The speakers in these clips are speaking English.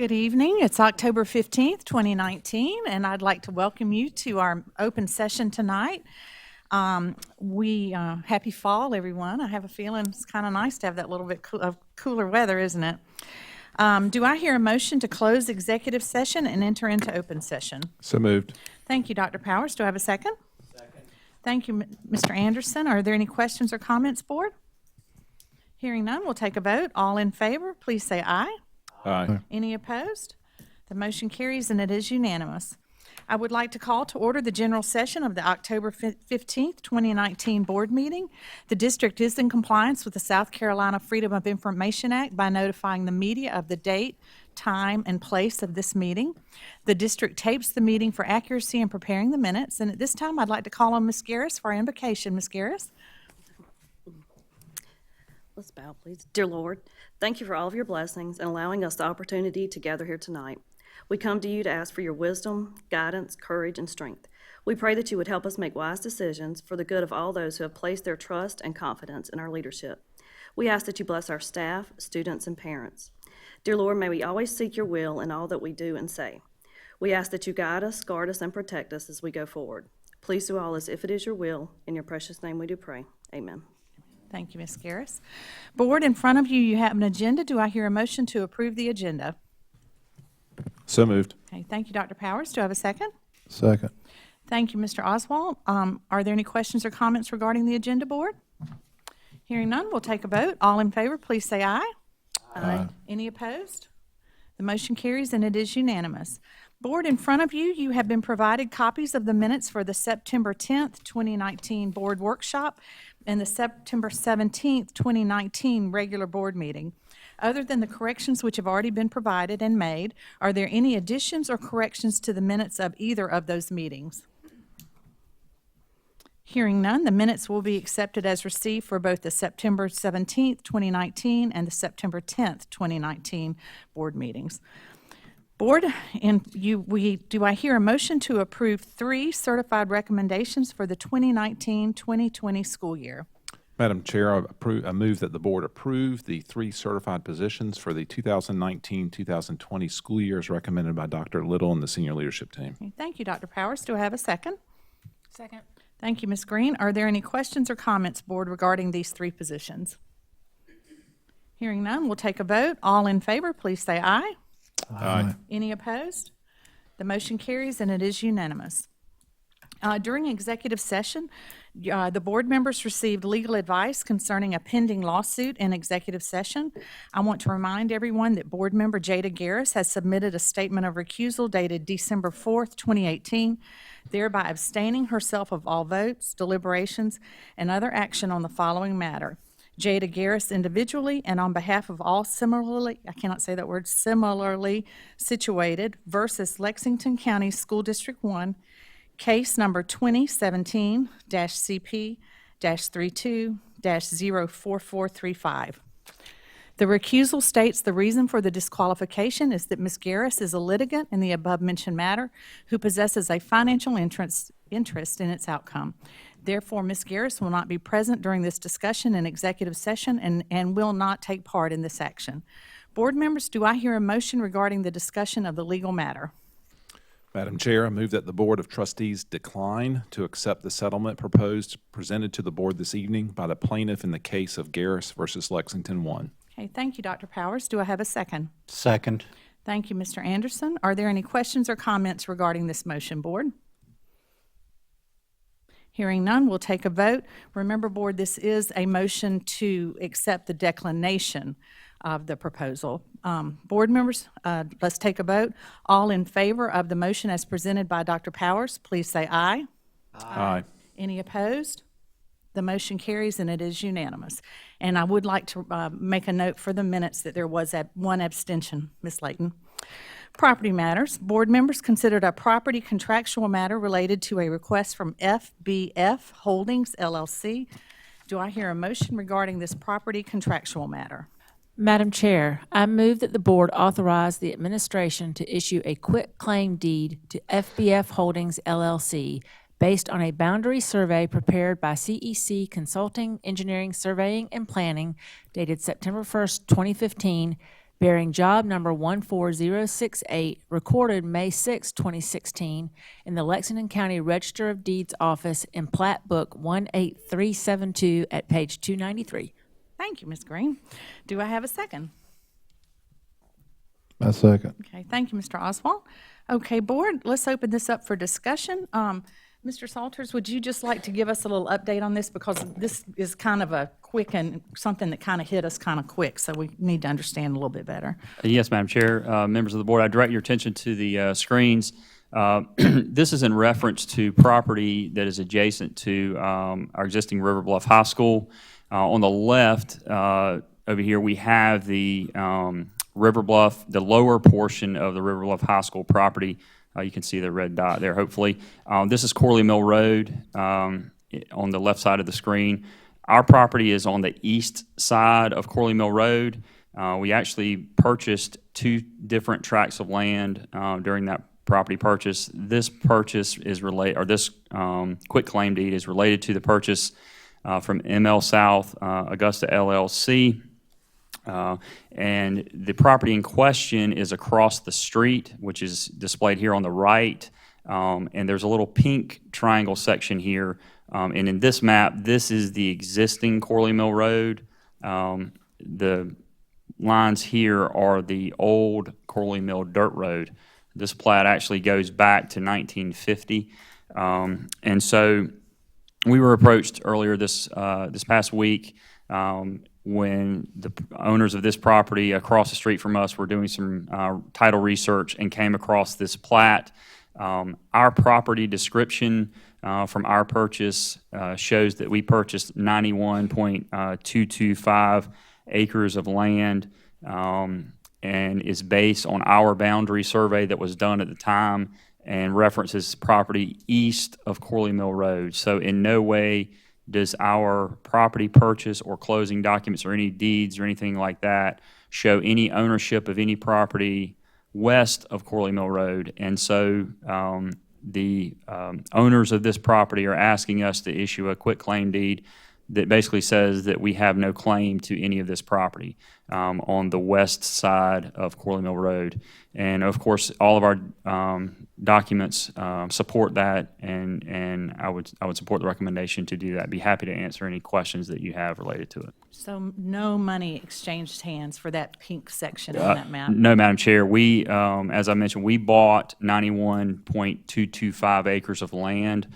Good evening. It's October 15th, 2019, and I'd like to welcome you to our open session tonight. Happy fall, everyone. I have a feeling it's kind of nice to have that little bit of cooler weather, isn't it? Do I hear a motion to close executive session and enter into open session? So moved. Thank you, Dr. Powers. Do I have a second? Second. Thank you, Mr. Anderson. Are there any questions or comments, board? Hearing none, we'll take a vote. All in favor, please say aye. Aye. Any opposed? The motion carries and it is unanimous. I would like to call to order the general session of the October 15th, 2019 board meeting. The district is in compliance with the South Carolina Freedom of Information Act by notifying the media of the date, time, and place of this meeting. The district tapes the meeting for accuracy in preparing the minutes, and at this time I'd like to call on Ms. Garris for our invocation. Ms. Garris? Let's bow, please. Dear Lord, thank you for all of your blessings and allowing us the opportunity to gather here tonight. We come to you to ask for your wisdom, guidance, courage, and strength. We pray that you would help us make wise decisions for the good of all those who have placed their trust and confidence in our leadership. We ask that you bless our staff, students, and parents. Dear Lord, may we always seek your will in all that we do and say. We ask that you guide us, guard us, and protect us as we go forward. Please do all as if it is your will. In your precious name we do pray. Amen. Thank you, Ms. Garris. Board, in front of you, you have an agenda. Do I hear a motion to approve the agenda? So moved. Okay, thank you, Dr. Powers. Do I have a second? Second. Thank you, Mr. Oswald. Are there any questions or comments regarding the agenda, board? Hearing none, we'll take a vote. All in favor, please say aye. Aye. Any opposed? The motion carries and it is unanimous. Board, in front of you, you have been provided copies of the minutes for the September 10th, 2019 board workshop and the September 17th, 2019 regular board meeting. Other than the corrections which have already been provided and made, are there any additions or corrections to the minutes of either of those meetings? Hearing none, the minutes will be accepted as received for both the September 17th, 2019 and the September 10th, 2019 board meetings. Board, do I hear a motion to approve 3 certified recommendations for the 2019-2020 school year? Madam Chair, I move that the board approve the 3 certified positions for the 2019-2020 school year as recommended by Dr. Little and the senior leadership team. Okay, thank you, Dr. Powers. Do I have a second? Second. Thank you, Ms. Green. Are there any questions or comments, board, regarding these 3 positions? Hearing none, we'll take a vote. All in favor, please say aye. Aye. Any opposed? The motion carries and it is unanimous. During executive session, the board members received legal advice concerning a pending lawsuit in executive session. I want to remind everyone that board member Jada Garris has submitted a statement of recusal dated December 4th, 2018, thereby abstaining herself of all votes, deliberations, and other action on the following matter. Jada Garris individually and on behalf of all similarly situated versus Lexington County School District 1, case number 2017-CP-32-04435. The recusal states the reason for the disqualification is that Ms. Garris is a litigant in the above-mentioned matter who possesses a financial interest in its outcome. Therefore, Ms. Garris will not be present during this discussion in executive session and will not take part in this action. Board members, do I hear a motion regarding the discussion of the legal matter? Madam Chair, I move that the Board of Trustees decline to accept the settlement presented to the board this evening by the plaintiff in the case of Garris versus Lexington 1. Okay, thank you, Dr. Powers. Do I have a second? Second. Thank you, Mr. Anderson. Are there any questions or comments regarding this motion, board? Hearing none, we'll take a vote. Remember, board, this is a motion to accept the declination of the proposal. Board members, let's take a vote. All in favor of the motion as presented by Dr. Powers, please say aye. Aye. Any opposed? The motion carries and it is unanimous. And I would like to make a note for the minutes that there was one abstention, Ms. Layton. Property matters. Board members considered a property contractual matter related to a request from FBF Holdings, LLC. Do I hear a motion regarding this property contractual matter? Madam Chair, I move that the board authorize the administration to issue a quitclaim deed to FBF Holdings, LLC based on a boundary survey prepared by CEC Consulting, Engineering, Surveying, and Planning dated September 1st, 2015, bearing job number 14068, recorded May 6, 2016, in the Lexington County Register of Deeds office in Plat Book 18372 at page 293. Thank you, Ms. Green. Do I have a second? I second. Okay, thank you, Mr. Oswald. Okay, board, let's open this up for discussion. Mr. Salters, would you just like to give us a little update on this? Because this is kind of a quick and something that kind of hit us kind of quick, so we need to understand a little bit better. Yes, Madam Chair, members of the board, I direct your attention to the screens. This is in reference to property that is adjacent to our existing River Bluff High School. On the left over here, we have the River Bluff, the lower portion of the River Bluff High School property. You can see the red dot there, hopefully. This is Corley Mill Road on the left side of the screen. Our property is on the east side of Corley Mill Road. We actually purchased 2 different tracts of land during that property purchase. This purchase is related, or this quitclaim deed is related to the purchase from ML South Augusta LLC. And the property in question is across the street, which is displayed here on the right. And there's a little pink triangle section here. And in this map, this is the existing Corley Mill Road. The lines here are the old Corley Mill Dirt Road. This plat actually goes back to 1950. And so we were approached earlier this past week when the owners of this property across the street from us were doing some title research and came across this plat. Our property description from our purchase shows that we purchased 91.225 acres of land and is based on our boundary survey that was done at the time and references property east of Corley Mill Road. So in no way does our property purchase or closing documents or any deeds or anything like that show any ownership of any property west of Corley Mill Road. And so the owners of this property are asking us to issue a quitclaim deed that basically says that we have no claim to any of this property on the west side of Corley Mill Road. And of course, all of our documents support that, and I would support the recommendation to do that. Be happy to answer any questions that you have related to it. So no money exchanged hands for that pink section on that map? No, Madam Chair. We, as I mentioned, we bought 91.225 acres of land,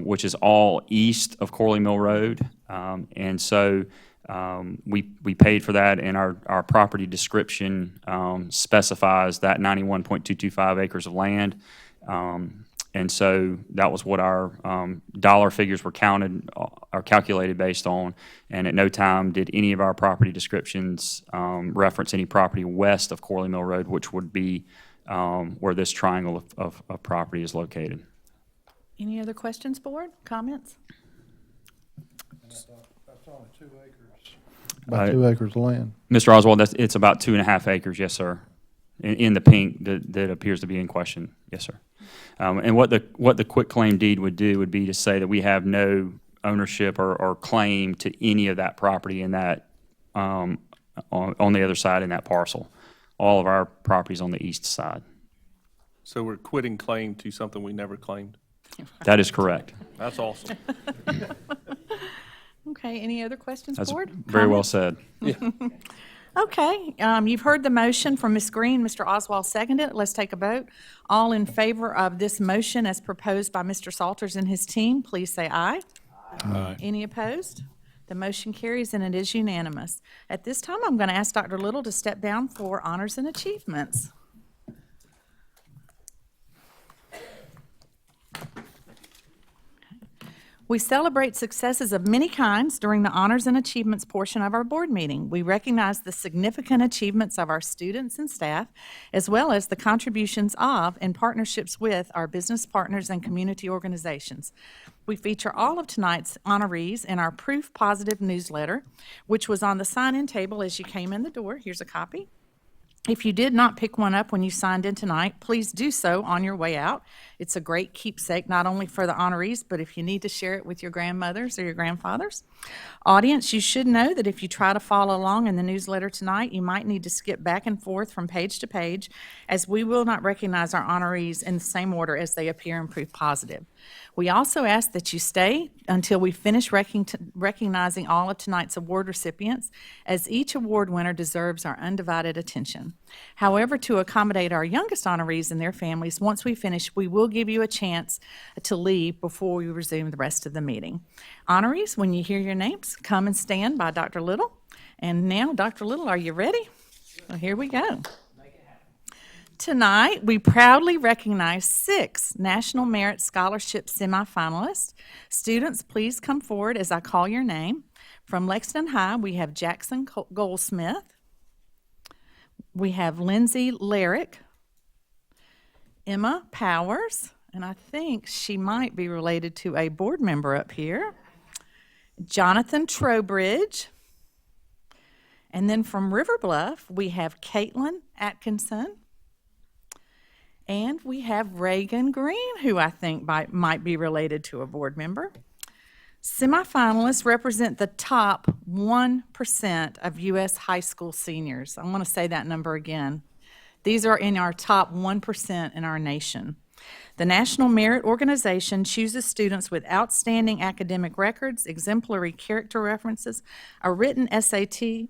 which is all east of Corley Mill Road. And so we paid for that, and our property description specifies that 91.225 acres of land. And so that was what our dollar figures were calculated based on. And at no time did any of our property descriptions reference any property west of Corley Mill Road, which would be where this triangle of property is located. Any other questions, board? Comments? That's only 2 acres. About 2 acres of land. Mr. Oswald, it's about 2.5 acres, yes, sir, in the pink that appears to be in question, yes, sir. And what the quitclaim deed would do would be to say that we have no ownership or claim to any of that property in that on the other side in that parcel. All of our property is on the east side. So we're quitting claim to something we never claimed? That is correct. That's awesome. Okay, any other questions, That's board? very well Comments? said. Okay, you've heard the motion from Ms. Green. Mr. Oswald seconded it. Let's take a vote. All in favor of this motion as proposed by Mr. Salters and his team, please say aye. Aye. Any opposed? The motion carries and it is unanimous. At this time, I'm going to ask Dr. Little to step down for honors and achievements. We celebrate successes of many kinds during the honors and achievements portion of our board meeting. We recognize the significant achievements of our students and staff, as well as the contributions of and partnerships with our business partners and community organizations. We feature all of tonight's honorees in our Proof Positive newsletter, which was on the sign-in table as you came in the door. Here's a copy. If you did not pick one up when you signed in tonight, please do so on your way out. It's a great keepsake, not only for the honorees, but if you need to share it with your grandmothers or your grandfathers. Audience, you should know that if you try to follow along in the newsletter tonight, you might need to skip back and forth from page to page, as we will not recognize our honorees in the same order as they appear in proof positive. We also ask that you stay until we finish recognizing all of tonight's award recipients, as each award winner deserves our undivided attention. However, to accommodate our youngest honorees and their families, once we finish, we will give you a chance to leave before we resume the rest of the meeting. Honorees, when you hear your names, come and stand by Dr. Little. And now, Dr. Little, are you ready? Well, here we go. Tonight, we proudly recognize 6 National Merit Scholarship semifinalists. Students, please come forward as I call your name. From Lexington High, we have Jackson Goldsmith. We have Lindsay Larrick, Emma Powers, and I think she might be related to a board member up here, Jonathan Trowbridge. And then from River Bluff, we have Caitlin Atkinson. And we have Reagan Green, who I think might be related to a board member. Semifinalists represent the top 1% of U.S. high school seniors. I want to say that number again. These are in our top 1% in our nation. The National Merit Organization chooses students with outstanding academic records, exemplary character references, a written essay,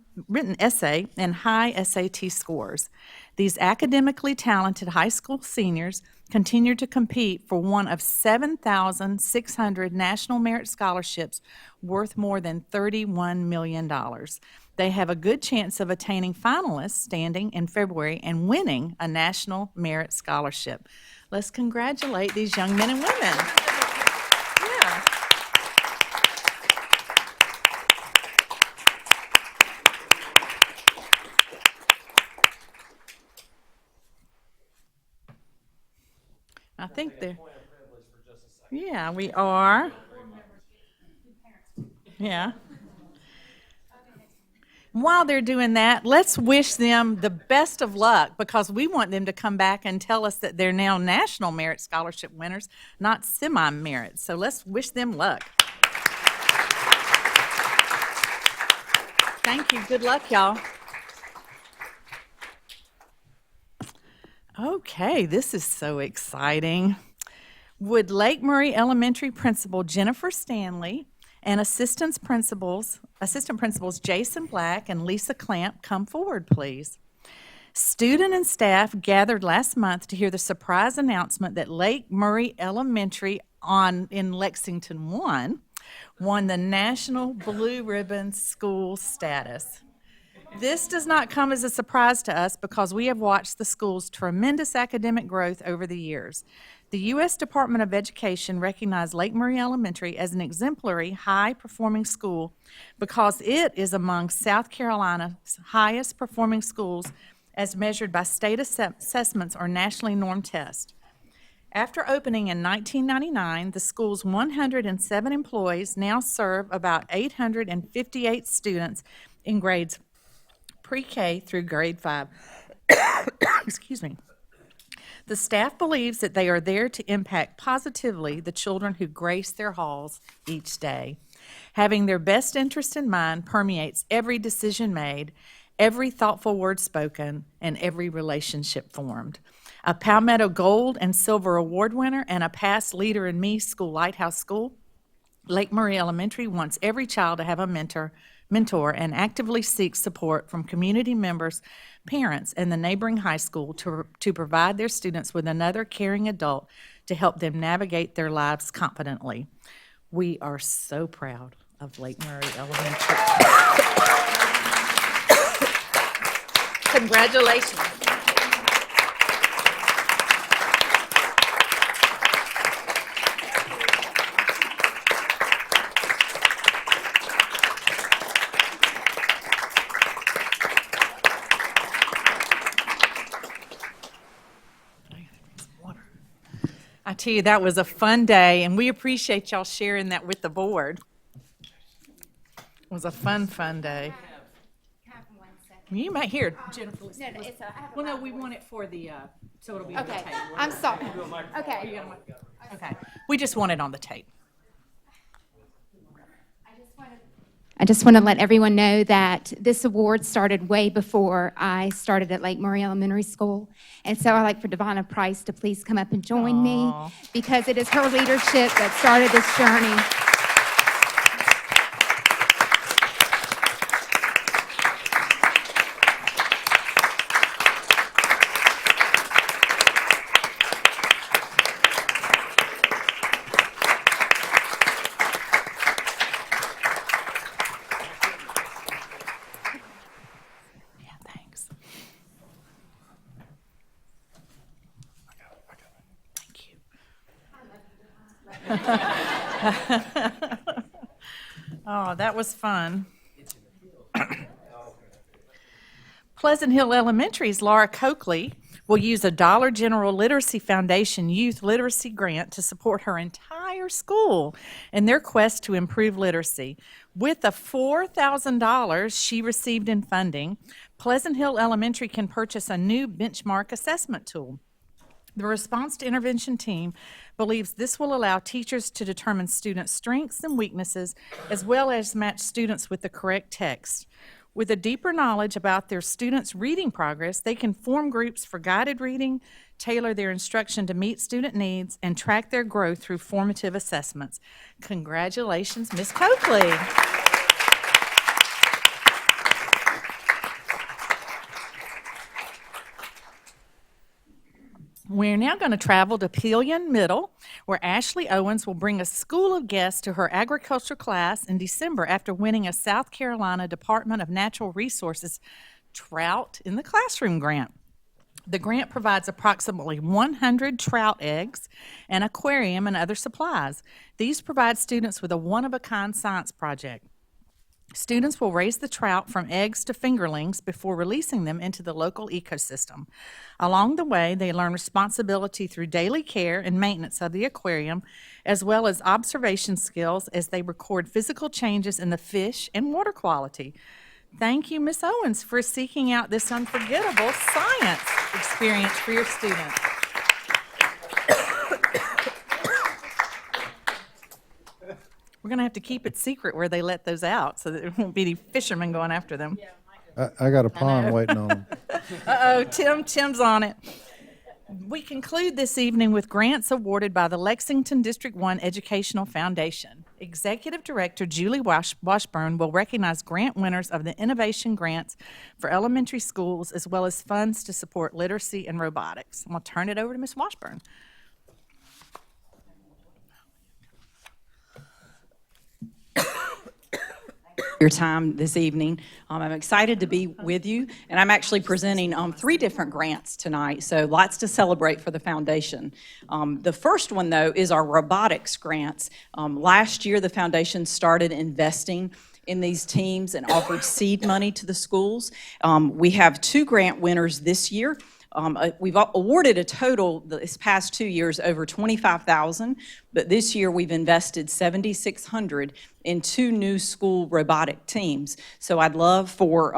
and high SAT scores. These academically talented high school seniors continue to compete for one of 7,600 National Merit Scholarships worth more than $31 million. They have a good chance of attaining finalist standing in February and winning a National Merit Scholarship. Let's congratulate these young men and women. Yeah. I think they're. Yeah, we are. Yeah. While they're doing that, let's wish them the best of luck, because we want them to come back and tell us that they're now National Merit Scholarship winners, not semi-merit. So let's wish them luck. Thank you. Good luck, y'all. Okay, this is so exciting. Would Lake Murray Elementary Principal Jennifer Stanley and Assistant Principals Jason Black and Lisa Clamp come forward, please? Student and staff gathered last month to hear the surprise announcement that Lake Murray Elementary in Lexington won the National Blue Ribbon School status. This does not come as a surprise to us, because we have watched the school's tremendous academic growth over the years. The U.S. Department of Education recognized Lake Murray Elementary as an exemplary, high-performing school because it is among South Carolina's highest-performing schools as measured by state assessments or nationally normed tests. After opening in 1999, the school's 107 employees now serve about 858 students in grades pre-K through grade 5. Excuse me. The staff believes that they are there to impact positively the children who grace their halls each day. Having their best interest in mind permeates every decision made, every thoughtful word spoken, and every relationship formed. A Palmetto Gold and Silver Award winner and a past Leader in Me School Lighthouse School, Lake Murray Elementary wants every child to have a mentor, and actively seeks support from community members, parents, and the neighboring high school to provide their students with another caring adult to help them navigate their lives confidently. We are so proud of Lake Murray Elementary. Congratulations. I tell you, that was a fun day, and we appreciate y'all sharing that with the board. It was a fun day. You might hear Jennifer. No, no, it's a, I have a Well, no, loud we voice. want it for the, so it'll be on the Okay, tape. I'm sorry. Okay. Okay, we just want it on the tape. I just want to let everyone know that this award started way before I started at Lake Murray Elementary School. And so I'd like for Devonna Price to please come up and join me because it is her leadership that started this journey. Yeah, thanks. Thank you. Oh, that was fun. Pleasant Hill Elementary's Laura Coakley will use a Dollar General Literacy Foundation Youth Literacy Grant to support her entire school in their quest to improve literacy. With the $4,000 she received in funding, Pleasant Hill Elementary can purchase a new benchmark assessment tool. The Response to Intervention team believes this will allow teachers to determine students' strengths and weaknesses, as well as match students with the correct text. With a deeper knowledge about their students' reading progress, they can form groups for guided reading, tailor their instruction to meet student needs, and track their growth through formative assessments. Congratulations, Ms. Coakley. We're now going to travel to Pillion Middle, where Ashley Owens will bring a school of guests to her agriculture class in December after winning a South Carolina Department of Natural Resources Trout in the Classroom grant. The grant provides approximately 100 trout eggs, an aquarium, and other supplies. These provide students with a one-of-a-kind science project. Students will raise the trout from eggs to fingerlings before releasing them into the local ecosystem. Along the way, they learn responsibility through daily care and maintenance of the aquarium, as well as observation skills as they record physical changes in the fish and water quality. Thank you, Ms. Owens, for seeking out this unforgettable science experience for your students. We're going to have to keep it secret where they let those out so that there won't be any fishermen going after them. I got a pond waiting on them. Uh-oh, Tim's on it. We conclude this evening with grants awarded by the Lexington District 1 Educational Foundation. Executive Director Julie Washburn will recognize grant winners of the innovation grants for elementary schools, as well as funds to support literacy and robotics. I'm going to turn it over to Ms. Washburn. Your time this evening. I'm excited to be with you, and I'm actually presenting 3 different grants tonight, so lots to celebrate for the foundation. The first one, though, is our robotics grants. Last year, the foundation started investing in these teams and offered seed money to the schools. We have 2 grant winners this year. We've awarded a total this past 2 years over $25,000, but this year we've invested $7,600 in 2 new school robotic teams. So I'd love for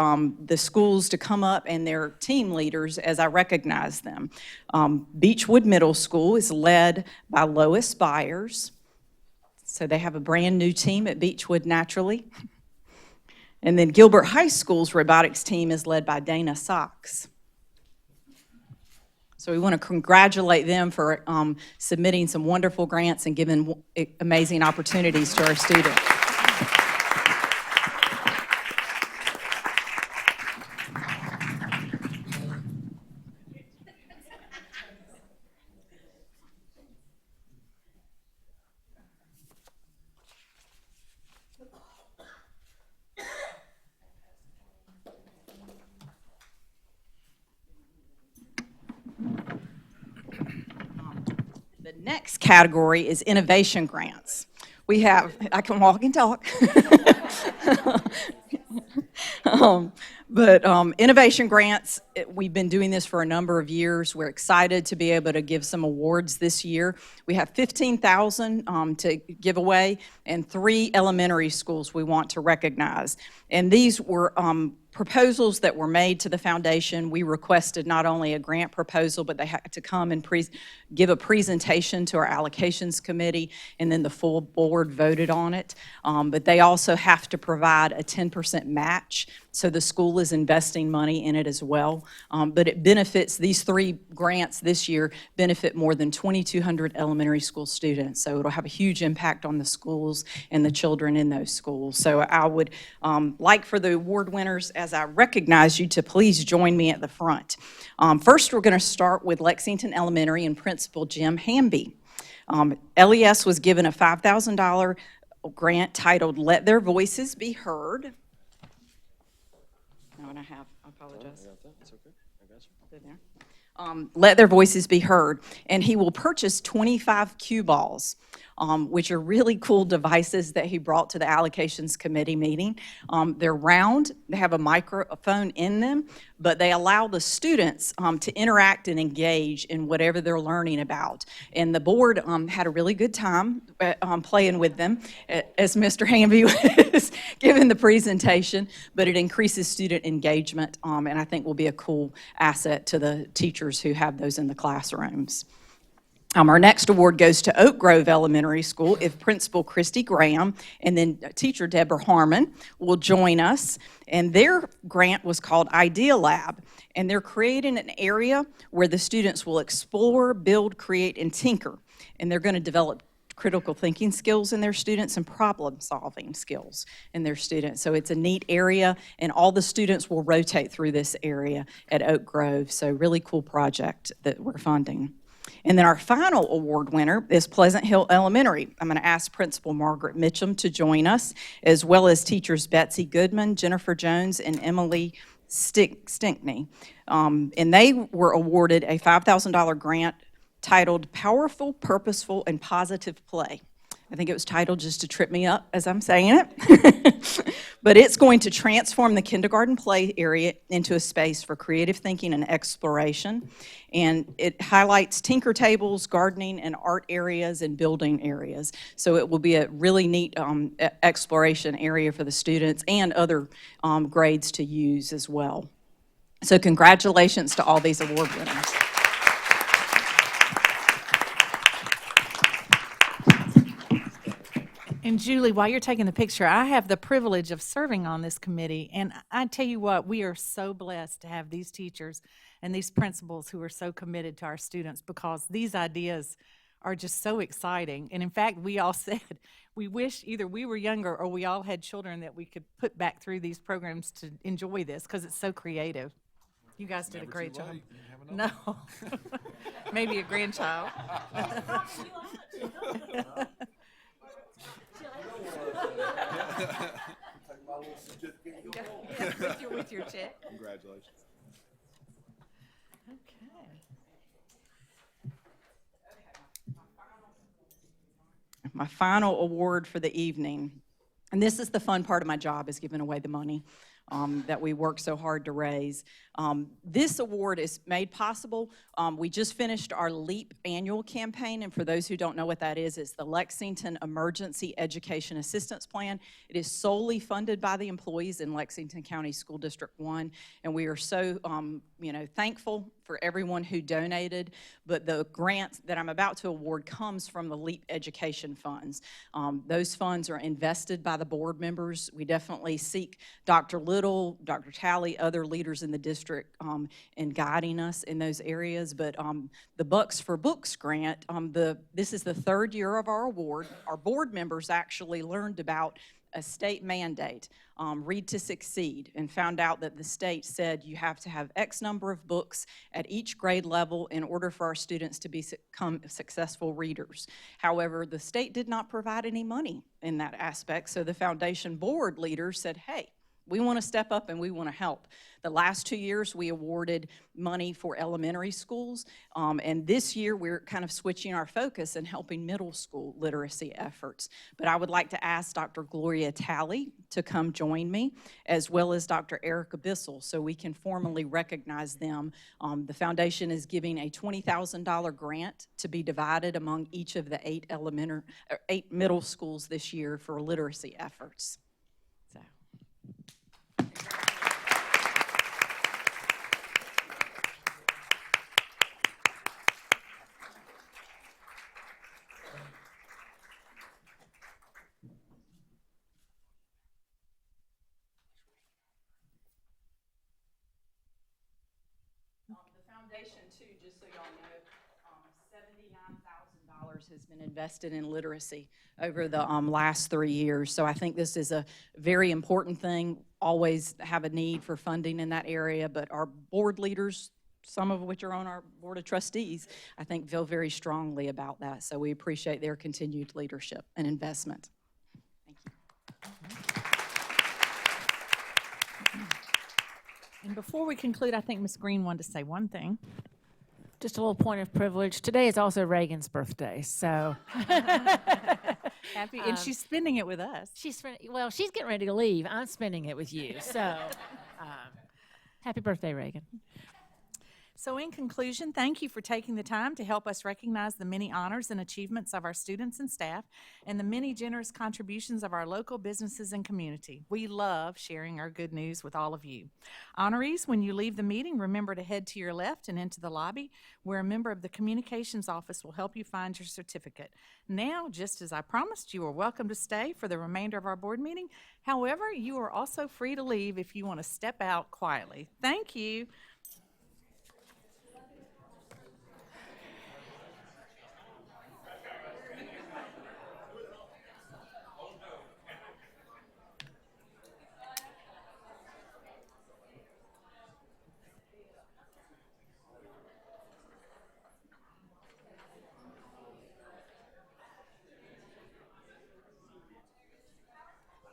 the schools to come up and their team leaders as I recognize them. Beechwood Middle School is led by Lois Byers. So they have a brand new team at Beechwood naturally. And then Gilbert High School's robotics team is led by Dana Sox. So we want to congratulate them for submitting some wonderful grants and giving amazing opportunities to our students. The next category is innovation grants. We have, I can walk and talk. Innovation grants, we've been doing this for a number of years. We're excited to be able to give some awards this year. We have $15,000 to give away and 3 elementary schools we want to recognize. And these were proposals that were made to the foundation, we requested not only a grant proposal, but they had to come and give a presentation to our allocations committee, and then the full board voted on it. But they also have to provide a 10% match, so the school is investing money in it as well. But it benefits, these 3 grants this year benefit more than 2,200 elementary school students. So it'll have a huge impact on the schools and the children in those schools. So I would like for the award winners, as I recognize you, to please join me at the front. First, we're going to start with Lexington Elementary and Principal Jim Hamby. LES was given a $5,000 grant titled Let Their Voices Be Heard. I apologize. Let Their Voices Be Heard, and he will purchase 25 cue balls, which are really cool devices that he brought to the allocations committee meeting. They're round, they have a microphone in them, but they allow the students to interact and engage in whatever they're learning about. And the board had a really good time playing with them, as Mr. Hamby was giving the presentation, but it increases student engagement, and I think will be a cool asset to the teachers who have those in the classrooms. Our next award goes to Oak Grove Elementary School if Principal Christy Graham and then teacher Deborah Harmon will join us. And their grant was called Idea Lab. And they're creating an area where the students will explore, build, create, and tinker. And they're going to develop critical thinking skills in their students and problem-solving skills in their students. So it's a neat area, and all the students will rotate through this area at Oak Grove. So really cool project that we're funding. And then our final award winner is Pleasant Hill Elementary. I'm going to ask Principal Margaret Mitchum to join us, as well as teachers Betsy Goodman, Jennifer Jones, and Emily Stinkney. And they were awarded a $5,000 grant titled Powerful, Purposeful, and Positive Play. I think it was titled just to trip me up as I'm saying it. But it's going to transform the kindergarten play area into a space for creative thinking and exploration. And it highlights tinker tables, gardening, and art areas and building areas. So it will be a really neat exploration area for the students and other grades to use as well. So congratulations to all these award winners. And Julie, while you're taking the picture, I have the privilege of serving on this committee, and I tell you what, we are so blessed to have these teachers and these principals who are so committed to our students, because these ideas are just so exciting. And in fact, we all said we wish either we were younger or we all had children that we could put back through these programs to enjoy this, because it's so creative. You guys did a great job. No, maybe a grandchild. With your check. Congratulations. Okay. My final award for the evening, and this is the fun part of my job, is giving away the money that we work so hard to raise. This award is made possible. We just finished our LEAP annual campaign, and for those who don't know what that is, it's the Lexington Emergency Education Assistance Plan. It is solely funded by the employees in Lexington County School District 1, and we are so thankful for everyone who donated, but the grant that I'm about to award comes from the LEAP education funds. Those funds are invested by the board members. We definitely seek Dr. Little, Dr. Talley, other leaders in the district in guiding us in those areas, but the Bucks for Books grant, this is the 3rd year of our award. Our board members actually learned about a state mandate, Read to Succeed, and found out that the state said you have to have X number of books at each grade level in order for our students to become successful readers. However, the state did not provide any money in that aspect, so the foundation board leaders said, hey, we want to step up and we want to help. The last 2 years, we awarded money for elementary schools, and this year we're kind of switching our focus and helping middle school literacy efforts. But I would like to ask Dr. Gloria Talley to come join me, as well as Dr. Erica Bissell, so we can formally recognize them. The foundation is giving a $20,000 grant to be divided among each of the 8 middle schools this year for literacy efforts. So. information too, just so y'all know, $79,000 has been invested in literacy over the last 3 years. So I think this is a very important thing. Always have a need for funding in that area, but our board leaders, some of which are on our board of trustees, I think feel very strongly about that. So we appreciate their continued leadership and investment. Thank you. And before we conclude, I think Ms. Green wanted to say one thing. Just a little point of privilege. Today is also Reagan's birthday, so Happy, and she's spending it with us. she's getting ready to leave. I'm spending it with you. So, happy birthday, Reagan. So in conclusion, thank you for taking the time to help us recognize the many honors and achievements of our students and staff and the many generous contributions of our local businesses and community. We love sharing our good news with all of you. Honorees, when you leave the meeting, remember to head to your left and into the lobby where a member of the communications office will help you find your certificate. Now, just as I promised, you are welcome to stay for the remainder of our board meeting. However, you are also free to leave if you want to step out quietly. Thank you.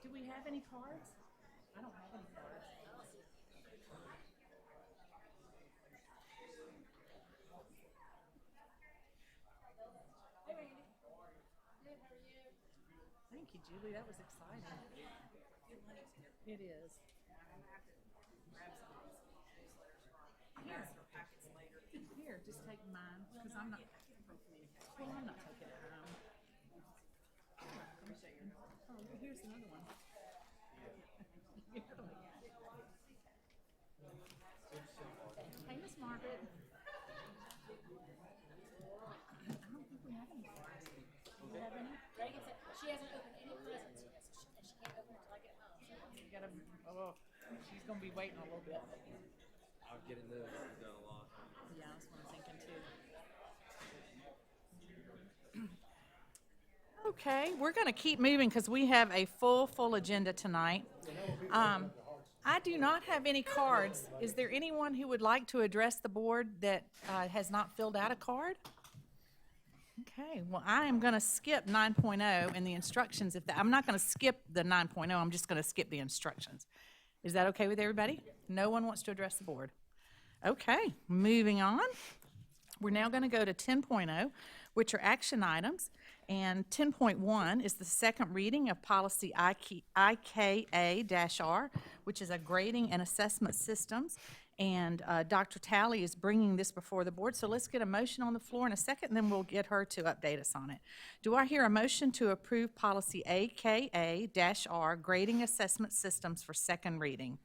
Do we have any cards? I don't have any cards. Thank you, Julie. That was exciting. It is. Here, just take mine, because I'm not, well, I'm not taking it home. Oh, here's another one. Hey, Miss Margaret. I don't think we have any cards. Do you have any? Reagan said she hasn't opened any presents yet, so she can't open it until I get home. You gotta, oh, she's gonna be waiting a little bit. I'll get it done. I've done a lot. Yeah, that's what I'm thinking too. Okay, we're gonna keep moving because we have a full agenda tonight. I do not have any cards. Is there anyone who would like to address the board that has not filled out a card? Okay, well, I am gonna skip 9.0 and the instructions. I'm not gonna skip the 9.0, I'm just gonna skip the instructions. Is that okay with everybody? No one wants to address the board? Okay, moving on. We're now going to go to 10.0, which are action items, and 10.1 is the second reading of policy IKA-R, which is a grading and assessment systems, and Dr. Talley is bringing this before the board, so let's get a motion on the floor in a second, and then we'll get her to update us on it. Do I hear a motion to approve policy AKA-R, grading assessment systems for second reading?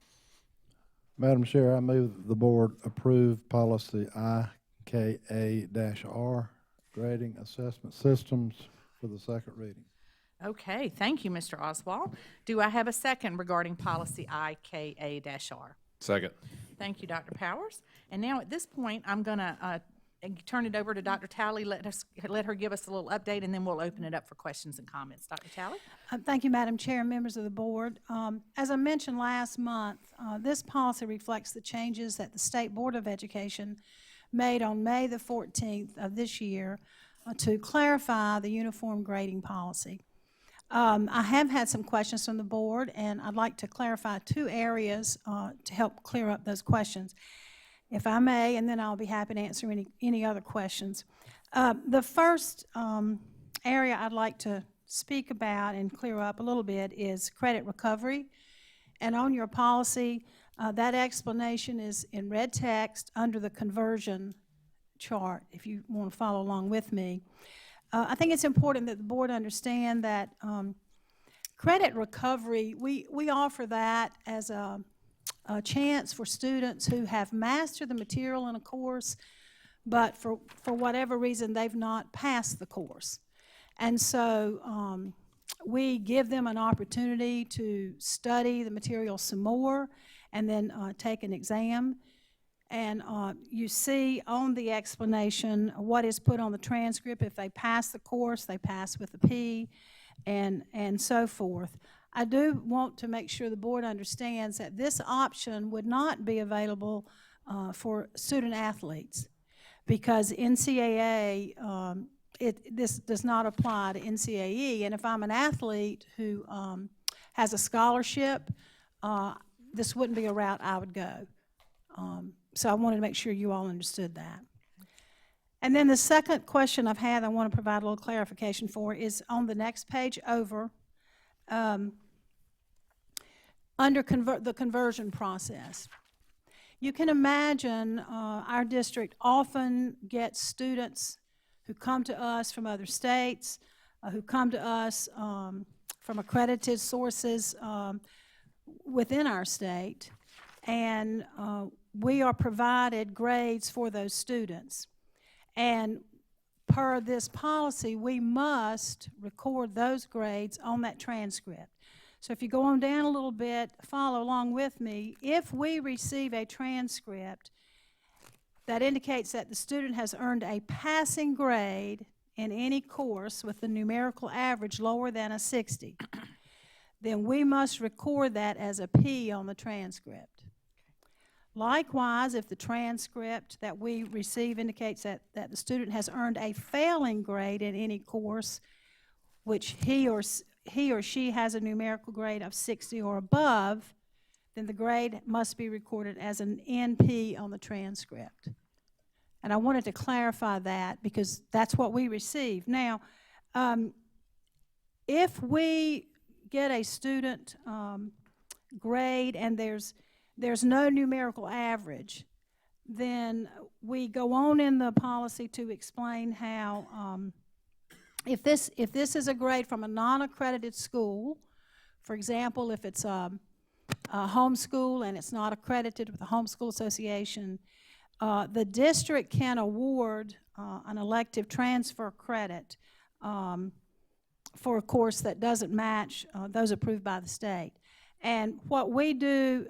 Madam Chair, I move the board approve policy IKA-R, grading assessment systems for the second reading. Okay, thank you, Mr. Oswald. Do I have a second regarding policy IKA-R? Second. Thank you, Dr. Powers. And now at this point, I'm going to turn it over to Dr. Talley, let her give us a little update, and then we'll open it up for questions and comments. Dr. Talley? Thank you, Madam Chair and members of the board. As I mentioned last month, this policy reflects the changes that the State Board of Education made on May the 14th of this year to clarify the uniform grading policy. I have had some questions from the board, and I'd like to clarify two areas to help clear up those questions, if I may, and then I'll be happy to answer any other questions. The first area I'd like to speak about and clear up a little bit is credit recovery. And on your policy, that explanation is in red text under the conversion chart, if you want to follow along with me. I think it's important that the board understand that credit recovery, we offer that as a chance for students who have mastered the material in a course, but for whatever reason, they've not passed the course. And so we give them an opportunity to study the material some more and then take an exam. And you see on the explanation what is put on the transcript. If they pass the course, they pass with a P, and so forth. I do want to make sure the board understands that this option would not be available for student athletes, because NCAA, this does not apply to NCAE. And if I'm an athlete who has a scholarship, this wouldn't be a route I would go. So I wanted to make sure you all understood that. And then the second question I've had I want to provide a little clarification for is on the next page over, under the conversion process. You can imagine our district often gets students who come to us from other states, who come to us from accredited sources within our state, and we are provided grades for those students. And per this policy, we must record those grades on that transcript. So if you go on down a little bit, follow along with me. If we receive a transcript that indicates that the student has earned a passing grade in any course with the numerical average lower than a 60, then we must record that as a P on the transcript. Likewise, if the transcript that we receive indicates that the student has earned a failing grade in any course, which he or she has a numerical grade of 60 or above, then the grade must be recorded as an NP on the transcript. And I wanted to clarify that because that's what we receive. Now, if we get a student grade and there's no numerical average, then we go on in the policy to explain how if this is a grade from a non-accredited school, for example, if it's a homeschool and it's not accredited with the Homeschool Association, the district can award an elective transfer credit for a course that doesn't match those approved by the state. And what we do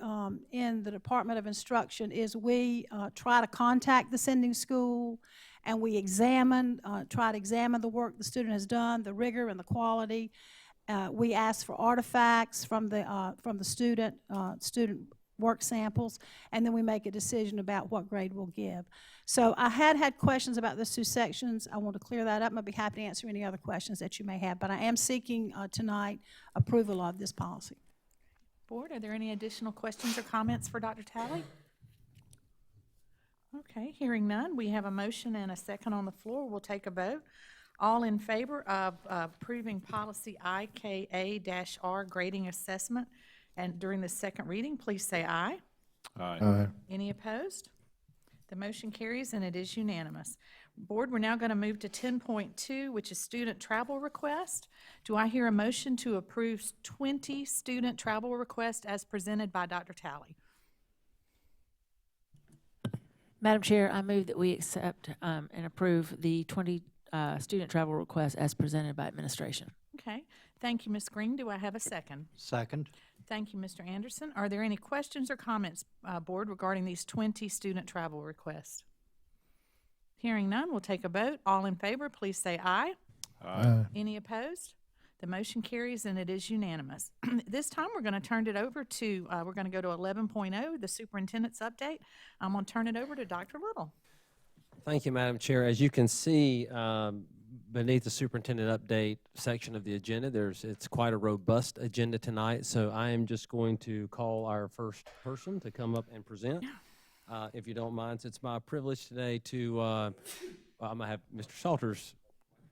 in the Department of Instruction is we try to contact the sending school, and we try to examine the work the student has done, the rigor and the quality. We ask for artifacts from the student work samples, and then we make a decision about what grade we'll give. So I had questions about those two sections. I want to clear that up, and I'd be happy to answer any other questions that you may have. But I am seeking tonight approval of this policy. Board, are there any additional questions or comments for Dr. Talley? Okay, hearing none, we have a motion and a second on the floor. We'll take a vote. All in favor of approving policy IKA-R grading assessment and during the second reading, please say aye. Aye. Any opposed? The motion carries and it is unanimous. Board, we're now going to move to 10.2, which is student travel request. Do I hear a motion to approve 20 student travel requests as presented by Dr. Talley? Madam Chair, I move that we accept and approve the 20 student travel requests as presented by administration. Okay, thank you, Ms. Green. Do I have a second? Second. Thank you, Mr. Anderson. Are there any questions or comments, Board, regarding these 20 student travel requests? Hearing none, we'll take a vote. All in favor, please say aye. Aye. Any opposed? The motion carries and it is unanimous. This time, we're going to turn it over to, we're going to go to 11.0, the superintendent's update. I'm going to turn it over to Dr. Little. Thank you, Madam Chair. As you can see, beneath the superintendent update section of the agenda, it's quite a robust agenda tonight. So I am just going to call our first person to come up and present. If you don't mind, it's my privilege today to, I'm going to have Mr. Salters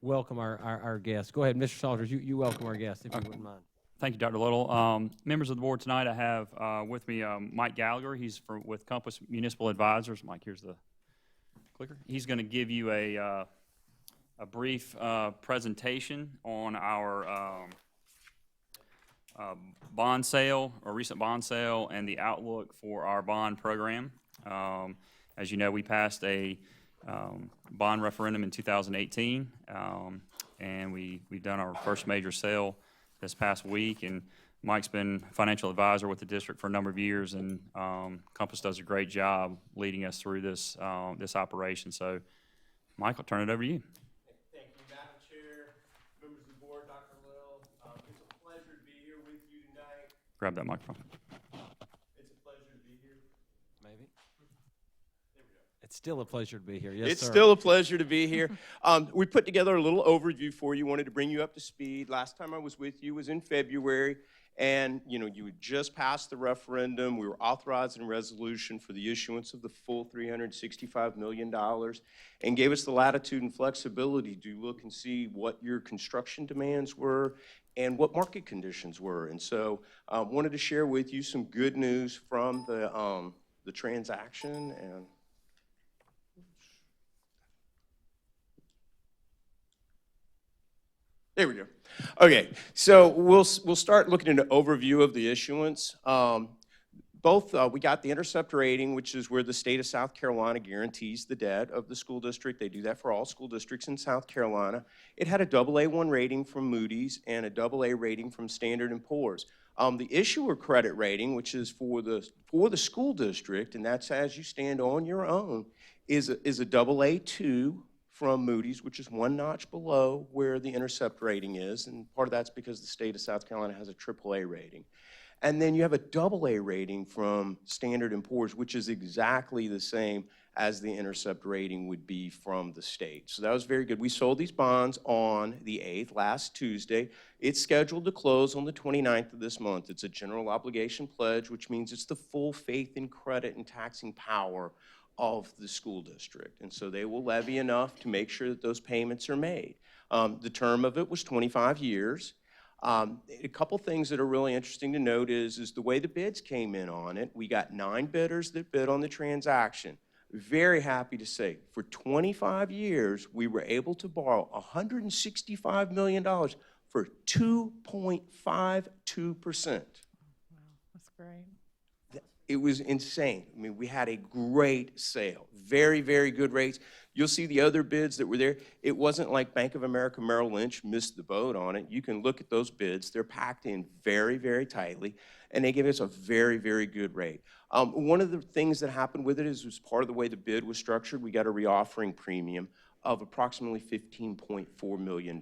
welcome our guest. Go ahead, Mr. Salters, you welcome our guest, if you wouldn't mind. Thank you, Dr. Little. Members of the board tonight, I have with me Mike Gallagher. He's with Compass Municipal Advisors. Mike, here's the clicker. He's going to give you a brief presentation on our bond sale, or recent bond sale, and the outlook for our bond program. As you know, we passed a bond referendum in 2018, and we've done our first major sale this past week, and Mike's been financial advisor with the district for a number of years, and Compass does a great job leading us through this this operation. So, Mike, I'll turn it over to you. Thank you, Madam Chair, members of the board, Dr. Lill. It's a pleasure to be here with you tonight. Grab that microphone. It's a pleasure to be here. Maybe. It's still a pleasure to be here. Yes, It's sir. still a pleasure to be here. We put together a little overview for you, wanted to bring you up to speed. Last time I was with you was in February, and you had just passed the referendum. We were authorizing a resolution for the issuance of the full $365 million and gave us the latitude and flexibility to look and see what your construction demands were and what market conditions were. And so wanted to share with you some good news from the transaction. And there we go. Okay, so we'll start looking at an overview of the issuance. We got the intercept rating, which is where the state of South Carolina guarantees the debt of the school district. They do that for all school districts in South Carolina. It had a AA1 rating from Moody's and a AA rating from Standard & Poor's. The issuer credit rating, which is for the school district, and that's as you stand on your own, is a AA2 from Moody's, which is one notch below where the intercept rating is, and part of that's because the state of South Carolina has a AAA rating. And then you have a AA rating from Standard & Poor's, which is exactly the same as the intercept rating would be from the state. So that was very good. We sold these bonds on the 8th, last Tuesday. It's scheduled to close on the 29th of this month. It's a general obligation pledge, which means it's the full faith and credit and taxing power of the school district. And so they will levy enough to make sure that those payments are made. The term of it was 25 years. A couple things that are really interesting to note is the way the bids came in on it. We got 9 bidders that bid on the transaction. Very happy to say, for 25 years, we were able to borrow $165 million for 2.52%. Wow, that's great. It was insane. I mean, we had a great sale. Very, very good rates. You'll see the other bids that were there. It wasn't like Bank of America Merrill Lynch missed the boat on it. You can look at those bids. They're packed in very, very tightly, and they give us a very, very good rate. One of the things that happened with it is, was part of the way the bid was structured, we got a reoffering premium of approximately $15.4 million.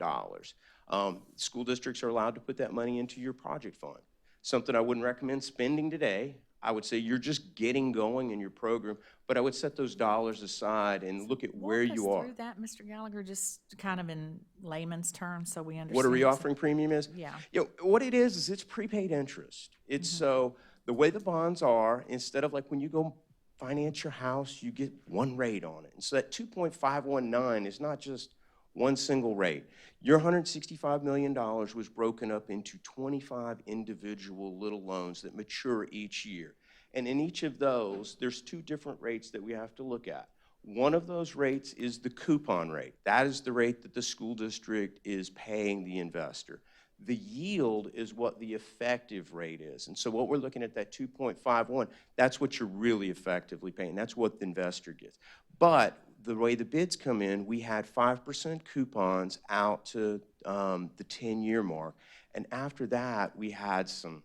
School districts are allowed to put that money into your project fund. Something I wouldn't recommend spending today. I would say you're just getting going in your program, but I would set those dollars aside and look at where you Walk are. us through that, Mr. Gallagher, just kind of in layman's terms so we understand. What a reoffering premium is? Yeah. What it is it's prepaid interest. It's so the way the bonds are, instead of like when you go finance your house, you get one rate on it. And so that 2.519 is not just one single rate. Your $165 million was broken up into 25 individual little loans that mature each year. And in each of those, there's 2 different rates that we have to look at. One of those rates is the coupon rate. That is the rate that the school district is paying the investor. The yield is what the effective rate is. And so what we're looking at, that 2.51, that's what you're really effectively paying. That's what the investor gets. But the way the bids come in, we had 5% coupons out to the 10-year mark. And after that, we had some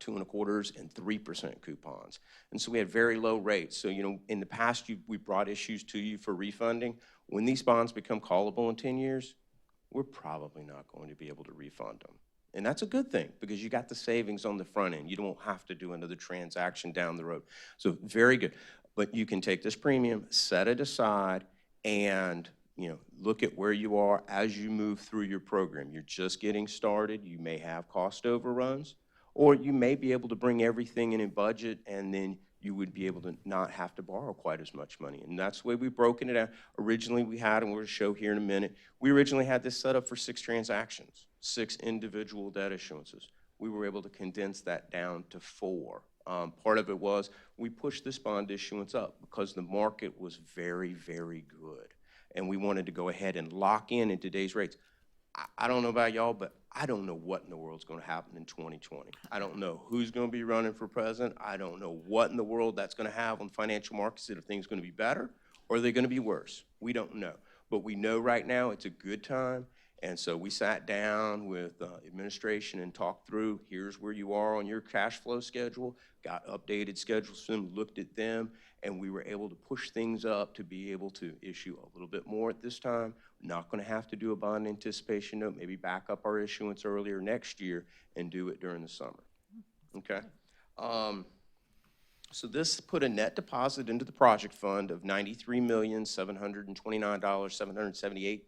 2.25% and 3% coupons. And so we had very low rates. So, in the past, we brought issues to you for refunding. When these bonds become callable in 10 years, we're probably not going to be able to refund them. And that's a good thing because you got the savings on the front end. You don't have to do another transaction down the road. So very good. But you can take this premium, set it aside, and look at where you are as you move through your program. You're just getting started. You may have cost overruns, or you may be able to bring everything in a budget, and then you would be able to not have to borrow quite as much money. And that's the way we've broken it out. Originally we had, and we're going to show here in a minute, we originally had this set up for 6 transactions, 6 individual debt issuances. We were able to condense that down to 4. Part of it was we pushed this bond issuance up because the market was very, very good. And we wanted to go ahead and lock in today's rates. I don't know about y'all, but I don't know what in the world's going to happen in 2020. I don't know who's going to be running for president. I don't know what in the world that's going to have on financial markets. If things going to be better or are they going to be worse? We don't know. But we know right now it's a good time. And so we sat down with administration and talked through, here's where you are on your cash flow schedule, got updated schedules from them, looked at them, and we were able to push things up to be able to issue a little bit more at this time. We're not going to have to do a bond anticipation note, maybe back up our issuance earlier next year and do it during the summer. Okay? So this put a net deposit into the project fund of $93,729,778.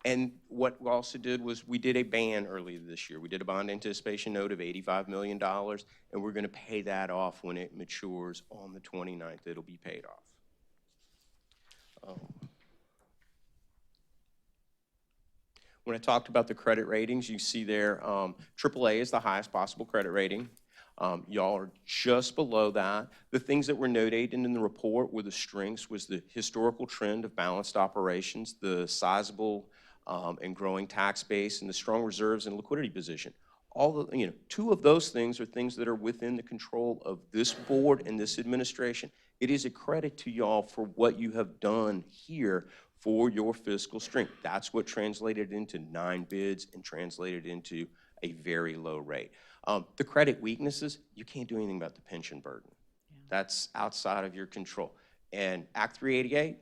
And what we also did was we did a ban earlier this year. We did a bond anticipation note of $85 million, and we're going to pay that off when it matures on the 29th. It'll be paid off. When I talked about the credit ratings, you see there, AAA is the highest possible credit rating. Y'all are just below that. The things that were noted in the report were the strengths, was the historical trend of balanced operations, the sizable and growing tax base, and the strong reserves and liquidity position. All the, two of those things are things that are within the control of this board and this administration. It is a credit to y'all for what you have done here for your fiscal strength. That's what translated into 9 bids and translated into a very low rate. The credit weaknesses, you can't do anything about the pension burden. That's outside of your control. And Act 388,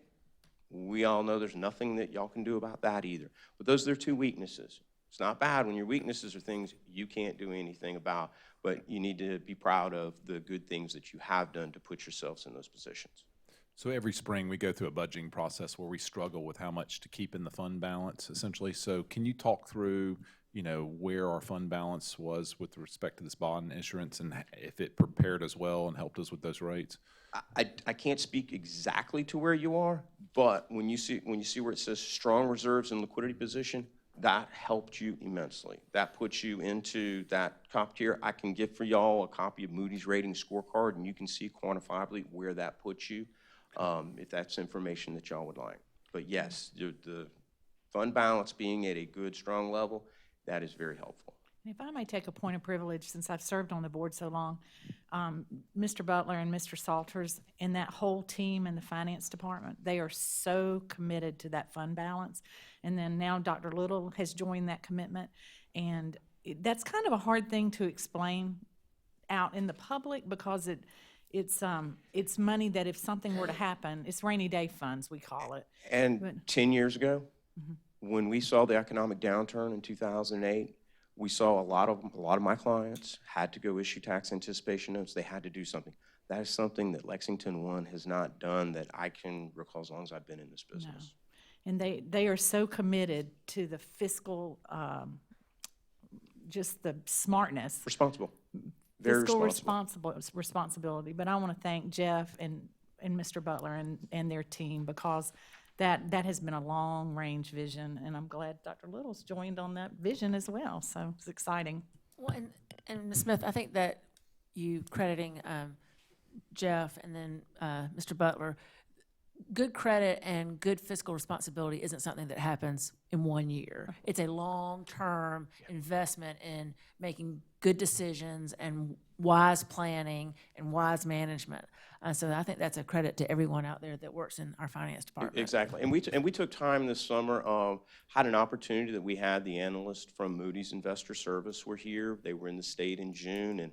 we all know there's nothing that y'all can do about that either. But those are their 2 weaknesses. It's not bad when your weaknesses are things you can't do anything about, but you need to be proud of the good things that you have done to put yourselves in those positions. So every spring, we go through a budgeting process where we struggle with how much to keep in the fund balance, essentially. So can you talk through, where our fund balance was with respect to this bond issuance and if it prepared us well and helped us with those rates? I can't speak exactly to where you are, but when you see where it says strong reserves and liquidity position, that helped you immensely. That puts you into that top tier. I can give for y'all a copy of Moody's rating scorecard, and you can see quantifiably where that puts you, if that's information that y'all would like. But yes, the fund balance being at a good, strong level, that is very helpful. If I may take a point of privilege, since I've served on the board so long, Mr. Butler and Mr. Salters and that whole team in the finance department, they are so committed to that fund balance. And then now Dr. Little has joined that commitment. And that's kind of a hard thing to explain out in the public because it's money that if something were to happen, it's rainy day funds, we call it. And 10 years ago, when we saw the economic downturn in 2008, we saw a lot of my clients had to go issue tax anticipation notes. They had to do something. That is something that Lexington One has not done that I can recall as long as I've been in this business. No. And they are so committed to the fiscal, just the smartness. Responsible. Very fiscal responsible. responsibility. But I want to thank Jeff and Mr. Butler and their team because that has been a long-range vision, and I'm glad Dr. Little's joined on that vision as well, so it's exciting. Well, and Ms. Smith, I think that you crediting Jeff and then Mr. Butler, good credit and good fiscal responsibility isn't something that happens in 1 year. It's a long-term investment in making good decisions and wise planning and wise management. So I think that's a credit to everyone out there that works in our finance department. Exactly. And we took time this summer, had an opportunity that we had the analysts from Moody's Investor Service were here. They were in the state in June, and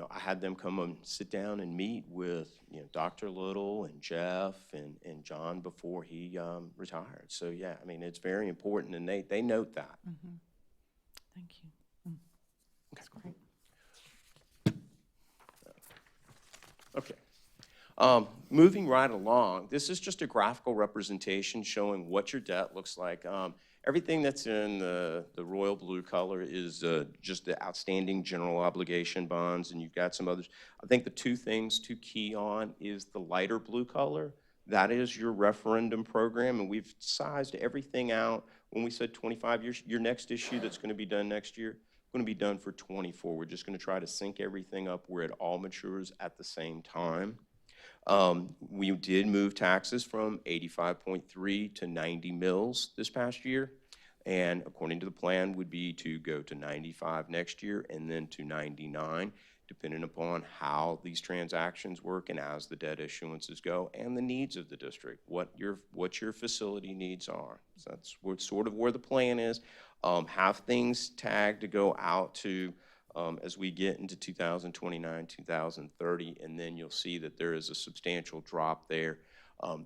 I had them come and sit down and meet with Dr. Little and Jeff and John before he retired. So yeah, I mean, it's very important, and they note that. Mm-hmm. Thank you. That's great. Okay. Moving right along, this is just a graphical representation showing what your debt looks like. Everything that's in the royal blue color is just the outstanding general obligation bonds, and you've got some others. I think the 2 things to key on is the lighter blue color. That is your referendum program, and we've sized everything out. When we said 25 years, your next issue that's going to be done next year, going to be done for 24. We're just going to try to sync everything up where it all matures at the same time. We did move taxes from 85.3 to 90 mils this past year, and according to the plan would be to go to 95 next year and then to 99. depending upon how these transactions work and as the debt issuances go and the needs of the district, what your facility needs are. So that's sort of where the plan is. Have things tagged to go out to as we get into 2029, 2030, and then you'll see that there is a substantial drop there.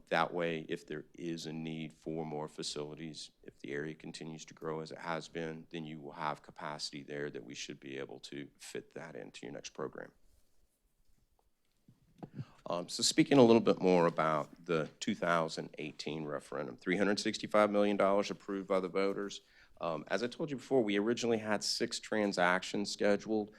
That way, if there is a need for more facilities, if the area continues to grow as it has been, then you will have capacity there that we should be able to fit that into your next program. So speaking a little bit more about the 2018 referendum, $365 million approved by the voters. As I told you before, we originally had 6 transactions scheduled.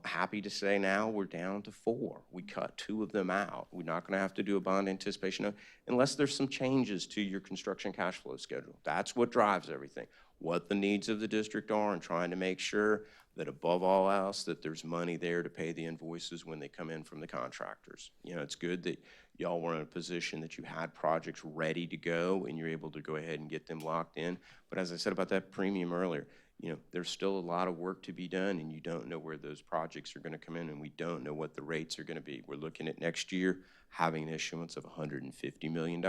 Happy to say now we're down to 4. We cut 2 of them out. We're not going to have to do a bond anticipation note unless there's some changes to your construction cash flow schedule. That's what drives everything. What the needs of the district are and trying to make sure that above all else that there's money there to pay the invoices when they come in from the contractors. You know, it's good that y'all were in a position that you had projects ready to go and you're able to go ahead and get them locked in. But as I said about that premium earlier, you know, there's still a lot of work to be done and you don't know where those projects are going to come in and we don't know what the rates are going to be. We're looking at next year having an issuance of $150 million.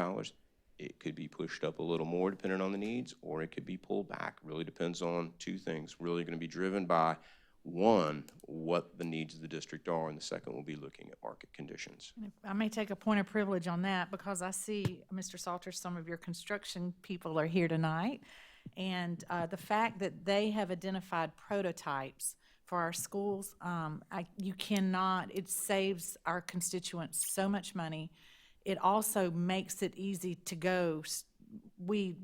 It could be pushed up a little more depending on the needs, or it could be pulled back. Really depends on 2 things. Really going to be driven by, 1, what the needs of the district are, and the second will be looking at market conditions. I may take a point of privilege on that because I see, Mr. Salters, some of your construction people are here tonight. And the fact that they have identified prototypes for our schools, you cannot, it saves our constituents so much money. It also makes it easy to go. We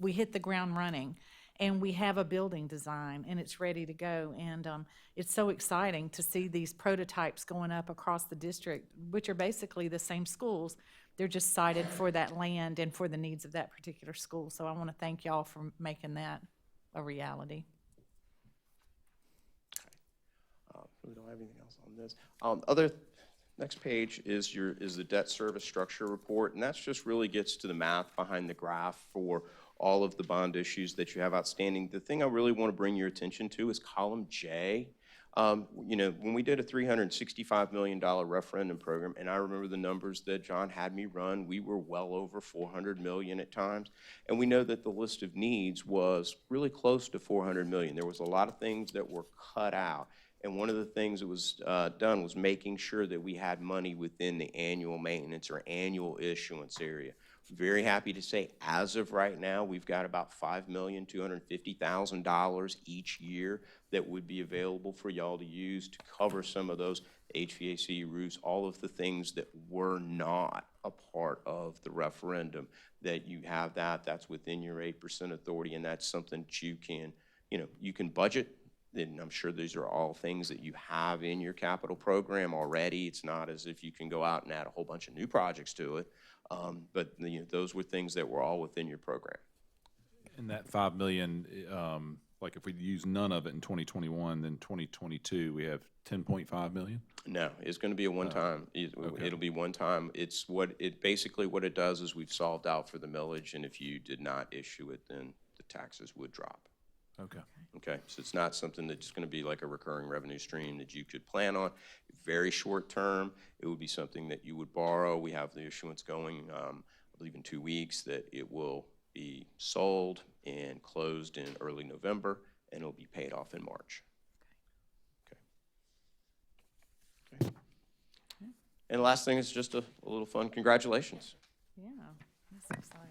hit the ground running, and we have a building design, and it's ready to go. And it's so exciting to see these prototypes going up across the district, which are basically the same schools. They're just cited for that land and for the needs of that particular school. So I want to thank y'all for making that a reality. We don't have anything else on this. Next page is the debt service structure report, and that's just really gets to the math behind the graph for all of the bond issues that you have outstanding. The thing I really want to bring your attention to is column J. You know, when we did a $365 million referendum program, and I remember the numbers that John had me run, we were well over $400 million at times, and we know that the list of needs was really close to $400 million. There was a lot of things that were cut out. And one of the things that was done was making sure that we had money within the annual maintenance or annual issuance area. Very happy to say, as of right now, we've got about $5,250,000 each year that would be available for y'all to use to cover some of those HVAC, roofs, all of the things that were not a part of the referendum. That you have that's within your 8% authority, and that's something that you can, you can budget. And I'm sure these are all things that you have in your capital program already. It's not as if you can go out and add a whole bunch of new projects to it. But those were things that were all within your program. And that $5 million, like if we use none of it in 2021, then 2022 we have $10.5 million? No, it's going to be a one-time. Okay. It'll be one time. It's basically what it does is we've solved out for the millage, and if you did not issue it, then the taxes would drop. Okay. Okay, so it's not something that's going to be like a recurring revenue stream that you could plan on. Very short term, it would be something that you would borrow. We have the issuance going, I believe in 2 weeks, that it will be sold and closed in early November, and it'll be paid off in March. Okay. And the last thing is just a little fun. Congratulations. Yeah, that's exciting.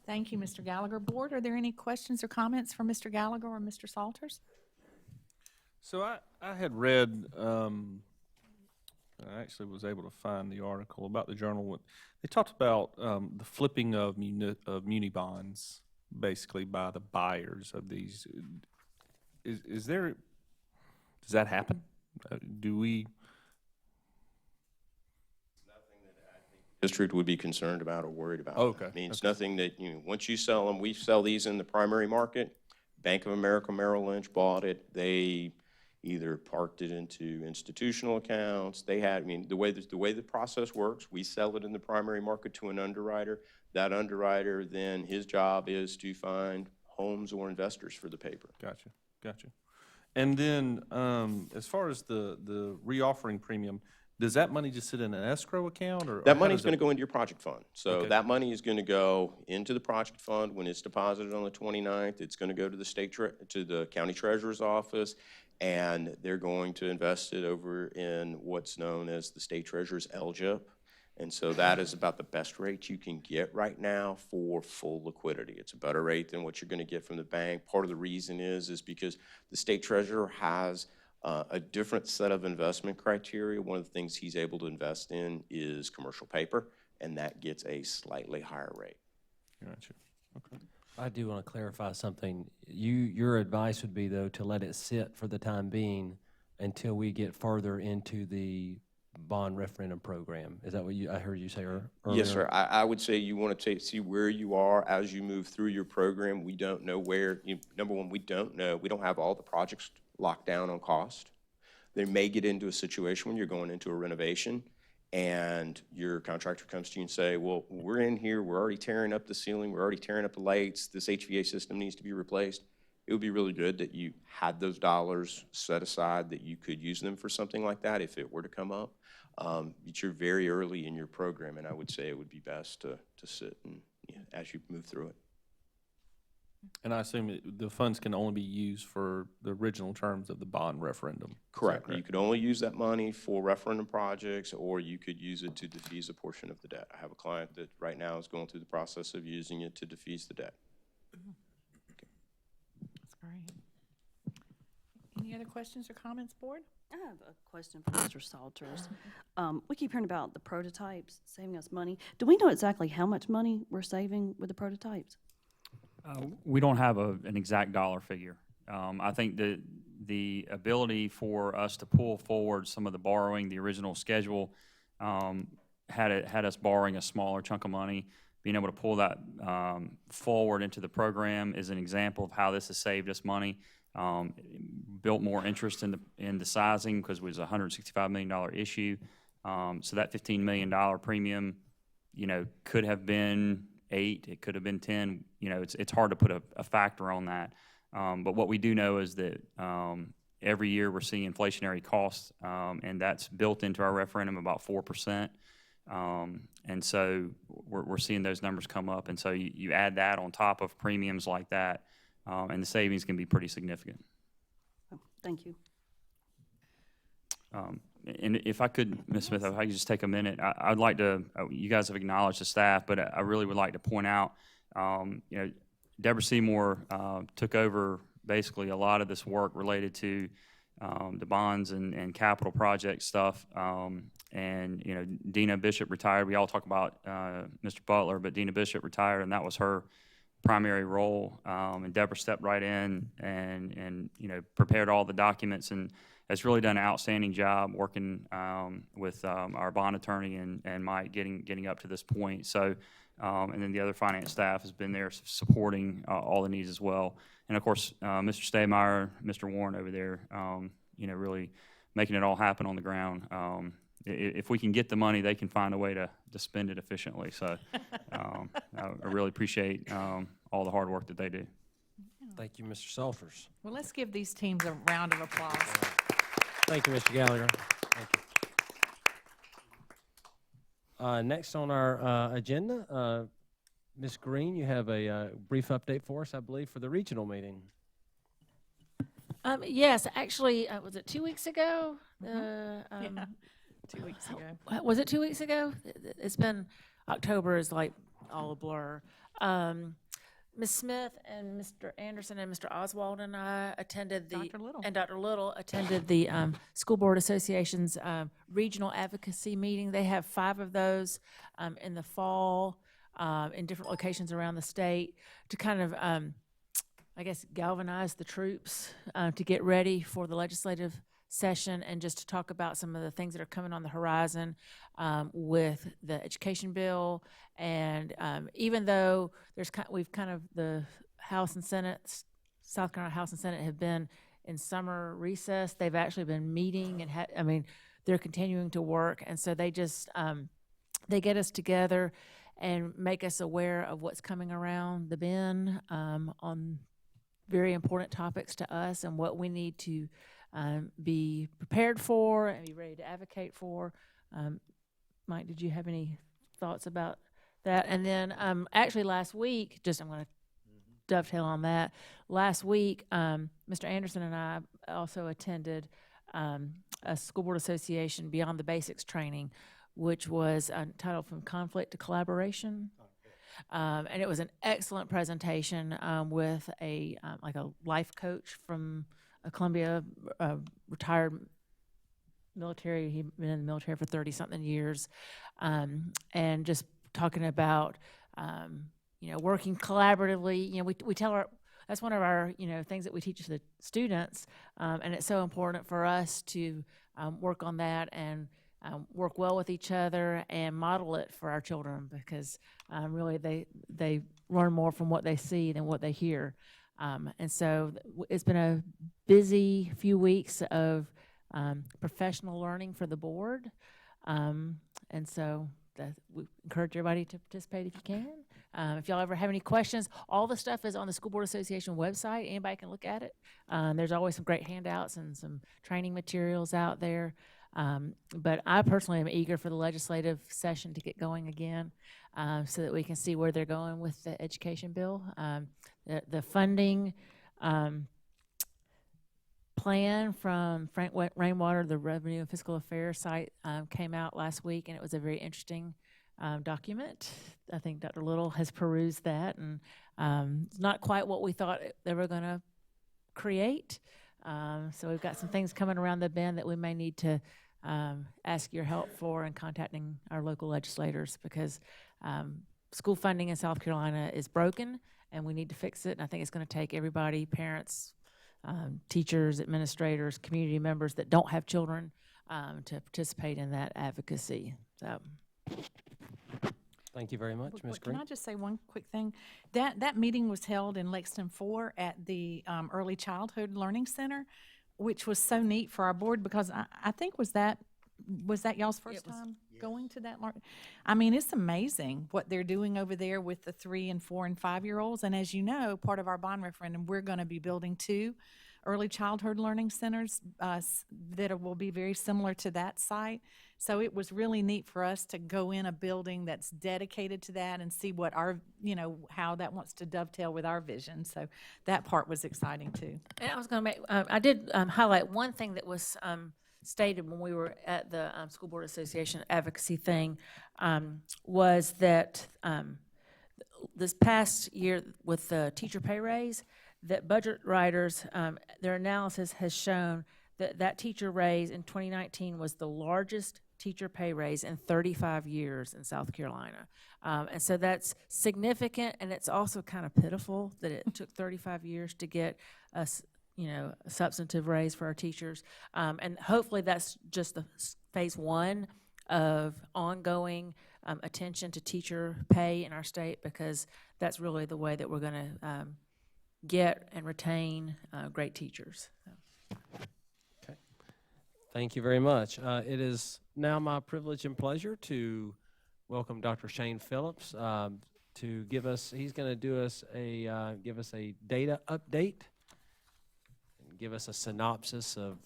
Thank you, Mr. Gallagher. Board, are there any questions or comments for Mr. Gallagher or Mr. Salters? So I had read, I actually was able to find the article about the Journal. They talked about the flipping of muni bonds, basically by the buyers of these. Does that happen? Do we? District would be concerned about or worried about. Okay. I mean, it's nothing that, once you sell them, we sell these in the primary market. Bank of America Merrill Lynch bought it. They either parked it into institutional accounts. They had, the way the process works, we sell it in the primary market to an underwriter. That underwriter, then his job is to find homes or investors for the paper. Gotcha. And then, as far as the reoffering premium, does that money just sit in an escrow account, or? That money's gonna go into your project fund. So Okay. that money is gonna go into the project fund. When it's deposited on the 29th, it's gonna go to to the county treasurer's office, and they're going to invest it over in what's known as the state treasurer's LGIP. And so that is about the best rate you can get right now for full liquidity. It's a better rate than what you're gonna get from the bank. Part of the reason is because the state treasurer has a different set of investment criteria. One of the things he's able to invest in is commercial paper, and that gets a slightly higher rate. Gotcha. Okay. I do want to clarify something. Your advice would be, though, to let it sit for the time being until we get further into the bond referendum program. Is that what I heard you say earlier? Yes, sir. I would say you want to see where you are as you move through your program. We don't know where, number one, we don't know. We don't have all the projects locked down on cost. They may get into a situation when you're going into a renovation and your contractor comes to you and say, well, we're in here, we're already tearing up the ceiling, we're already tearing up the lights, this HVAC system needs to be replaced. It would be really good that you had those dollars set aside, that you could use them for something like that if it were to come up. But you're very early in your program, and I would say it would be best to sit and as you move through it. And I assume the funds can only be used for the original terms of the bond referendum. Correct. You could only use that money for referendum projects, or you could use it to defease a portion of the debt. I have a client that right now is going through the process of using it to defease the debt. That's great. Any other questions or comments, board? I have a question for Mr. Salters. We keep hearing about the prototypes saving us money. Do we know exactly how much money we're saving with the prototypes? We don't have an exact dollar figure. I think the ability for us to pull forward some of the borrowing, the original schedule, had us borrowing a smaller chunk of money. Being able to pull that forward into the program is an example of how this has saved us money. Built more interest in the sizing because it was a $165 million issue. So that $15 million premium, could have been 8, it could have been 10. It's hard to put a factor on that. But what we do know is that every year we're seeing inflationary costs, and that's built into our referendum about 4%. And so we're seeing those numbers come up. And so you add that on top of premiums like that, and the savings can be pretty significant. Oh, thank you. And if I could, Ms. Smith, if I could just take a minute, I'd like to, you guys have acknowledged the staff, but I really would like to point out, Deborah Seymour took over basically a lot of this work related to the bonds and capital project stuff. And, Dina Bishop retired. We all talk about Mr. Butler, but Dina Bishop retired, and that was her primary role. And Deborah stepped right in and prepared all the documents and has really done an outstanding job working with our bond attorney and Mike getting up to this point. So, and then the other finance staff has been there supporting all the needs as well. And of course, Mr. Staymeyer, Mr. Warren over there, really making it all happen on the ground. If we can get the money, they can find a way to spend it efficiently. So I really appreciate all the hard work that they do. Thank you, Mr. Salters. Well, let's give these teams a round of applause. Thank you, Mr. Gallagher. Thank you. Next on our agenda, Ms. Green, you have a brief update for us, I believe, for the regional meeting. Yes, actually, was it 2 weeks ago? 2 weeks ago. Was it 2 weeks ago? It's been, October is like all a blur. Ms. Smith and Mr. Anderson and Mr. Oswald and I attended Dr. Little attended the School Board Association's regional advocacy meeting. They have 5 of those in the fall in different locations around the state to kind of, galvanize the troops to get ready for the legislative session and just to talk about some of the things that are coming on the horizon with the education bill. And even though the House and Senate, South Carolina House and Senate have been in summer recess, they've actually been meeting and they're continuing to work. And so they just, they get us together and make us aware of what's coming around the bend on very important topics to us and what we need to be prepared for and be ready to advocate for. Mike, did you have any thoughts about that? And then actually last week, I'm going to dovetail on that. Last week, Mr. Anderson and I also attended a School Board Association Beyond the Basics training, which was titled From Conflict to Collaboration. And it was an excellent presentation with a life coach from a Columbia retired military. He'd been in the military for 30-something years, and just talking about working collaboratively. We tell that's one of our things that we teach the students, and it's so important for us to work on that and work well with each other and model it for our children, because really they learn more from what they see than what they hear. And so it's been a busy few weeks of professional learning for the board. And so we encourage everybody to participate if you can. If y'all ever have any questions, all the stuff is on the School Board Association website. Anybody can look at it. There's always some great handouts and some training materials out there. But I personally am eager for the legislative session to get going again, so that we can see where they're going with the education bill. The funding plan from Frank Rainwater, the Revenue and Fiscal Affairs site, came out last week, and it was a very interesting document. I think Dr. Little has perused that, and it's not quite what we thought they were going to create. So we've got some things coming around the bend that we may need to ask your help for in contacting our local legislators, because school funding in South Carolina is broken, and we need to fix it. And I think it's going to take everybody, parents, teachers, administrators, community members that don't have children, to participate in that advocacy. So. Thank you very much, Ms. Green. Can I just say one quick thing? That meeting was held in Lexington 4 at the Early Childhood Learning Center, which was so neat for our board, because I think was that y'all's first time going to that? I mean, it's amazing what they're doing over there with the 3 and 4 and 5-year-olds. And as you know, part of our bond referendum, we're going to be building 2 early childhood learning centers that will be very similar to that site. So it was really neat for us to go in a building that's dedicated to that and see what our, how that wants to dovetail with our vision. So that part was exciting too. And I was going to make, I did highlight one thing that was stated when we were at the School Board Association advocacy thing, was that this past year with the teacher pay raise, that budget writers, their analysis has shown that teacher raise in 2019 was the largest teacher pay raise in 35 years in South Carolina. And so that's significant, and it's also kind of pitiful that it took 35 years to get a substantive raise for our teachers. And hopefully that's just the phase 1 of ongoing attention to teacher pay in our state, because that's really the way that we're going to get and retain great teachers. Okay. Thank you very much. It is now my privilege and pleasure to welcome Dr. Shane Phillips to give us. He's going to do us give us a data update and give us a synopsis of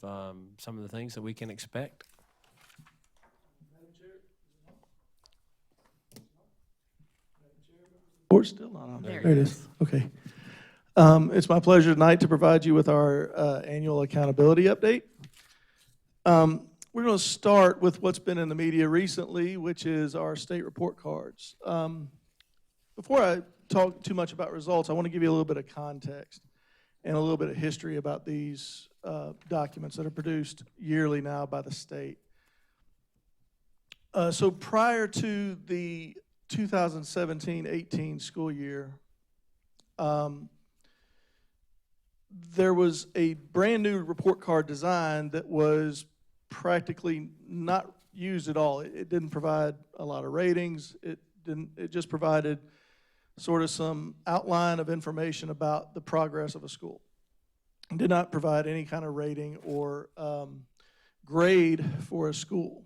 some of the things that we can expect. Board's still not on. There it is. Okay. It's my pleasure tonight to provide you with our annual accountability update. We're going to start with what's been in the media recently, which is our state report cards. Before I talk too much about results, I want to give you a little bit of context and a little bit of history about these documents that are produced yearly now by the state. So prior to the 2017-18 school year, there was a brand new report card design that was practically not used at all. It didn't provide a lot of ratings. It just provided sort of some outline of information about the progress of a school. It did not provide any kind of rating or grade for a school.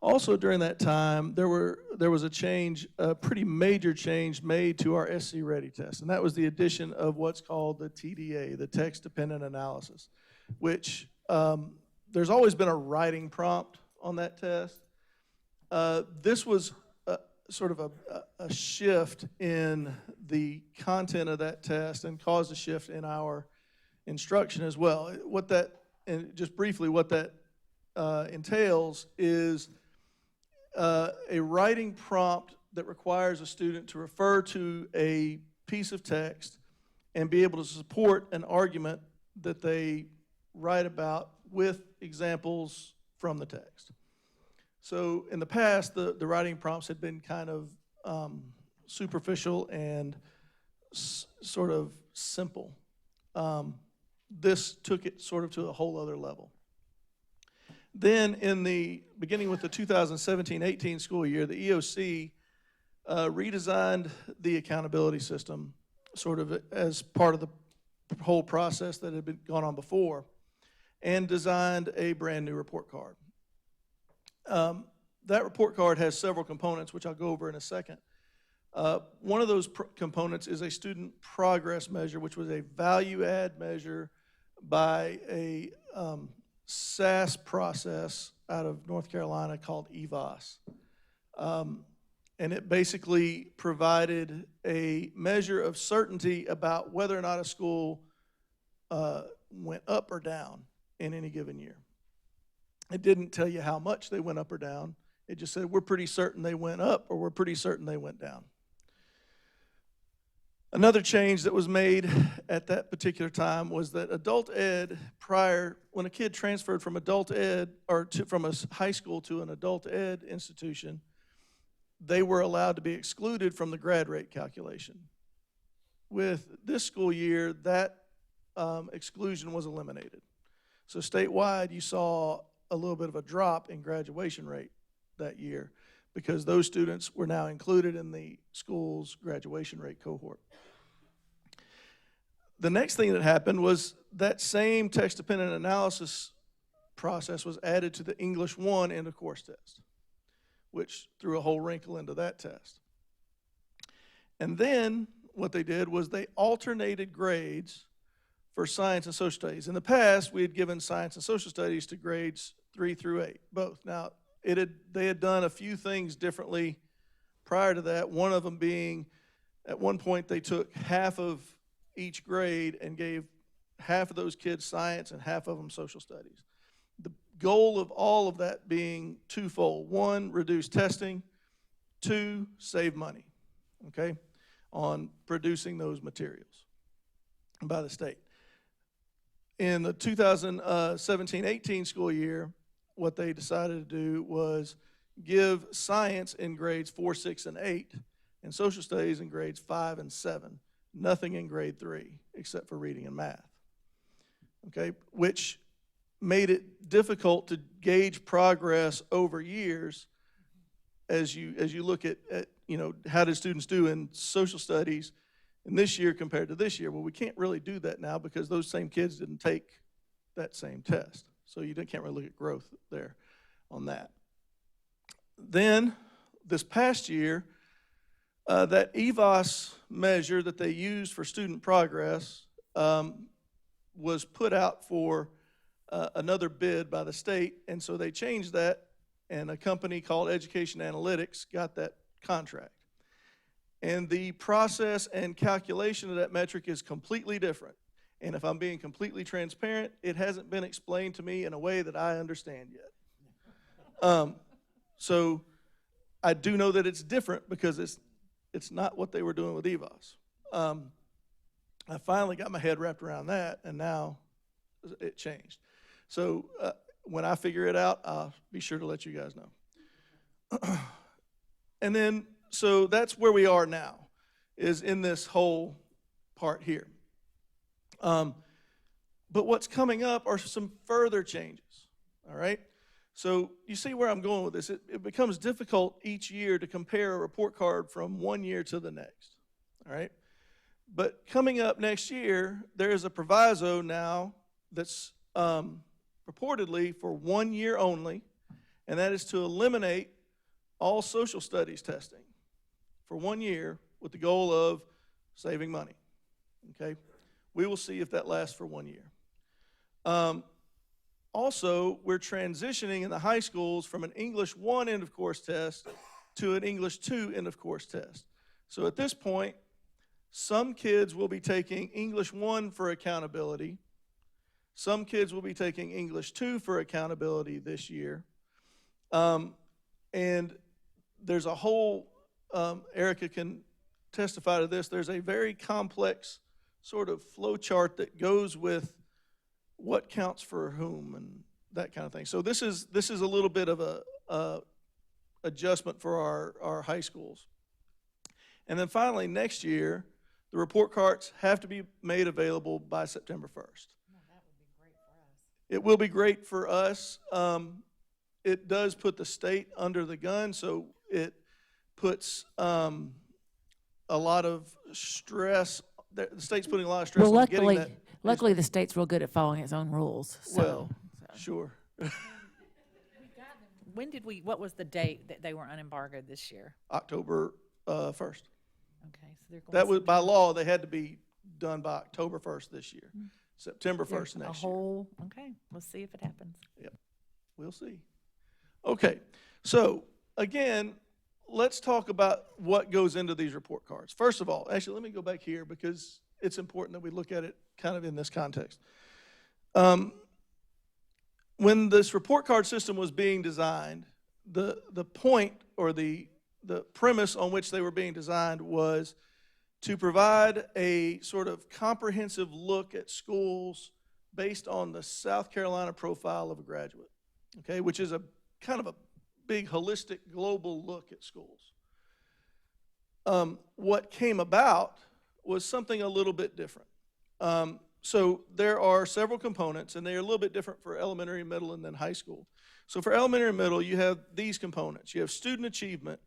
Also during that time, there was a change, a pretty major change made to our SC Ready test, and that was the addition of what's called the TDA, the Text Dependent Analysis, which there's always been a writing prompt on that test. This was sort of a shift in the content of that test and caused a shift in our instruction as well. What that, and just briefly, what that entails is a writing prompt that requires a student to refer to a piece of text and be able to support an argument that they write about with examples from the text. So in the past, the writing prompts had been kind of superficial and sort of simple. This took it sort of to a whole other level. Then beginning with the 2017-18 school year, the EOC redesigned the accountability system sort of as part of the whole process that had been gone on before, and designed a brand new report card. That report card has several components, which I'll go over in a second. One of those components is a student progress measure, which was a value add measure by a SAS process out of North Carolina called EVOS. And it basically provided a measure of certainty about whether or not a school went up or down in any given year. It didn't tell you how much they went up or down. It just said, we're pretty certain they went up, or we're pretty certain they went down. Another change that was made at that particular time was that adult ed when a kid transferred from adult ed, or from a high school to an adult ed institution, they were allowed to be excluded from the grad rate calculation. With this school year, that exclusion was eliminated. So statewide, you saw a little bit of a drop in graduation rate that year because those students were now included in the school's graduation rate cohort. The next thing that happened was that same text-dependent analysis process was added to the English 1 end of course test, which threw a whole wrinkle into that test. And then what they did was they alternated grades for science and social studies. In the past, we had given science and social studies to grades 3 through 8, both. Now, they had done a few things differently prior to that, one of them being, at one point, they took half of each grade and gave half of those kids science and half of them social studies. The goal of all of that being twofold. One, reduce testing. Two, save money, okay, on producing those materials by the state. In the 2017-18 school year, what they decided to do was give science in grades 4, 6, and 8, and social studies in grades 5 and 7. Nothing in grade 3 except for reading and math, okay, which made it difficult to gauge progress over years as you look at how did students do in social studies in this year compared to this year. Well, we can't really do that now because those same kids didn't take that same test. So you can't really look at growth there on that. Then this past year, that EVOS measure that they used for student progress was put out for another bid by the state, and so they changed that, and a company called Education Analytics got that contract. And the process and calculation of that metric is completely different. And if I'm being completely transparent, it hasn't been explained to me in a way that I understand yet. So I do know that it's different because it's not what they were doing with EVOS. I finally got my head wrapped around that, and now it changed. So when I figure it out, I'll be sure to let you guys know. And then, so that's where we are now, is in this whole part here. But what's coming up are some further changes, all right? So you see where I'm going with this. It becomes difficult each year to compare a report card from one year to the next, all right? But coming up next year, there is a proviso now that's purportedly for 1 year only, and that is to eliminate all social studies testing for 1 year with the goal of saving money, okay? We will see if that lasts for 1 year. Also, we're transitioning in the high schools from an English 1 end-of-course test to an English 2 end-of-course test. So at this point, some kids will be taking English 1 for accountability. Some kids will be taking English 2 for accountability this year. And there's a whole, Erica can testify to this, there's a very complex sort of flow chart that goes with what counts for whom and that kind of thing. So this is a little bit of a adjustment for our high schools. And then finally, next year, the report cards have to be made available by September 1st. It will be great for us. It does put the state under the gun, so it puts a lot of stress. The state's putting a lot of stress Well, on getting that. luckily, the state's real good at following its own rules, so. Well, sure. What was the date that they were unembargoed this year? October 1st. Okay, so they're going. That was, by law, they had to be done by October 1st this year. September 1st next year. Okay, let's see if it happens. Yep, we'll see. Okay, so again, let's talk about what goes into these report cards. First of all, actually, let me go back here because it's important that we look at it kind of in this context. When this report card system was being designed, the point or the premise on which they were being designed was to provide a sort of comprehensive look at schools based on the South Carolina profile of a graduate, okay, which is a kind of a big holistic global look at schools. What came about was something a little bit different. So there are several components, and they are a little bit different for elementary, middle, and then high school. So for elementary and middle, you have these components. You have student achievement,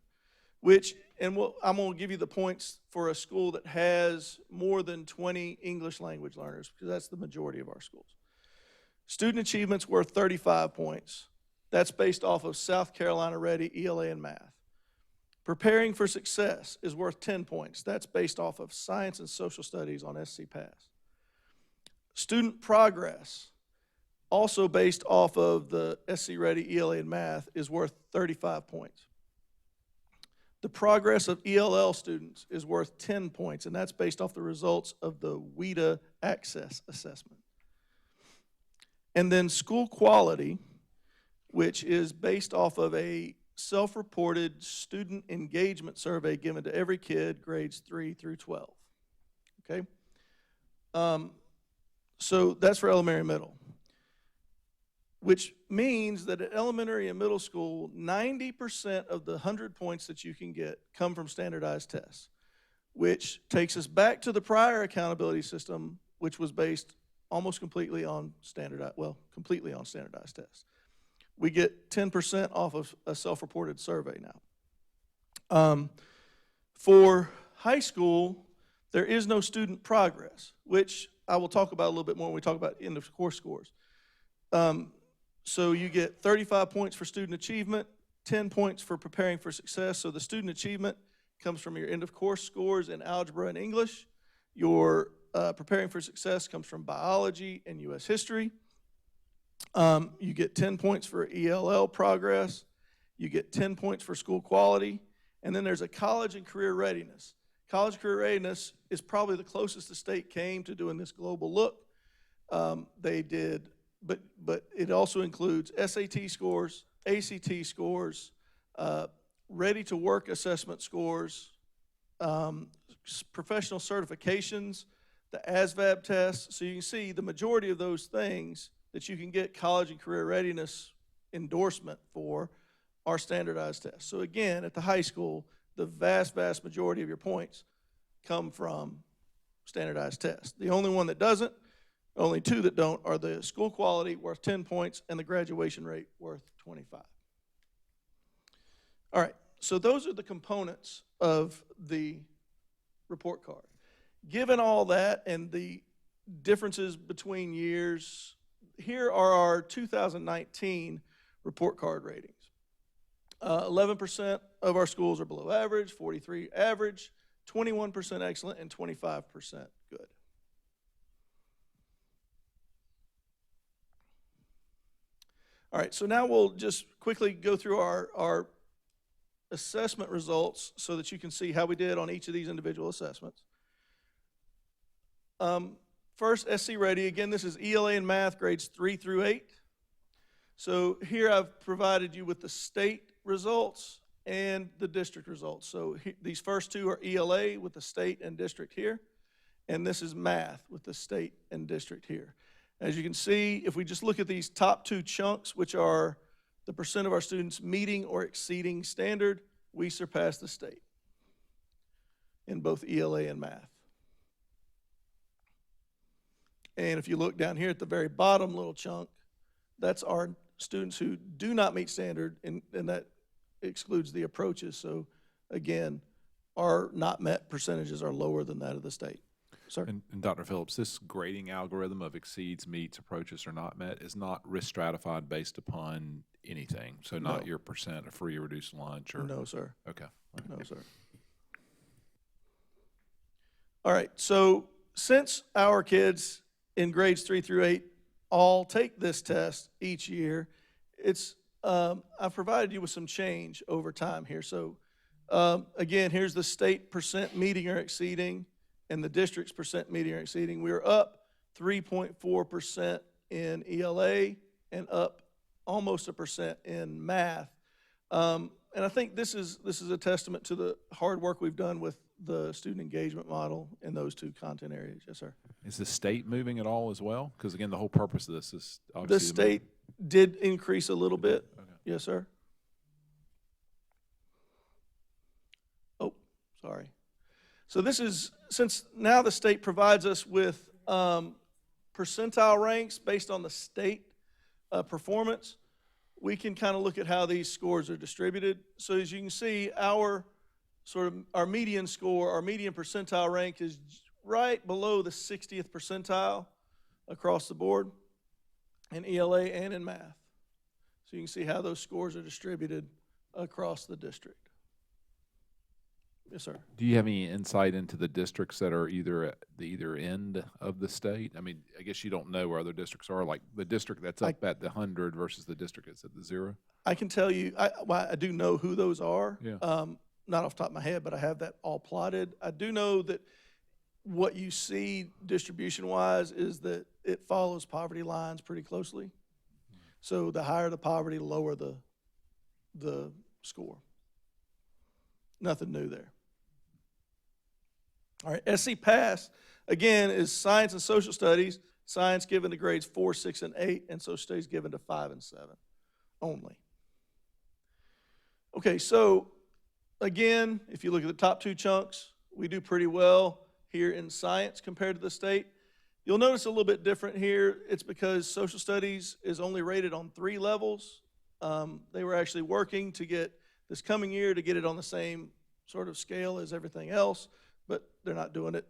which, and I'm going to give you the points for a school that has more than 20 English language learners, because that's the majority of our schools. Student achievement's worth 35 points. That's based off of South Carolina Ready, ELA, and math. Preparing for success is worth 10 points. That's based off of science and social studies on SC Pass. Student progress, also based off of the SC Ready, ELA, and math, is worth 35 points. The progress of ELL students is worth 10 points, and that's based off the results of the WIDA Access Assessment. And then school quality, which is based off of a self-reported student engagement survey given to every kid, grades 3 through 12, okay? So that's for elementary and middle, which means that at elementary and middle school, 90% of the 100 points that you can get come from standardized tests, which takes us back to the prior accountability system, which was based almost completely on completely on standardized tests. We get 10% off of a self-reported survey now. For high school, there is no student progress, which I will talk about a little bit more when we talk about end-of-course scores. So you get 35 points for student achievement, 10 points for preparing for success. So the student achievement comes from your end-of-course scores in algebra and English. Your preparing for success comes from biology and U.S. history. You get 10 points for ELL progress. You get 10 points for school quality. And then there's a college and career readiness. College and career readiness is probably the closest the state came to doing this global look. They did, but it also includes SAT scores, ACT scores, ready to work assessment scores, professional certifications, the ASVAB tests. So you can see the majority of those things that you can get college and career readiness endorsement for are standardized tests. So again, at the high school, the vast, vast majority of your points come from standardized tests. The only one that doesn't, only two that don't, are the school quality worth 10 points and the graduation rate worth 25. All right, so those are the components of the report card. Given all that and the differences between years, here are our 2019 report card ratings. 11% of our schools are below average, 43 average, 21% excellent, and 25% good. All right, so now we'll just quickly go through our assessment results so that you can see how we did on each of these individual assessments. First, SC Ready. Again, this is ELA and math grades 3 through 8. So here I've provided you with the state results and the district results. So these first two are ELA with the state and district here, and this is math with the state and district here. As you can see, if we just look at these top two chunks, which are the percent of our students meeting or exceeding standard, we surpass the state in both ELA and math. And if you look down here at the very bottom little chunk, that's our students who do not meet standard, and that excludes the approaches. So again, our not met percentages are lower than that of the state. Sir? And Dr. Phillips, this grading algorithm of exceeds, meets, approaches, or not met is not risk stratified based upon anything. So not No. your percent of free or reduced lunch or? No, sir. Okay. No, sir. All right, so since our kids in grades 3 through 8 all take this test each year, I've provided you with some change over time here. So again, here's the state percent meeting or exceeding and the district's percent meeting or exceeding. We are up 3.4% in ELA and up almost 1% in math. And I think this is a testament to the hard work we've done with the student engagement model in those two content areas. Yes, sir. Is the state moving at all as well? Because again, the whole purpose of this is obviously The state did increase a little bit. Okay. Yes, sir. Oh, sorry. So this is, since now the state provides us with percentile ranks based on the state performance, we can kind of look at how these scores are distributed. So as you can see, our median score, our median percentile rank is right below the 60th percentile across the board in ELA and in math. So you can see how those scores are distributed across the district. Yes, sir. Do you have any insight into the districts that are either at the either end of the state? I mean, I guess you don't know where other districts are, like the district that's up at the 100 versus the district that's at the 0? I can tell you, I do know who those are. Yeah. Not off the top of my head, but I have that all plotted. I do know that what you see distribution-wise is that it follows poverty lines pretty closely. So the higher the poverty, the lower the score. Nothing new there. All right, SC Pass, again, is science and social studies. Science given to grades 4, 6, and 8, and social studies given to 5 and 7 only. Okay, so again, if you look at the top two chunks, we do pretty well here in science compared to the state. You'll notice a little bit different here. It's because social studies is only rated on 3 levels. They were actually working to get this coming year to get it on the same sort of scale as everything else, but they're not doing it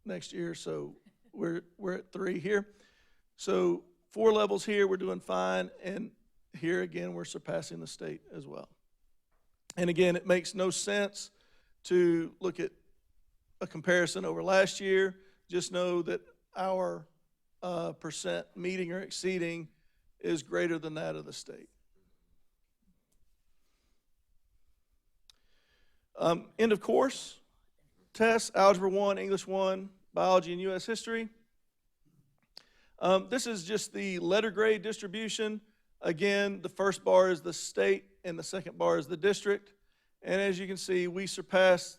next year, so we're at 3 here. So 4 levels here, we're doing fine, and here again, we're surpassing the state as well. And again, it makes no sense to look at a comparison over last year. Just know that our percent meeting or exceeding is greater than that of the state. End of course, tests, Algebra 1, English 1, Biology, and U.S. History. This is just the letter grade distribution. Again, the first bar is the state, and the second bar is the district. And as you can see, we surpass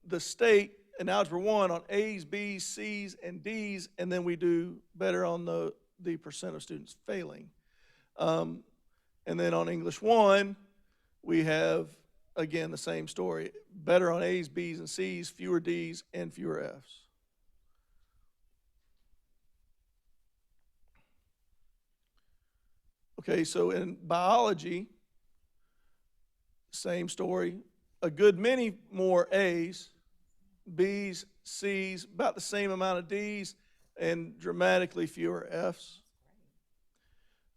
the state in Algebra 1 on A's, B's, C's, and D's, and then we do better on the percent of students failing. And then on English 1, we have, again, the same story. Better on A's, B's, and C's, fewer D's, and fewer F's. Okay, so in biology, same story. A good many more A's, B's, C's, about the same amount of D's, and dramatically fewer F's.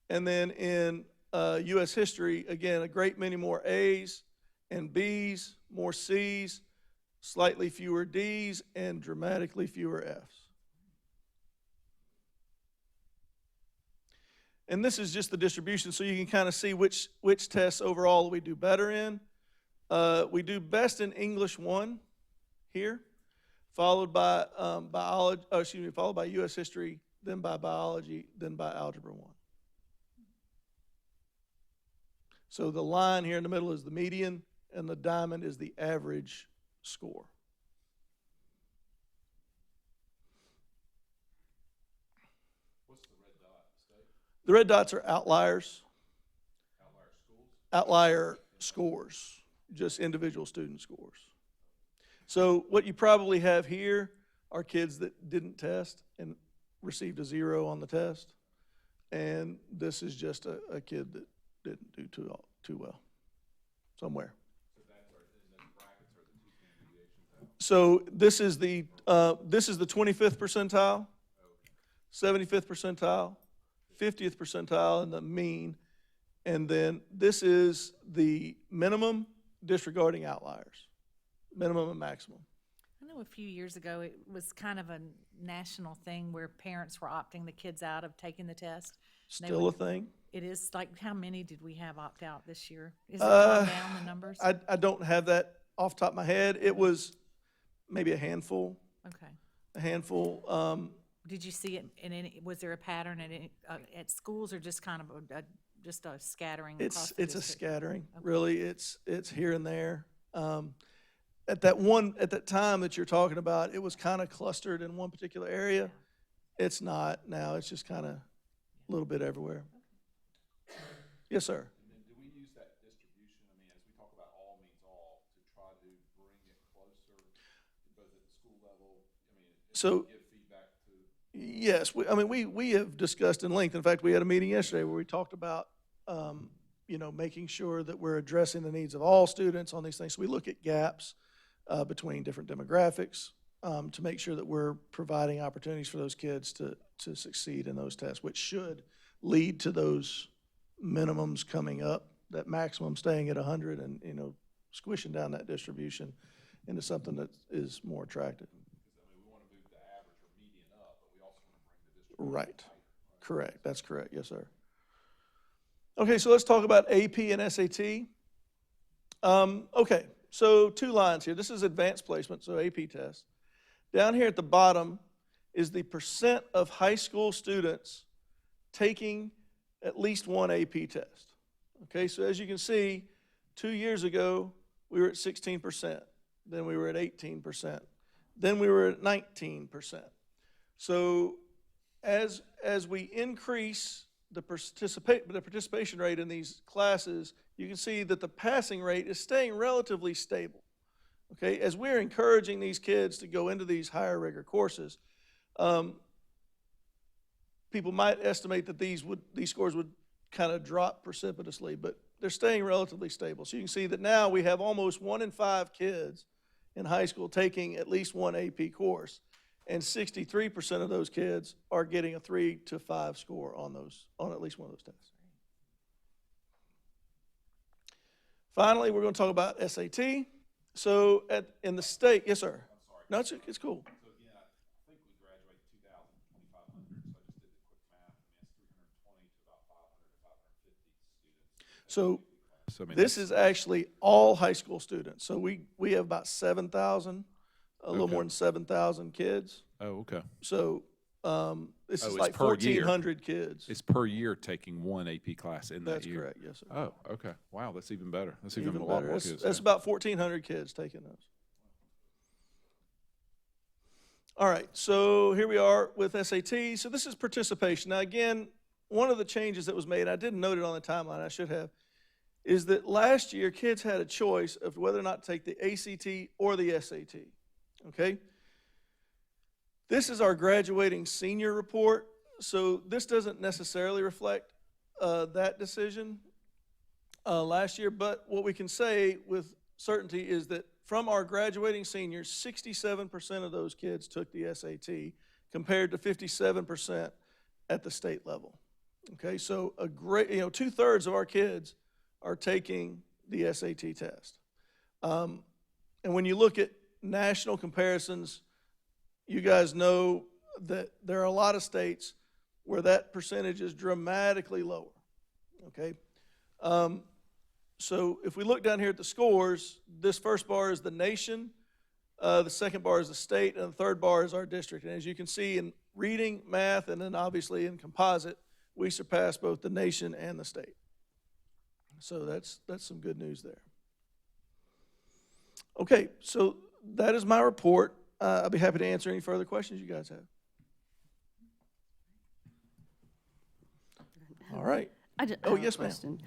And then in U.S. history, again, a great many more A's and B's, more C's, slightly fewer D's, and dramatically fewer F's. And this is just the distribution, so you can kind of see which tests overall we do better in. We do best in English 1 here, followed by followed by U.S. history, then by biology, then by algebra 1. So the line here in the middle is the median, and the diamond is the average score. What's the red dot, state? The red dots are outliers. Outlier schools? Outlier scores, just individual student scores. So what you probably have here are kids that didn't test and received a 0 on the test. And this is just a kid that didn't do too well somewhere. So that's our, in those brackets are the two standard deviations. So this is the 25th percentile, 75th percentile, 50th percentile, and the mean. And then this is the minimum disregarding outliers, minimum and maximum. I know a few years ago, it was kind of a national thing where parents were opting the kids out of taking the test. Still a thing? It is. Like, how many did we have opt out this year? Is it gone down, the numbers? I don't have that off the top of my head. It was maybe a handful. Okay. A handful. Did you see it in any, was there a pattern at schools, or just kind of just a scattering across the It's a district? scattering, Okay. really. It's here and there. At that time that you're talking about, it was kind of clustered in one particular area. It's not now. It's just kind of a little bit everywhere. Yes, sir. And then do we use that distribution, I mean, as we talk about all means all, to try to bring it closer, both at the school level, I mean, So- give feedback to? Yes, we have discussed in length. In fact, we had a meeting yesterday where we talked about, making sure that we're addressing the needs of all students on these things. So we look at gaps between different demographics to make sure that we're providing opportunities for those kids to succeed in those tests, which should lead to those minimums coming up, that maximum staying at 100 and, squishing down that distribution into something that is more attractive. Because, we want to move the average or median up, but we also want to bring the distribution Right. tighter. Correct. That's correct. Yes, sir. Okay, so let's talk about AP and SAT. Okay, so 2 lines here. This is advanced placement, so AP test. Down here at the bottom is the percent of high school students taking at least one AP test. Okay, so as you can see, 2 years ago, we were at 16%. Then we were at 18%. Then we were at 19%. So as we increase the participation rate in these classes, you can see that the passing rate is staying relatively stable. Okay, as we're encouraging these kids to go into these higher rigor courses, people might estimate that these scores would kind of drop precipitously, but they're staying relatively stable. So you can see that now we have almost 1 in 5 kids in high school taking at least one AP course, and 63% of those kids are getting a 3 to 5 score on at least one of those tests. Finally, we're going to talk about SAT. So in the state, yes, sir. I'm sorry. No, it's cool. So again, I think we graduate 2,000, 2,500, so I just did the quick math. I mean, it's 320 to about 500 to 550 students. So So, I mean, this that's- is actually all high school students. So we have about 7,000, a little Okay. more than 7,000 kids. Oh, okay. So this Oh, is it's like per year. 1,400 kids. It's per year taking one AP class in that That's year. correct, yes, sir. Oh, okay. Wow, that's even better. That's even Even a lot better. more That's kids. that's yeah. about 1,400 kids taking those. All right, so here we are with SAT. So this is participation. Now, again, one of the changes that was made, I didn't note it on the timeline, I should have, is that last year kids had a choice of whether or not to take the ACT or the SAT, okay? This is our graduating senior report, so this doesn't necessarily reflect that decision last year, but what we can say with certainty is that from our graduating seniors, 67% of those kids took the SAT compared to 57% at the state level. Okay, so a great, 2/3 of our kids are taking the SAT test. And when you look at national comparisons, you guys know that there are a lot of states where that percentage is dramatically lower, okay? So if we look down here at the scores, this first bar is the nation, the second bar is the state, and the third bar is our district. And as you can see in reading, math, and then obviously in composite, we surpass both the nation and the state. So that's some good news there. Okay, so that is my report. I'll be happy to answer any further questions you guys have. All right. I just Oh, have a yes, ma'am. question.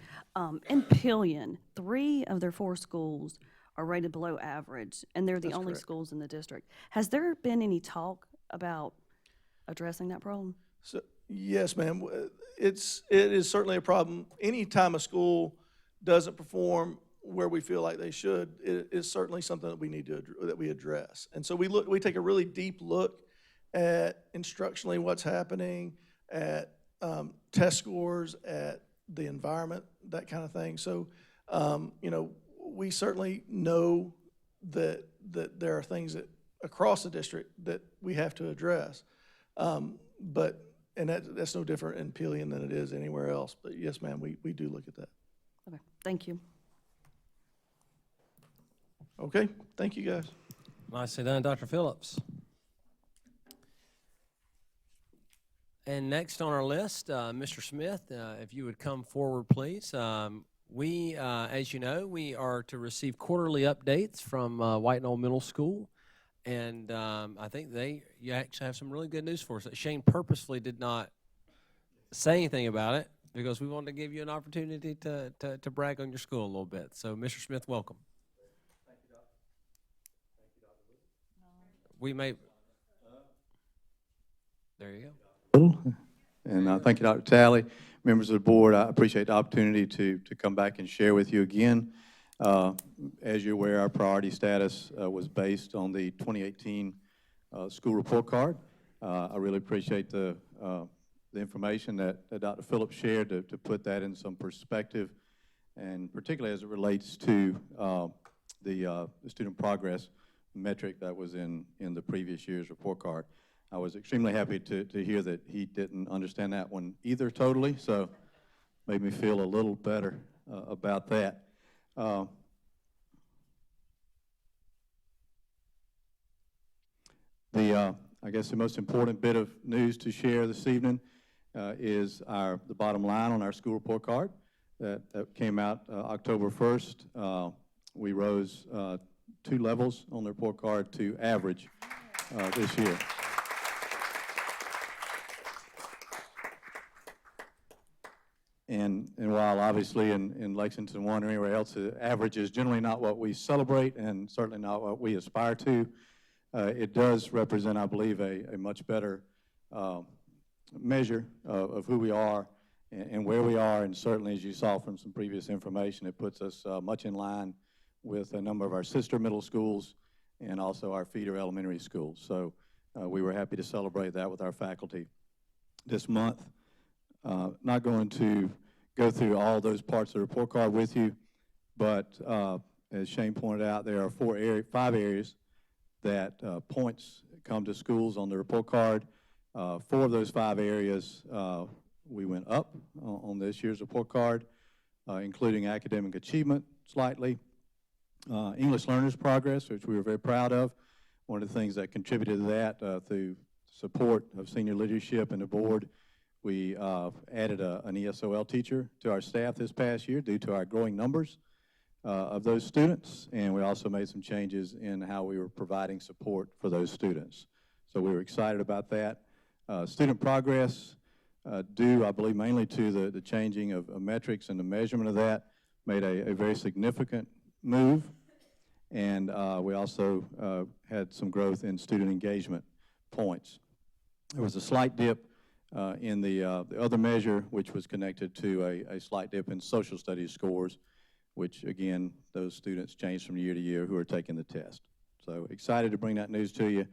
In Pillion, 3 of their 4 schools are rated below average, and they're the That's only correct. schools in the district. Has there been any talk about addressing that problem? So, yes, ma'am. It is certainly a problem. Anytime a school doesn't perform where we feel like they should, it is certainly something that we need that we address. And so we take a really deep look at instructionally what's happening, at test scores, at the environment, that kind of thing. So, we certainly know that there are things that across the district that we have to address. That's no different in Pillion than it is anywhere else. But yes, ma'am, we do look at that. Okay, thank you. Okay, thank you, guys. Nicely done, Dr. Phillips. And next on our list, Mr. Smith, if you would come forward, please. We, as you know, we are to receive quarterly updates from White Knoll Middle School. And I think you actually have some really good news for us. Shane purposefully did not say anything about it because we wanted to give you an opportunity to brag on your school a little bit. So, Mr. Smith, welcome. Thank you, Doctor. Thank you, Dr. We may. There you go. And thank you, Dr. Talley. Members of the board, I appreciate the opportunity to come back and share with you again. As you're aware, our priority status was based on the 2018 school report card. I really appreciate the information that Dr. Phillips shared to put that in some perspective, and particularly as it relates to the student progress metric that was in the previous year's report card. I was extremely happy to hear that he didn't understand that one either totally, so made me feel a little better about that. I guess the most important bit of news to share this evening is the bottom line on our school report card that came out October 1st. We rose 2 levels on the report card to average this year. And while obviously in Lexington 1 or anywhere else, average is generally not what we celebrate and certainly not what we aspire to, it does represent, I believe, a much better measure of who we are and where we are. And certainly, as you saw from some previous information, it puts us much in line with a number of our sister middle schools and also our feeder elementary schools. So we were happy to celebrate that with our faculty this month. Not going to go through all those parts of the report card with you, but as Shane pointed out, there are 5 areas that points come to schools on the report card. 4 of those 5 areas we went up on this year's report card, including academic achievement slightly, English learners progress, which we were very proud of. One of the things that contributed to that through support of senior leadership and the board, we added an ESOL teacher to our staff this past year due to our growing numbers of those students, and we also made some changes in how we were providing support for those students. So we were excited about that. Student progress, due, I believe, mainly to the changing of metrics and the measurement of that, made a very significant move, and we also had some growth in student engagement points. There was a slight dip in the other measure, which was connected to a slight dip in social studies scores, which, again, those students change from year to year who are taking the test. So excited to bring that news to you.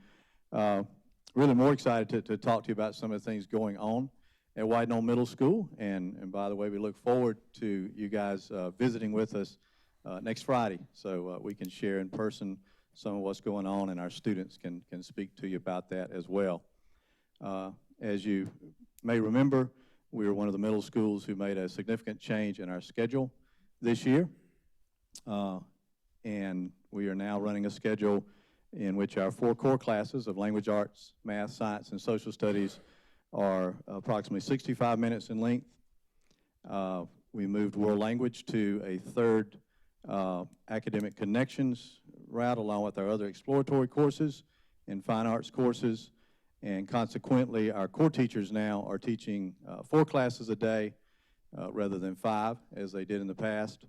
Really more excited to talk to you about some of the things going on at White Middle School. And by the way, we look forward to you guys visiting with us next Friday, so we can share in person some of what's going on, and our students can speak to you about that as well. As you may remember, we were one of the middle schools who made a significant change in our schedule this year, and we are now running a schedule in which our 4 core classes of language arts, math, science, and social studies are approximately 65 minutes in length. We moved world language to a 3rd academic connections route along with our other exploratory courses and fine arts courses. And consequently, our core teachers now are teaching 4 classes a day rather than 5 as they did in the past.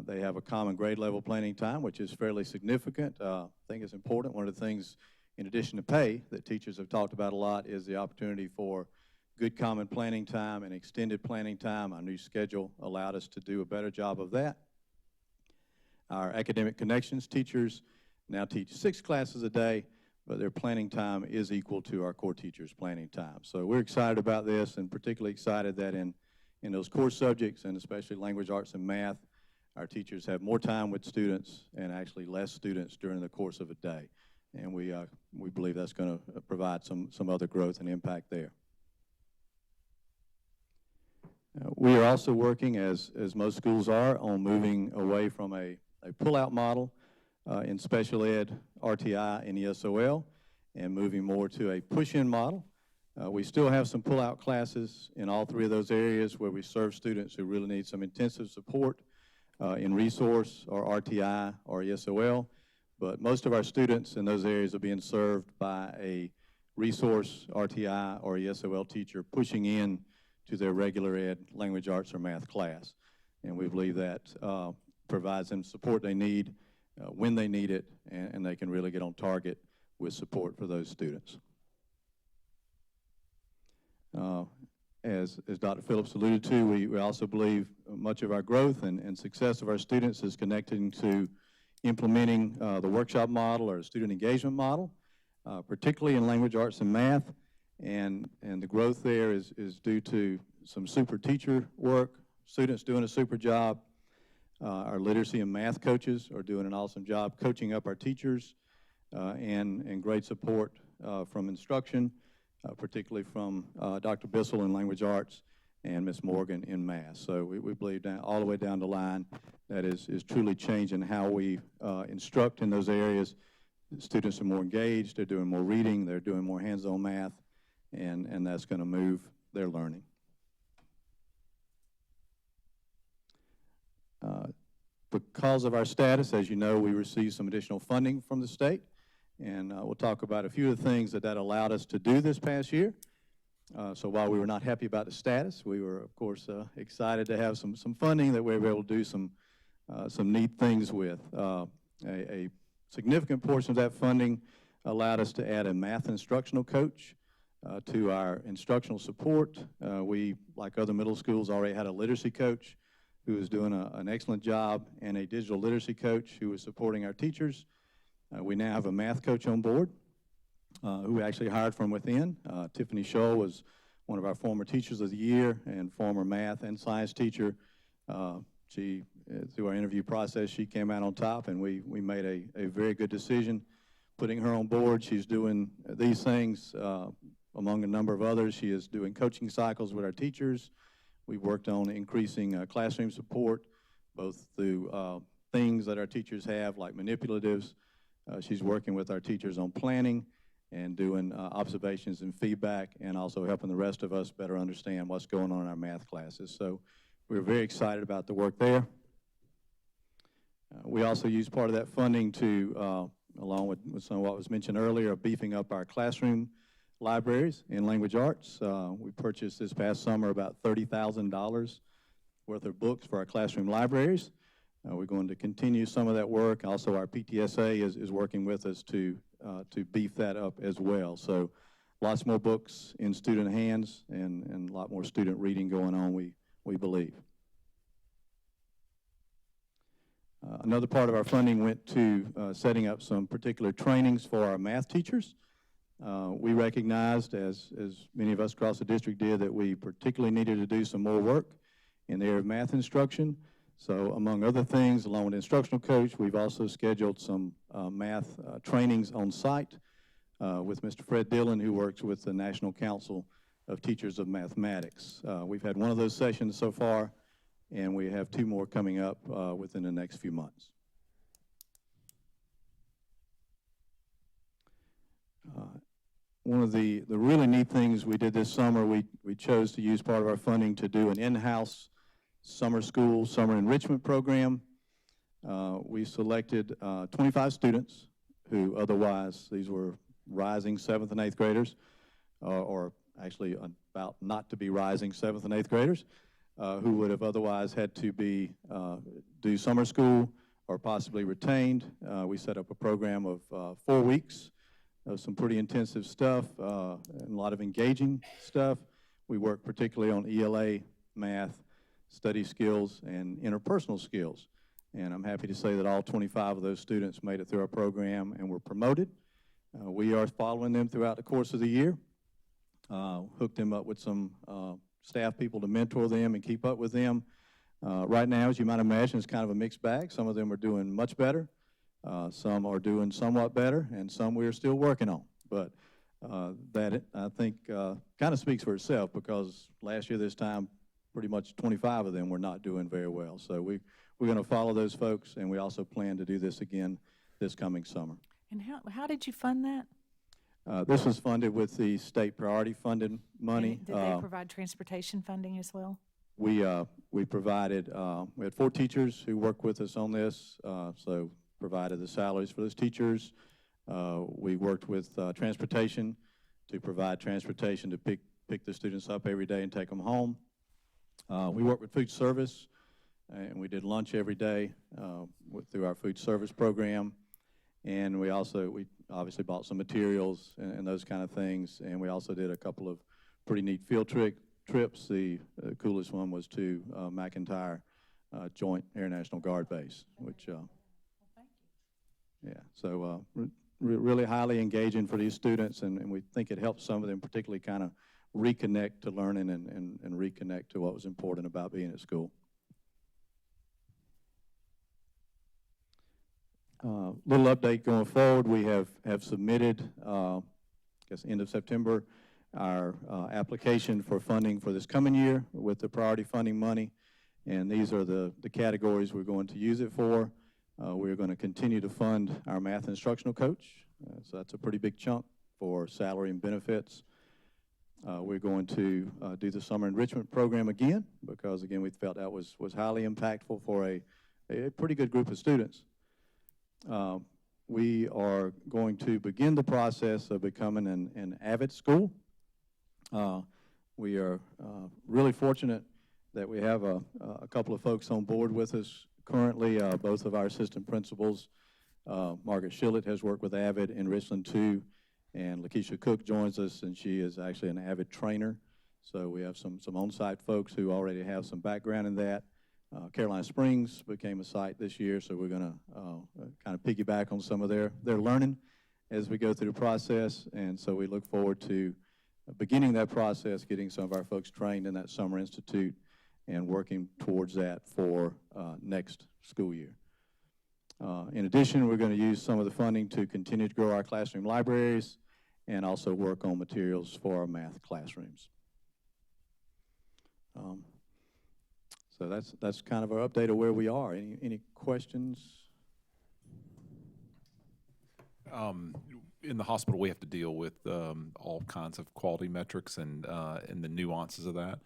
They have a common grade level planning time, which is fairly significant. I think it's important. One of the things, in addition to pay, that teachers have talked about a lot is the opportunity for good common planning time and extended planning time. Our new schedule allowed us to do a better job of that. Our academic connections teachers now teach 6 classes a day, but their planning time is equal to our core teachers' planning time. So we're excited about this, and particularly excited that in those core subjects, and especially language arts and math, our teachers have more time with students and actually less students during the course of a day. And we believe that's going to provide some other growth and impact there. We are also working, as most schools are, on moving away from a pull-out model in special ed, RTI, and ESOL, and moving more to a push-in model. We still have some pull-out classes in all 3 of those areas where we serve students who really need some intensive support in resource or RTI or ESOL, but most of our students in those areas are being served by a resource, RTI, or ESOL teacher pushing in to their regular ed language arts or math class. And we believe that provides them support they need when they need it, and they can really get on target with support for those students. As Dr. Phillips alluded to, we also believe much of our growth and success of our students is connecting to implementing the workshop model or student engagement model, particularly in language arts and math. And the growth there is due to some super teacher work, students doing a super job. Our literacy and math coaches are doing an awesome job coaching up our teachers, and great support from instruction, particularly from Dr. Bissell in language arts and Ms. Morgan in math. So we believe all the way down the line that is truly changing how we instruct in those areas. Students are more engaged, they're doing more reading, they're doing more hands-on math, and that's going to move their learning. Because of our status, as you know, we received some additional funding from the state, and we'll talk about a few of the things that allowed us to do this past year. So while we were not happy about the status, we were, of course, excited to have some funding that we were able to do some neat things with. A significant portion of that funding allowed us to add a math instructional coach to our instructional support. We, like other middle schools, already had a literacy coach who was doing an excellent job, and a digital literacy coach who was supporting our teachers. We now have a math coach on board who we actually hired from within. Tiffany Scholl was one of our former teachers of the year and former math and science teacher. She, through our interview process, she came out on top, and we made a very good decision putting her on board. She's doing these things among a number of others. She is doing coaching cycles with our teachers. We've worked on increasing classroom support, both through things that our teachers have, like manipulatives. She's working with our teachers on planning and doing observations and feedback, and also helping the rest of us better understand what's going on in our math classes. So we're very excited about the work there. We also use part of that funding to, along with some of what was mentioned earlier, beefing up our classroom libraries in language arts. We purchased this past summer about $30,000 worth of books for our classroom libraries. We're going to continue some of that work. Also, our PTSA is working with us to beef that up as well. So lots more books in student hands, and a lot more student reading going on, we believe. Another part of our funding went to setting up some particular trainings for our math teachers. We recognized, as many of us across the district did, that we particularly needed to do some more work in the area of math instruction. So among other things, along with the instructional coach, we've also scheduled some math trainings on site with Mr. Fred Dillon, who works with the National Council of Teachers of Mathematics. We've had one of those sessions so far, and we have 2 more coming up within the next few months. One of the really neat things we did this summer, we chose to use part of our funding to do an in-house summer school, summer enrichment program. We selected 25 students who otherwise, these were rising 7th and 8th graders, or actually about not to be rising 7th and 8th graders, who would have otherwise had to do summer school or possibly retained. We set up a program of 4 weeks of some pretty intensive stuff and a lot of engaging stuff. We worked particularly on ELA, math, study skills, and interpersonal skills. And I'm happy to say that all 25 of those students made it through our program and were promoted. We are following them throughout the course of the year, hooked them up with some staff people to mentor them and keep up with them. Right now, as you might imagine, it's kind of a mixed bag. Some of them are doing much better. Some are doing somewhat better, and some we are still working on. But that, I think, kind of speaks for itself, because last year this time, pretty much 25 of them were not doing very well. So we're going to follow those folks, and we also plan to do this again this coming summer. And how did you fund that? This was funded with the state priority funded money. And did they provide transportation funding as well? We provided, we had 4 teachers who worked with us on this, so provided the salaries for those teachers. We worked with transportation to provide transportation to pick the students up every day and take them home. We worked with food service, and we did lunch every day through our food service program. And we obviously bought some materials and those kind of things. And we also did a couple of pretty neat field trips. The coolest one was to McIntyre Joint Air National Guard Base, which, yeah, so really highly engaging for these students, and we think it helps some of them particularly kind of reconnect to learning and reconnect to what was important about being at school. Little update going forward, we have submitted, I guess end of September, our application for funding for this coming year with the priority funding money, and these are the categories we're going to use it for. We're going to continue to fund our math instructional coach, so that's a pretty big chunk for salary and benefits. We're going to do the summer enrichment program again, because again we felt that was highly impactful for a pretty good group of students. We are going to begin the process of becoming an AVID school. We are really fortunate that we have a couple of folks on board with us currently. Both of our assistant principals, Margaret Shillett has worked with AVID in Richland too, and Lakeisha Cook joins us, and she is actually an AVID trainer. So we have some on-site folks who already have some background in that. Carolina Springs became a site this year, so we're going to kind of piggyback on some of their learning as we go through the process. And so we look forward to beginning that process, getting some of our folks trained in that summer institute, and working towards that for next school year. In addition, we're going to use some of the funding to continue to grow our classroom libraries and also work on materials for our math classrooms. So that's kind of our update of where we are. Any questions? In the hospital, we have to deal with all kinds of quality metrics and the nuances of that.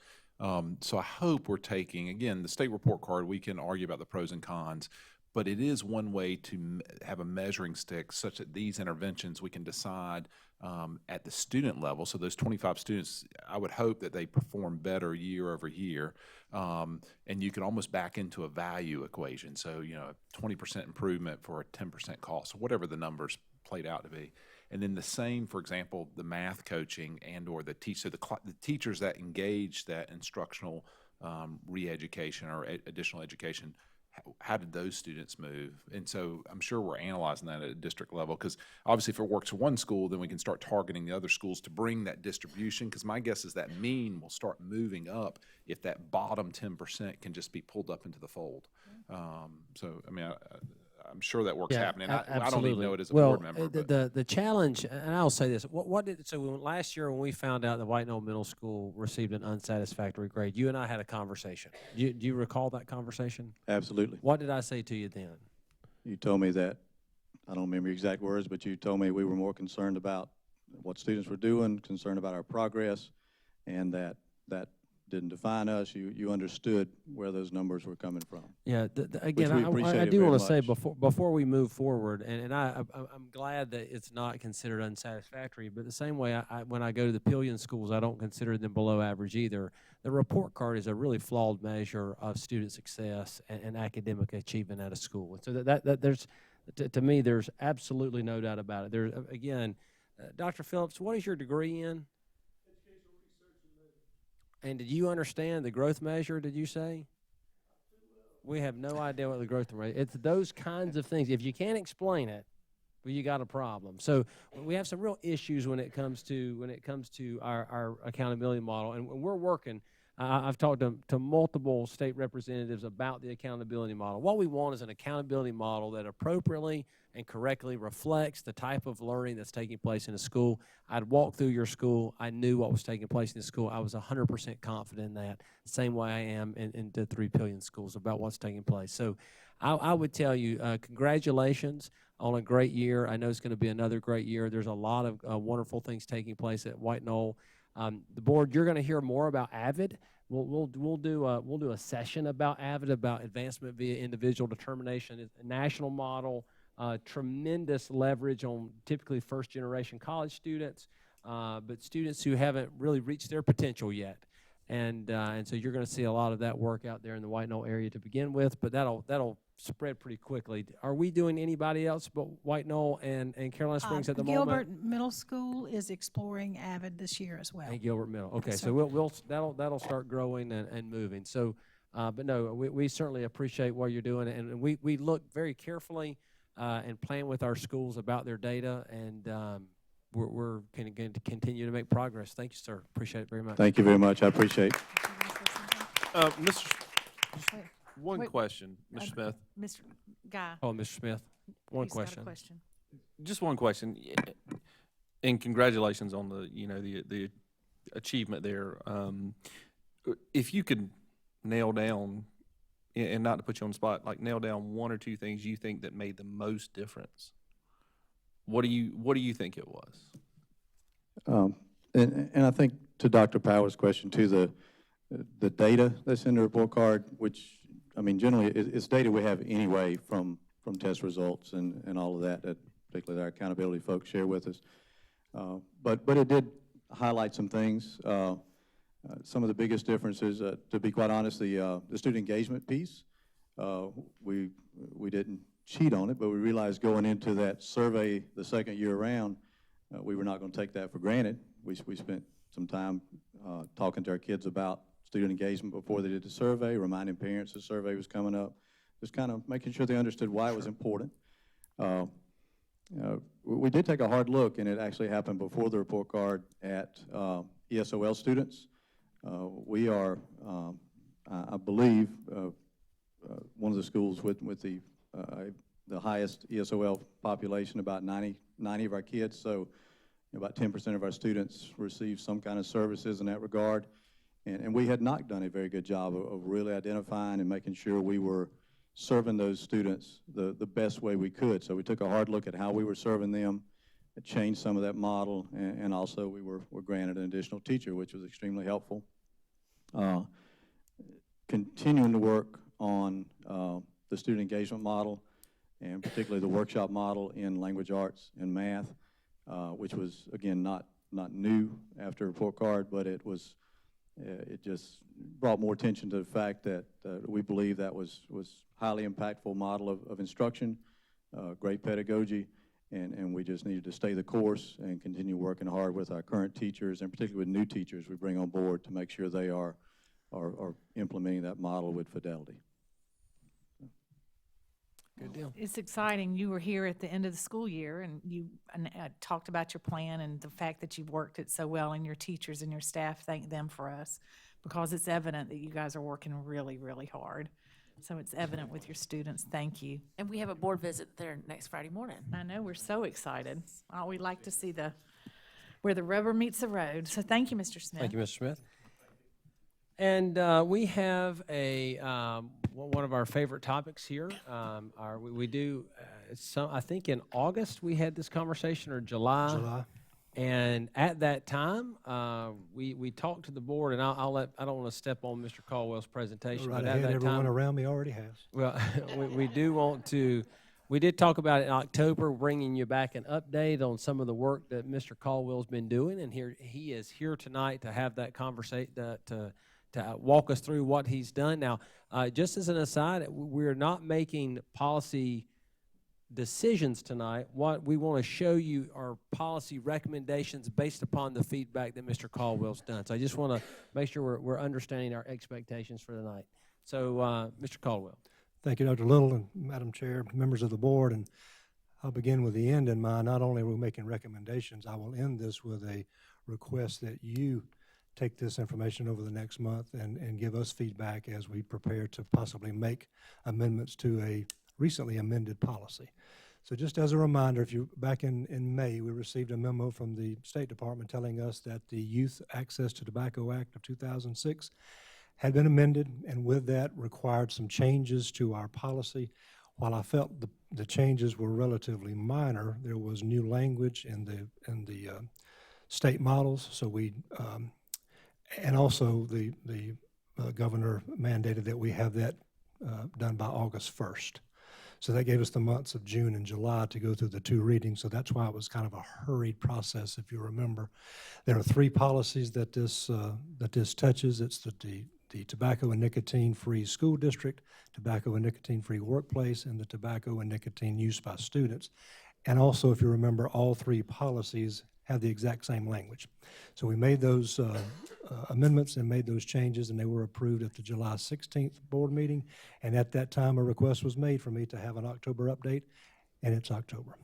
So I hope we're taking, again, the state report card, we can argue about the pros and cons, but it is one way to have a measuring stick such that these interventions we can decide at the student level. So those 25 students, I would hope that they perform better year over year. And you can almost back into a value equation. So, you know, 20% improvement for a 10% cost, whatever the numbers played out to be. And then the same, for example, the math coaching and or the teachers that engage that instructional re-education or additional education how did those students move? And so I'm sure we're analyzing that at a district level, because obviously if it works for one school, then we can start targeting the other schools to bring that distribution, because my guess is that mean will start moving up if that bottom 10% can just be pulled up into the fold. So, I mean, I'm sure that work's happening. I don't even know it as a board member. But The challenge, and I'll say this, last year when we found out that White Knoll Middle School received an unsatisfactory grade, you and I had a conversation. Do you recall that conversation? Absolutely. What did I say to you then? You told me that, I don't remember your exact words, but you told me we were more concerned about what students were doing, concerned about our progress, and that didn't define us. You understood where those numbers were coming from. Yeah, again, I do want to say before we move forward, and I'm glad that it's not considered unsatisfactory, but the same way when I go to the Pillion schools, I don't consider them below average either. The report card is a really flawed measure of student success and academic achievement at a school. And so that there's, to me, there's absolutely no doubt about it. There, again, Dr. Phillips, what is your degree in? And did you understand the growth measure, did you say? We have no idea what the growth rate is. It's those kinds of things. If you can't explain it, well, you got a problem. So we have some real issues when it comes to our accountability model, and we're working. I've talked to multiple state representatives about the accountability model. What we want is an accountability model that appropriately and correctly reflects the type of learning that's taking place in a school. I'd walked through your school. I knew what was taking place in the school. I was 100% confident in that, same way I am in the 3 Pillion schools about what's taking place. So I would tell you, congratulations on a great year. I know it's going to be another great year. There's a lot of wonderful things taking place at White Knoll. The board, you're going to hear more about AVID. We'll do a session about AVID, about advancement via individual determination. It's a national model, tremendous leverage on typically first-generation college students, but students who haven't really reached their potential yet. And so you're going to see a lot of that work out there in the White Knoll area to begin with, but that'll spread pretty quickly. Are we doing anybody else but White Knoll and Carolina Springs at the moment? Gilbert Middle School is exploring AVID this year as well. And Gilbert Middle. Okay, Yes, so that'll start growing and moving. So, but no, we certainly appreciate what you're doing, and we look very carefully and plan with our schools about their data, and we're going to continue to make progress. Thank you, sir. Appreciate it very much. Thank you very much. I appreciate it. One question, Mr. Smith. Mr. Guy. Oh, Mr. Smith, one He's got a question. question. Just one question, and congratulations on the achievement there. If you could nail down, and not to put you on the spot, like nail down one or two things you think that made the most difference, what do you think it was? And I think to Dr. Power's question too, the data that's in the report card, which I mean generally it's data we have anyway from test results and all of that particularly our accountability folks share with us. But it did highlight some things. Some of the biggest differences, to be quite honest, the student engagement piece, we didn't cheat on it, but we realized going into that survey the second year around, we were not going to take that for granted. We spent some time talking to our kids about student engagement before they did the survey, reminding parents the survey was coming up, just kind of making sure they understood why it was important. We did take a hard look, and it actually happened before the report card, at ESOL students. We are, I believe, one of the schools with the highest ESOL population, about 90 of our kids, so about 10% of our students receive some kind of services in that regard. And we had not done a very good job of really identifying and making sure we were serving those students the best way we could. So we took a hard look at how we were serving them, changed some of that model, and also we were granted an additional teacher, which was extremely helpful. Continuing to work on the student engagement model, and particularly the workshop model in language arts and math, which was, again, not new after report card, but it just brought more attention to the fact that we believe that was highly impactful model of instruction, great pedagogy, and we just needed to stay the course and continue working hard with our current teachers, and particularly with new teachers we bring on board, to make sure they are implementing that model with fidelity. Good deal. It's exciting. You were here at the end of the school year, and you talked about your plan and the fact that you've worked it so well, and your teachers and your staff, thank them for us, because it's evident that you guys are working really, really hard. So it's evident with your students. Thank you. And we have a board visit there next Friday morning. I know, we're so excited. We like to see where the rubber meets the road. So thank you, Mr. Smith. Thank you, Mr. Smith. And we have one of our favorite topics here. We do, I think in August we had this conversation, or July. July. And at that time, we talked to the board, and I don't want to step on Mr. Caldwell's presentation. Right but ahead, at that everyone time, around me already has. well, we do want to. We did talk about it in October, bringing you back an update on some of the work that Mr. Caldwell's been doing, and he is here tonight to have that conversation, to walk us through what he's done. Now, just as an aside, we're not making policy decisions tonight. What we want to show you are policy recommendations based upon the feedback that Mr. Caldwell's done. So I just want to make sure we're understanding our expectations for tonight. So, Mr. Caldwell. Thank you, Dr. Little, and Madam Chair, members of the board. And I'll begin with the end in mind. Not only are we making recommendations, I will end this with a request that you take this information over the next month and give us feedback as we prepare to possibly make amendments to a recently amended policy. So just as a reminder, back in May, we received a memo from the State Department telling us that the Youth Access to Tobacco Act of 2006 had been amended, and with that required some changes to our policy. While I felt the changes were relatively minor, there was new language in the state models. So and also the governor mandated that we have that done by August 1st. So that gave us the months of June and July to go through the two readings. So that's why it was kind of a hurried process, if you remember. There are three policies that this touches. It's the tobacco and nicotine-free school district, tobacco and nicotine-free workplace, and the tobacco and nicotine use by students. And also, if you remember, all three policies have the exact same language. So we made those amendments and made those changes, and they were approved at the July 16th board meeting. And at that time, a request was made for me to have an October update, and it's October.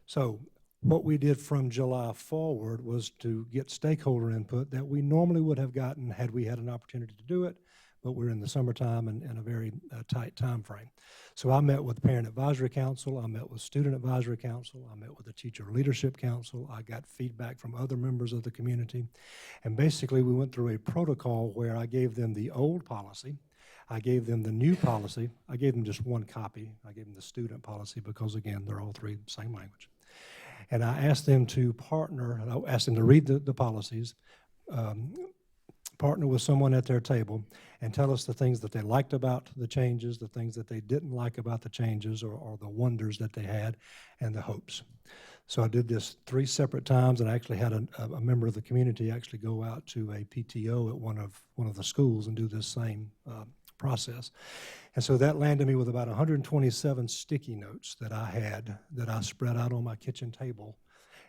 So what we did from July forward was to get stakeholder input that we normally would have gotten had we had an opportunity to do it, but we're in the summertime and in a very tight time frame. So I met with the Parent Advisory Council, I met with Student Advisory Council, I met with the Teacher Leadership Council, I got feedback from other members of the community, and basically we went through a protocol where I gave them the old policy, I gave them the new policy, I gave them just one copy, I gave them the student policy because again, they're all three the same language. And I asked them to partner, I asked them to read the policies, partner with someone at their table, and tell us the things that they liked about the changes, the things that they didn't like about the changes, or the wonders that they had, and the hopes. So I did this 3 separate times, and I actually had a member of the community actually go out to a PTO at one of the schools and do this same process. And so that landed me with about 127 sticky notes that I spread out on my kitchen table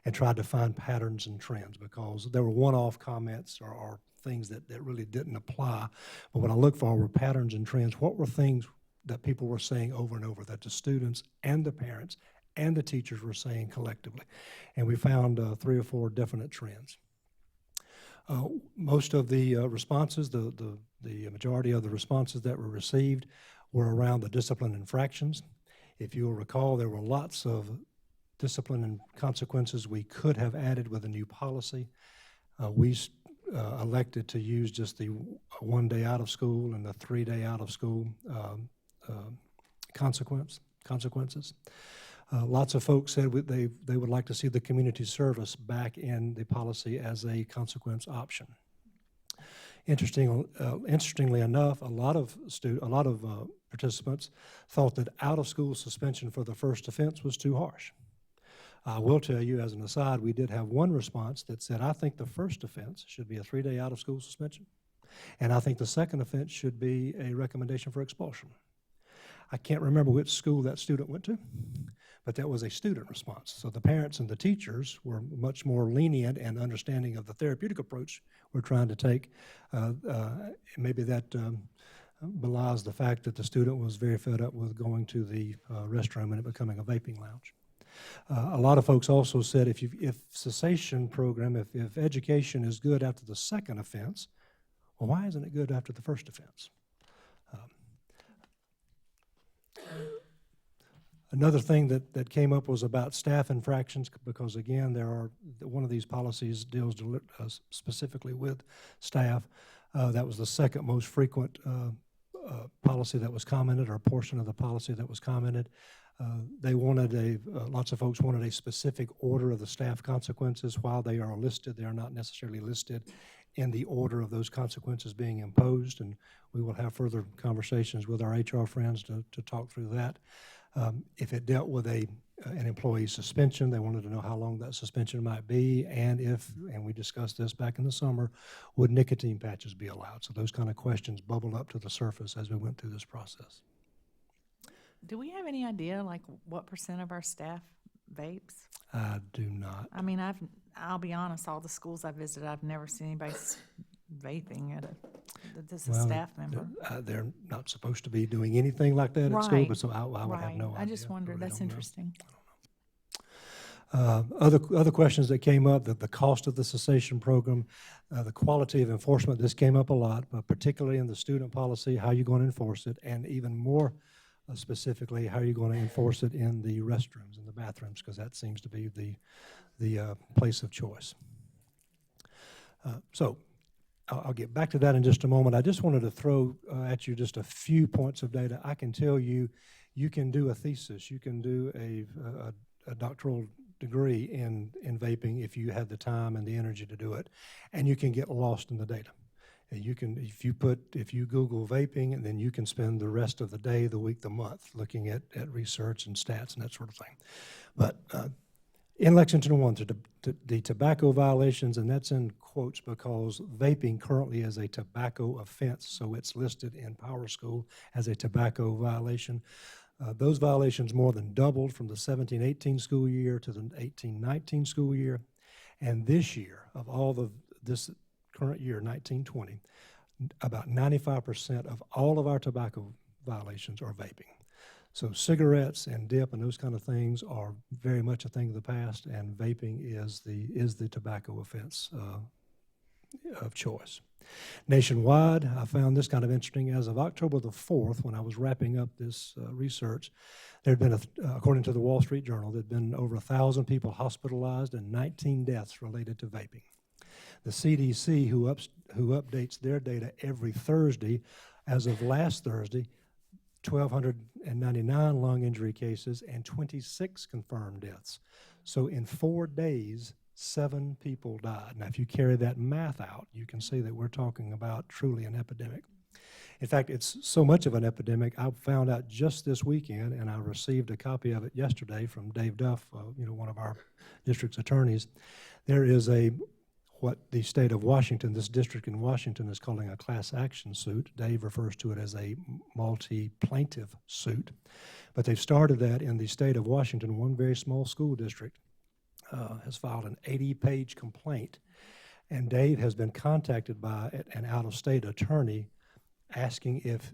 and tried to find patterns and trends, because there were one-off comments or things that really didn't apply. But what I looked for were patterns and trends. What were things that people were saying over and over that the students and the parents and the teachers were saying collectively? And we found 3 or 4 definite trends. Most of the responses, the majority of the responses that were received were around the discipline infractions. If you'll recall, there were lots of discipline and consequences we could have added with a new policy. We elected to use just the 1 day out of school and the 3 day out of school consequences. Lots of folks said they would like to see the community service back in the policy as a consequence option. Interestingly enough, a lot of participants thought that out-of-school suspension for the first offense was too harsh. I will tell you, as an aside, we did have one response that said, I think the first offense should be a 3 day out-of-school suspension, and I think the second offense should be a recommendation for expulsion. I can't remember which school that student went to, but that was a student response. So the parents and the teachers were much more lenient and understanding of the therapeutic approach we're trying to take. Maybe that belies the fact that the student was very fed up with going to the restroom and it becoming a vaping lounge. A lot of folks also said if cessation program, if education is good after the second offense, well, why isn't it good after the first offense? Another thing that came up was about staff infractions, because again, one of these policies deals specifically with staff. That was the second most frequent policy that was commented, or a portion of the policy that was commented. They wanted lots of folks wanted a specific order of the staff consequences. While they are listed, they are not necessarily listed in the order of those consequences being imposed, and we will have further conversations with our HR friends to talk through that. If it dealt with an employee suspension, they wanted to know how long that suspension might be, and we discussed this back in the summer, would nicotine patches be allowed? So those kind of questions bubbled up to the surface as we went through this process. Do we have any idea, like, what % of our staff vapes? I do not. I mean, I'll be honest, all the schools I visited, I've never seen anybody vaping at a staff member. They're not supposed to be doing anything like that at school, but so I would have no idea. I just wondered. Really That's interesting. Other questions that came up, the cost of the cessation program, the quality of enforcement, this came up a lot, but particularly in the student policy, how you're going to enforce it, and even more specifically, how you're going to enforce it in the restrooms and the bathrooms, because that seems to be the place of choice. So I'll get back to that in just a moment. I just wanted to throw at you just a few points of data. I can tell you, you can do a thesis, you can do a doctoral degree in vaping if you have the time and the energy to do it, and you can get lost in the data. And you can, if you Google vaping, and then you can spend the rest of the day, the week, the month looking at research and stats and that sort of thing. But in Lexington 1, the tobacco violations, and that's in quotes because vaping currently is a tobacco offense, so it's listed in Power School as a tobacco violation. Those violations more than doubled from the 17-18 school year to the 18-19 school year. And this year, of this current year, 19-20, about 95% of all of our tobacco violations are vaping. So cigarettes and dip and those kind of things are very much a thing of the past, and vaping is the tobacco offense of choice. Nationwide, I found this kind of interesting. As of October the 4th, when I was wrapping up this research, there had been, according to the Wall Street Journal, there had been over 1,000 people hospitalized and 19 deaths related to vaping. The CDC, who updates their data every Thursday, as of last Thursday, 1,299 lung injury cases and 26 confirmed deaths. So in 4 days, 7 people died. Now, if you carry that math out, you can see that we're talking about truly an epidemic. In fact, it's so much of an epidemic, I found out just this weekend, and I received a copy of it yesterday from Dave Duff, one of our district's attorneys. There is what the state of Washington, this district in Washington, is calling a class action suit. Dave refers to it as a multi-plaintiff suit. But they've started that in the state of Washington. One very small school district has filed an 80-page complaint, and Dave has been contacted by an out-of-state attorney asking if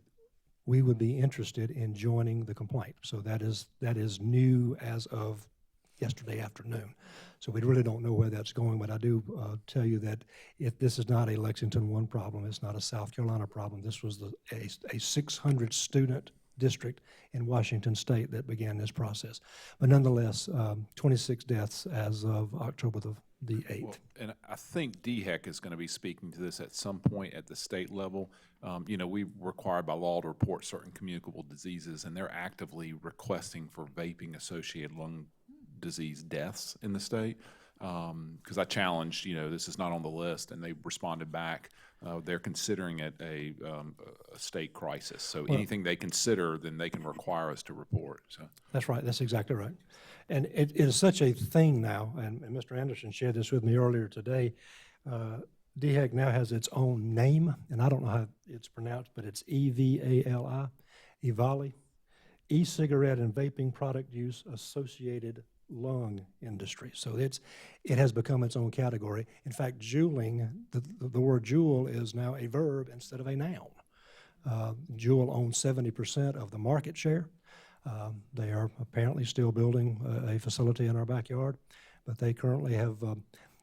we would be interested in joining the complaint. So that is new as of yesterday afternoon. So we really don't know where that's going, but I do tell you that this is not a Lexington 1 problem. It's not a South Carolina problem. This was a 600-student district in Washington State that began this process. But nonetheless, 26 deaths as of October the 8th. Well, and I think DHEC is going to be speaking to this at some point at the state level. We're required by law to report certain communicable diseases, and they're actively requesting for vaping-associated lung disease deaths in the state. Because I challenged, this is not on the list, and they responded back. They're considering it a state crisis. So anything they consider, then they can require us to report. So that's right. That's exactly right. And it is such a thing now, and Mr. Anderson shared this with me earlier today. DHEC now has its own name, and I don't know how it's pronounced, but it's EVALI, EVALI, E-Cigarette and Vaping Product Use Associated Lung Industry. So it has become its own category. In fact, juuling, the word juul is now a verb instead of a noun. Juul owns 70% of the market share. They are apparently still building a facility in our backyard, but they currently have,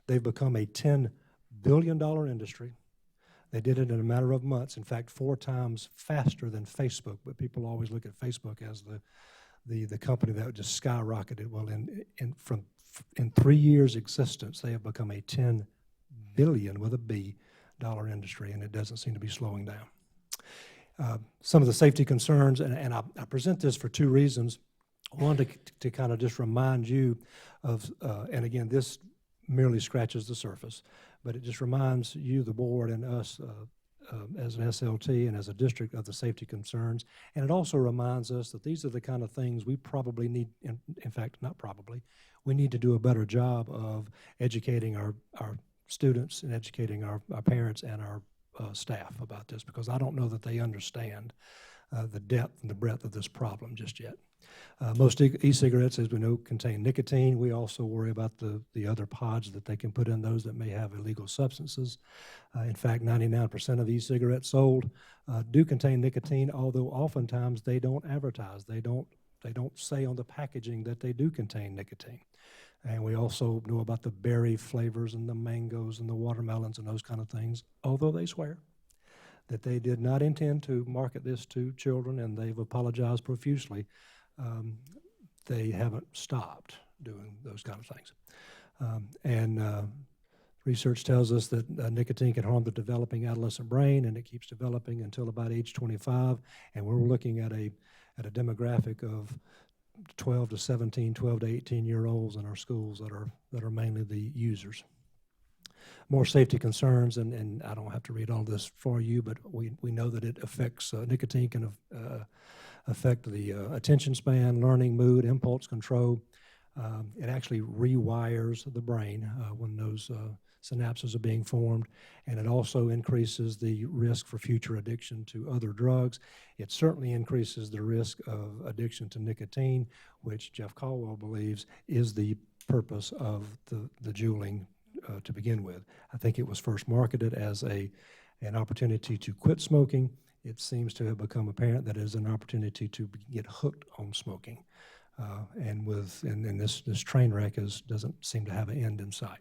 they've become a $10 billion industry. They did it in a matter of months, in fact, 4 times faster than Facebook, but people always look at Facebook as the company that just skyrocketed. Well, in 3 years' existence, they have become a $10 billion with a B dollar industry, and it doesn't seem to be slowing down. Some of the safety concerns, and I present this for 2 reasons. One, to kind of just remind you of, and again, this merely scratches the surface, but it just reminds you, the board, and us as an SLT and as a district of the safety concerns. And it also reminds us that these are the kind of things we probably need, in fact, not probably, we need to do a better job of educating our students and educating our parents and our staff about this, because I don't know that they understand the depth and the breadth of this problem just yet. Most e-cigarettes, as we know, contain nicotine. We also worry about the other pods that they can put in those that may have illegal substances. In fact, 99% of e-cigarettes sold do contain nicotine, although oftentimes they don't advertise. They don't say on the packaging that they do contain nicotine. And we also know about the berry flavors and the mangoes and the watermelons and those kind of things, although they swear that they did not intend to market this to children, and they've apologized profusely. They haven't stopped doing those kind of things. Research tells us that nicotine can harm the developing adolescent brain, and it keeps developing until about age 25. And we're looking at a demographic of 12 to 17, 12 to 18-year-olds in our schools that are mainly the users. More safety concerns, and I don't have to read all this for you, but we know that it affects, nicotine can affect the attention span, learning, mood, impulse control. It actually rewires the brain when those synapses are being formed, and it also increases the risk for future addiction to other drugs. It certainly increases the risk of addiction to nicotine, which Jeff Caldwell believes is the purpose of the juuling to begin with. I think it was first marketed as an opportunity to quit smoking. It seems to have become apparent that it is an opportunity to get hooked on smoking. And this train wreck doesn't seem to have an end in sight.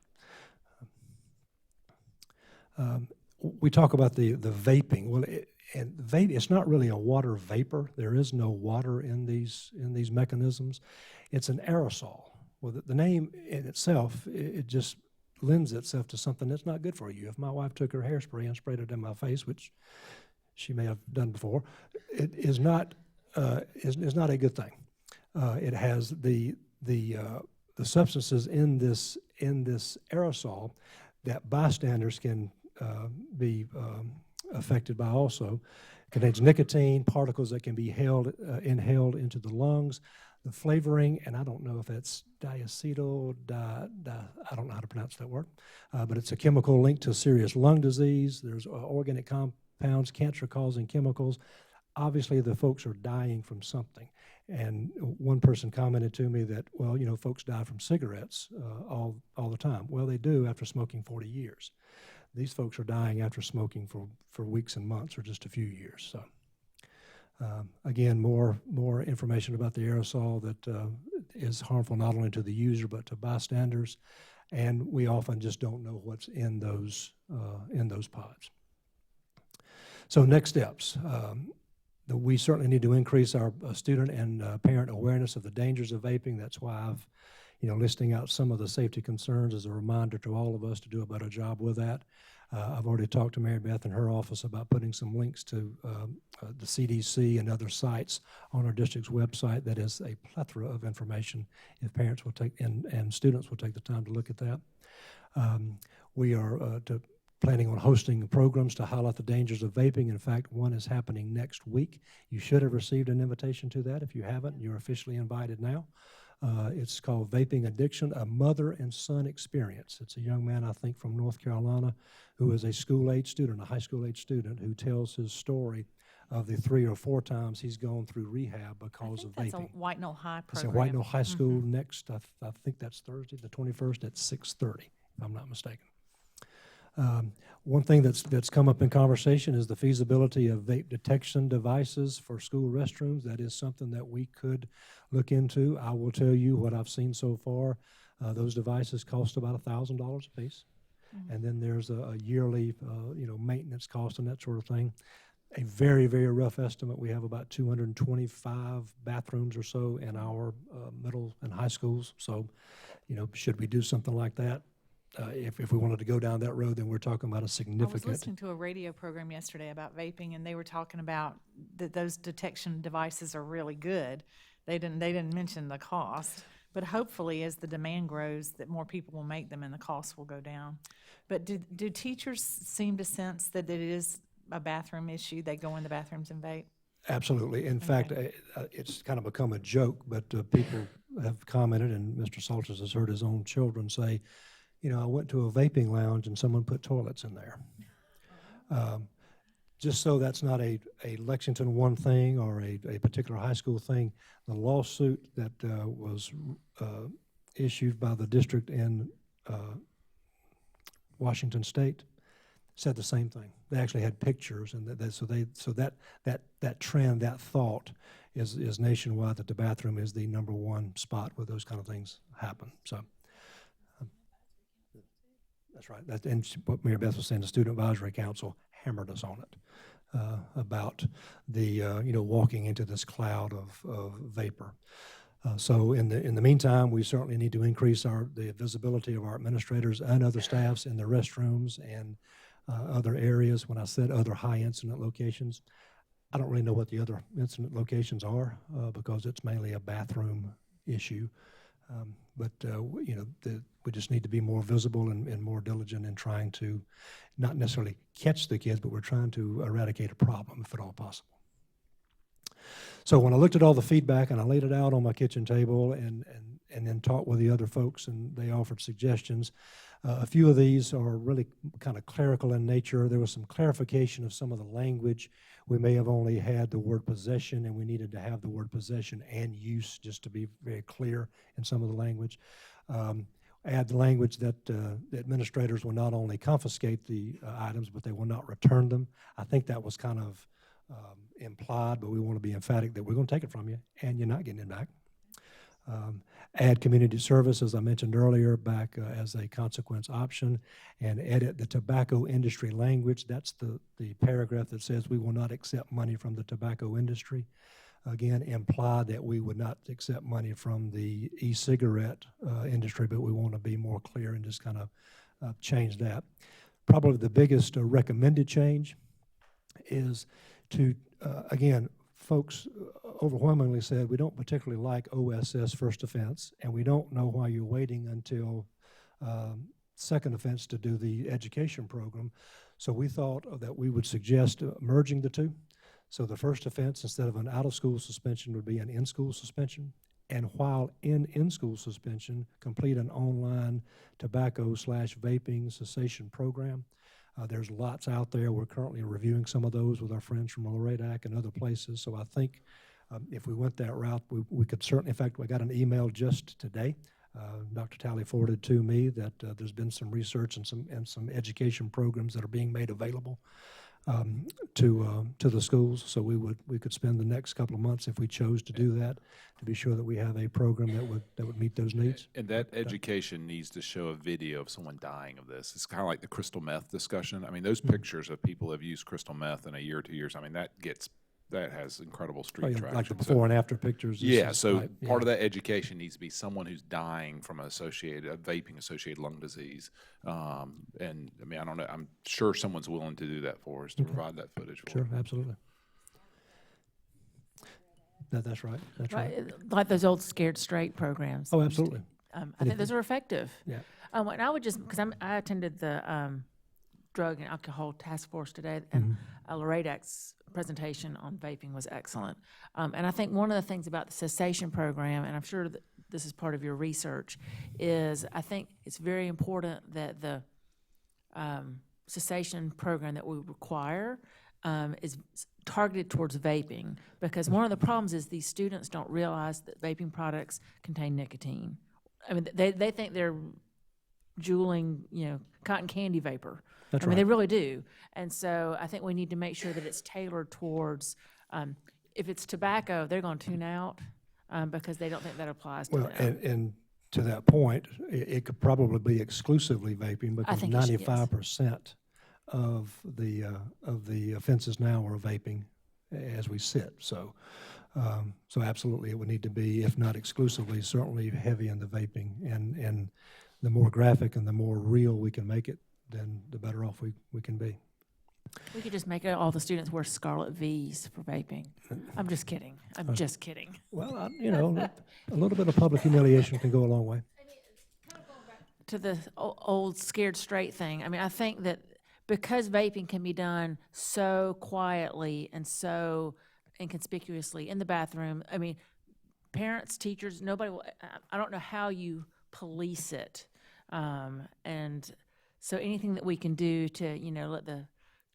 We talk about the vaping. Well, it's not really a water vapor. There is no water in these mechanisms. It's an aerosol. Well, the name in itself, it just lends itself to something that's not good for you. If my wife took her hairspray and sprayed it in my face, which she may have done before, it is not a good thing. It has the substances in this aerosol that bystanders can be affected by also. It contains nicotine, particles that can be inhaled into the lungs. The flavoring, and I don't know if it's diacetyl, I don't know how to pronounce that word, but it's a chemical linked to serious lung disease. There's organic compounds, cancer-causing chemicals. Obviously, the folks are dying from something. And one person commented to me that, well, you know, folks die from cigarettes all the time. Well, they do after smoking 40 years. These folks are dying after smoking for weeks and months or just a few years. So, again, more information about the aerosol that is harmful not only to the user but to bystanders, and we often just don't know what's in those pods. So next steps. We certainly need to increase our student and parent awareness of the dangers of vaping. That's why I've, listing out some of the safety concerns as a reminder to all of us to do a better job with that. I've already talked to Mary Beth in her office about putting some links to the CDC and other sites on our district's website. That is a plethora of information if parents will take and students will take the time to look at that. We are planning on hosting programs to highlight the dangers of vaping. In fact, one is happening next week. You should have received an invitation to that. If you haven't, you're officially invited now. It's called Vaping Addiction, a Mother and Son Experience. It's a young man, I think, from North Carolina who is a school-age student, a high school-age student, who tells his story of the 3 or 4 times he's gone through rehab because of vaping. That's a White Knoll High program. It's at White Knoll High School next, I think that's Thursday, the 21st at 6:30, if I'm not mistaken. One thing that's come up in conversation is the feasibility of vape detection devices for school restrooms. That is something that we could look into. I will tell you what I've seen so far. Those devices cost about $1,000 a piece. And then there's a yearly, maintenance cost and that sort of thing. A very, very rough estimate, we have about 225 bathrooms or so in our middle and high schools. So, should we do something like that? If we wanted to go down that road, then we're talking about a I was significant. listening to a radio program yesterday about vaping, and they were talking about that those detection devices are really good. They didn't mention the cost, but hopefully as the demand grows, that more people will make them and the cost will go down. But do teachers seem to sense that it is a bathroom issue? They go in the bathrooms and vape? Absolutely. In fact, it's kind of become a joke, but people have commented, and Mr. Salters has heard his own children say, I went to a vaping lounge and someone put toilets in there. Just so that's not a Lexington one thing or a particular high school thing, the lawsuit that was issued by the district in Washington State said the same thing. They actually had pictures, and that trend, that thought, is nationwide, that the bathroom is the number one spot where those kind of things happen. So that's right. And what Mayor Beth was saying, the Student Advisory Council hammered us on it about the walking into this cloud of vapor. So in the meantime, we certainly need to increase the visibility of our administrators and other staffs in the restrooms and other areas. When I said other high incident locations, I don't really know what the other incident locations are because it's mainly a bathroom issue. But we just need to be more visible and more diligent in trying to not necessarily catch the kids, but we're trying to eradicate a problem if at all possible. So when I looked at all the feedback and I laid it out on my kitchen table and then talked with the other folks and they offered suggestions, a few of these are really kind of clerical in nature. There was some clarification of some of the language. We may have only had the word possession, and we needed to have the word possession and use just to be very clear in some of the language. Add the language that the administrators will not only confiscate the items, but they will not return them. I think that was kind of implied, but we want to be emphatic that we're going to take it from you and you're not getting it back. Add community service, as I mentioned earlier, back as a consequence option, and edit the tobacco industry language. That's the paragraph that says we will not accept money from the tobacco industry. Again, imply that we would not accept money from the e-cigarette industry, but we want to be more clear and just kind of change that. Probably the biggest recommended change is to, again, folks overwhelmingly said we don't particularly like OSS first offense, and we don't know why you're waiting until second offense to do the education program. So we thought that we would suggest merging the two. So the first offense, instead of an out-of-school suspension, would be an in-school suspension. And while in-school suspension, complete an online tobacco/vaping cessation program. There's lots out there. We're currently reviewing some of those with our friends from LORADAC and other places. So I think if we went that route, we could certainly, in fact, we got an email just today. Dr. Talley forwarded to me that there's been some research and some education programs that are being made available to the schools. So we could spend the next couple of months, if we chose to do that, to be sure that we have a program that would meet those needs. And that education needs to show a video of someone dying of this. It's kind of like the crystal meth discussion. I mean, those pictures of people who have used crystal meth in a year or 2 years, I mean, that has incredible street traction. Like the before and after pictures. Part of that education needs to be someone who's dying from a vaping-associated lung disease. And, I mean, I don't know, I'm sure someone's willing to do that for us, to provide that footage for us. Sure, absolutely. That's right, that's right. Like those old Scared Straight programs. Oh, absolutely. I think those are effective. Yeah. And I would just, because I attended the Drug and Alcohol Task Force today, and LORADAC's presentation on vaping was excellent. And I think one of the things about the cessation program, and I'm sure that this is part of your research, is I think it's very important that the cessation program that we require is targeted towards vaping, because one of the problems is these students don't realize that vaping products contain nicotine. I mean, they think they're juuling, cotton candy vapor. That's I mean, they right. really do. And so I think we need to make sure that it's tailored towards, if it's tobacco, they're going to tune out because they don't think that applies to Well, them. and to that point, it could probably be exclusively vaping because think it should, yes. 95% of the offenses now are vaping as we sit. So, so absolutely, it would need to be, if not exclusively, certainly heavy in the vaping. And the more graphic and the more real we can make it, then the better off we can be. We could just make all the students wear scarlet Vs for vaping. I'm just kidding. I'm just kidding. Well, a little bit of public humiliation can go a long way. To the old scared straight thing, I mean, I think that because vaping can be done so quietly and so inconspicuously in the bathroom, I mean, parents, teachers, nobody will, I don't know how you police it. And so anything that we can do to,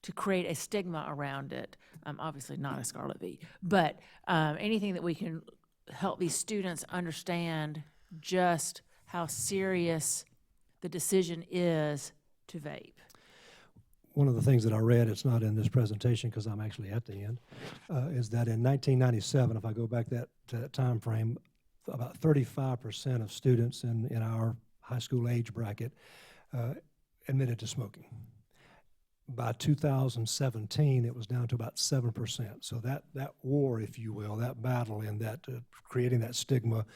to create a stigma around it, obviously not a Scarlet V, but anything that we can help these students understand just how serious the decision is to vape. One of the things that I read, it's not in this presentation because I'm actually at the end, is that in 1997, if I go back to that time frame, about 35% of students in our high school age bracket admitted to smoking. By 2017, it was down to about 7%. So that war, if you will, that battle and that creating that stigma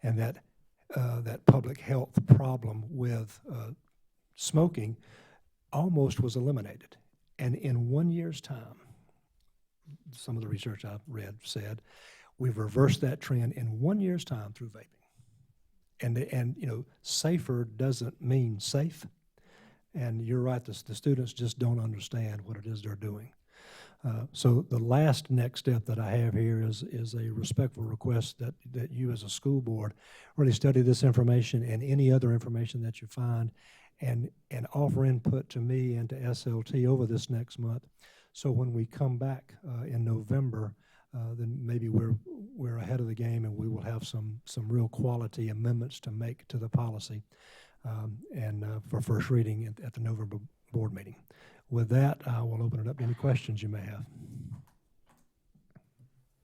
and that public health problem with smoking almost was eliminated. And in 1 year's time, some of the research I've read said, we've reversed that trend in 1 year's time through vaping. And safer doesn't mean safe. And you're right, the students just don't understand what it is they're doing. So the last next step that I have here is a respectful request that you as a school board really study this information and any other information that you find and offer input to me and to SLT over this next month. So when we come back in November, then maybe we're ahead of the game and we will have some real quality amendments to make to the policy and for first reading at the November board meeting. With that, I will open it up to any questions you may have.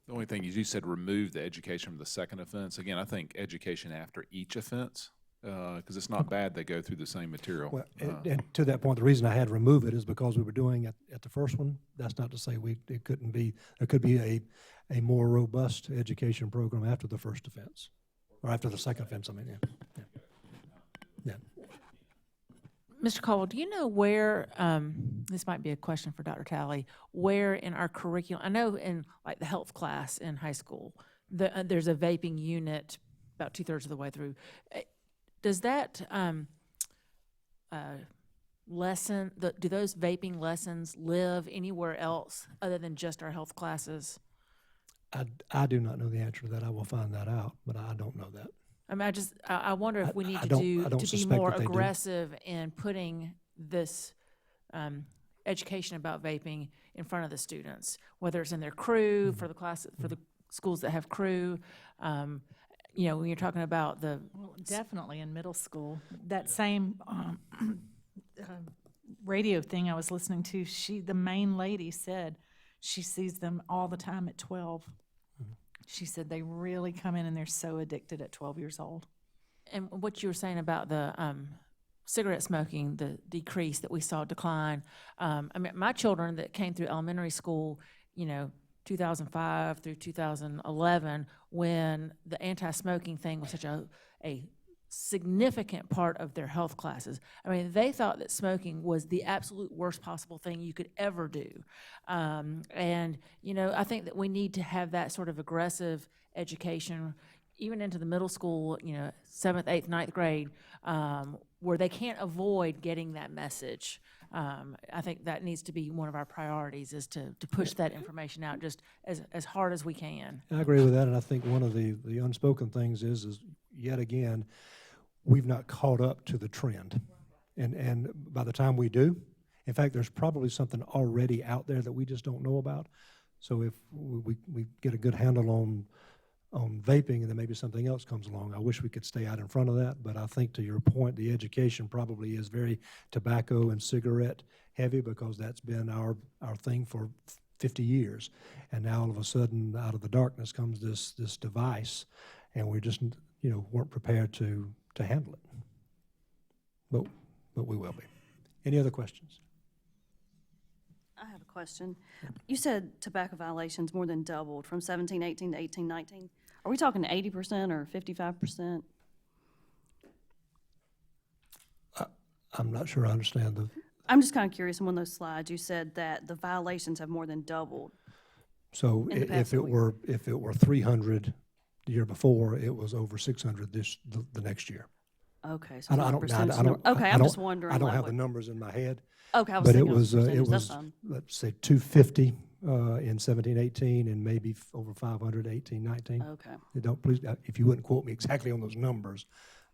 The only thing is you said remove the education from the second offense. Again, I think education after each offense, because it's not bad they go through the same material. Well, and to that point, the reason I had to remove it is because we were doing it at the first one. That's not to say it couldn't be, there could be a more robust education program after the first offense, or after the second offense, I mean, yeah. Mr. Caldwell, do you know where, this might be a question for Dr. Talley, where in our curriculum, I know in like the health class in high school, there's a vaping unit about 2/3 of the way through. Does that lesson, do those vaping lessons live anywhere else other than just our health classes? I do not know the answer to that. I will find that out, but I don't know that. I mean, I wonder if we need to be more aggressive in putting this education about vaping in front of the students, whether it's in their crew, for the class, for the schools that have crew. When you're talking about definitely in middle school, that same radio thing I was listening to, the main lady said she sees them all the time at 12. She said they really come in and they're so addicted at 12 years old. And what you were saying about the cigarette smoking, the decrease that we saw decline. I mean, my children that came through elementary school, 2005 through 2011, when the anti-smoking thing was such a significant part of their health classes. I mean, they thought that smoking was the absolute worst possible thing you could ever do. And I think that we need to have that sort of aggressive education, even into the middle school, 7th, 8th, 9th grade, where they can't avoid getting that message. I think that needs to be one of our priorities, is to push that information out just as hard as we can. I agree with that, and I think one of the unspoken things is yet again, we've not caught up to the trend. And by the time we do, in fact, there's probably something already out there that we just don't know about. So if we get a good handle on vaping, and then maybe something else comes along. I wish we could stay out in front of that, but I think to your point, the education probably is very tobacco and cigarette heavy, because that's been our thing for 50 years. And now all of a sudden, out of the darkness comes this device, and we just, weren't prepared to handle it. But we will be. Any other questions? I have a question. You said tobacco violations more than doubled from 1718 to 1819. Are we talking 80% or 55%? I'm not sure I understand the. I'm just kind of curious. On one of those slides, you said that the violations have more than doubled. So in the past if it were 300 the year before, it was over 600 the next year. Okay, so I it's not don't, percentage. I I'm don't- just wondering. I don't like, have what- the numbers in my head. Okay, I was But it thinking was, percentage. That's fine. let's say 250 in 17, 18, and maybe over 500, 18, 19. Okay. Don't, please, if you wouldn't quote me exactly on those numbers,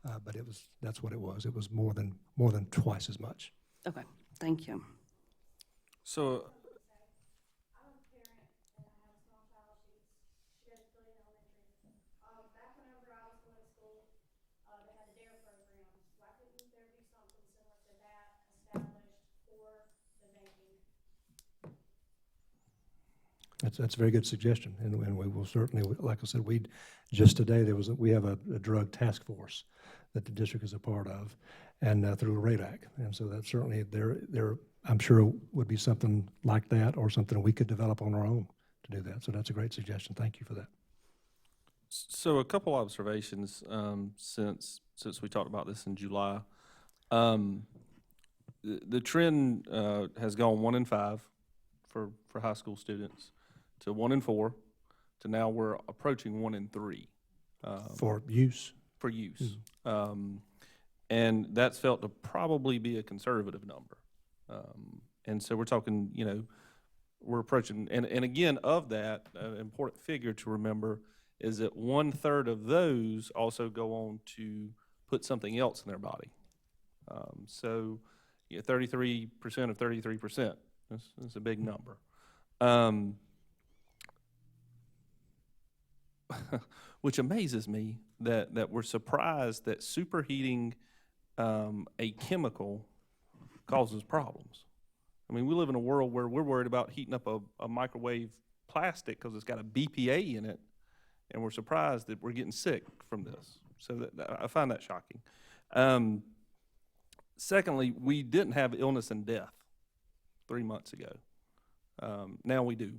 but that's what it was. It was more than twice as much. Okay, thank you. So, That's a very good suggestion, and we will certainly, like I said, just today, we have a drug task force that the district is a part of, and through RADAC, and so that certainly there I'm sure would be something like that, or something we could develop on our own to do that. So that's a great suggestion. Thank you for that. so a couple observations since we talked about this in July. The trend has gone 1 in 5 for high school students, to 1 in 4, to now we're approaching 1 in 3. For use? For use. And that's felt to probably be a conservative number. And so we're talking, we're approaching, and again, of that, an important figure to remember is that 1/3 of those also go on to put something else in their body. So 33% of 33%, that's a big number. Which amazes me that we're surprised that superheating a chemical causes problems. I mean, we live in a world where we're worried about heating up a microwave plastic because it's got a BPA in it, and we're surprised that we're getting sick from this. So I find that shocking. Secondly, we didn't have illness and death 3 months ago. Now we do.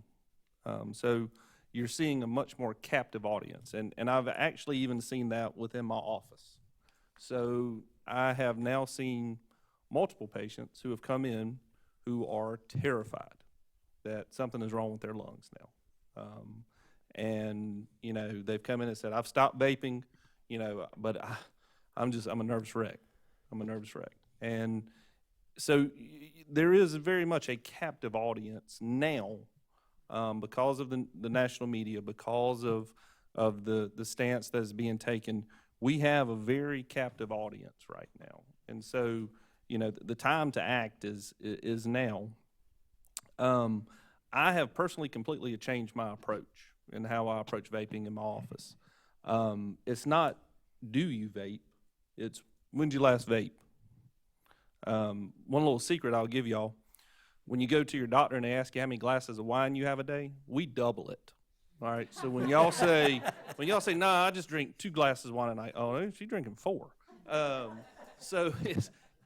So you're seeing a much more captive audience. And I've actually even seen that within my office. So I have now seen multiple patients who have come in who are terrified that something is wrong with their lungs now. And, they've come in and said, I've stopped vaping, but I'm a nervous wreck. I'm a nervous wreck. And so there is very much a captive audience now because of the national media, because of the stance that is being taken. We have a very captive audience right now. And so, the time to act is now. I have personally completely changed my approach in how I approach vaping in my office. It's not, do you vape? It's, when did you last vape? One little secret I'll give y'all. When you go to your doctor and they ask you how many glasses of wine you have a day, we double it. All right. So when y'all say, nah, I just drink 2 glasses of wine a night. Oh, she's drinking 4. So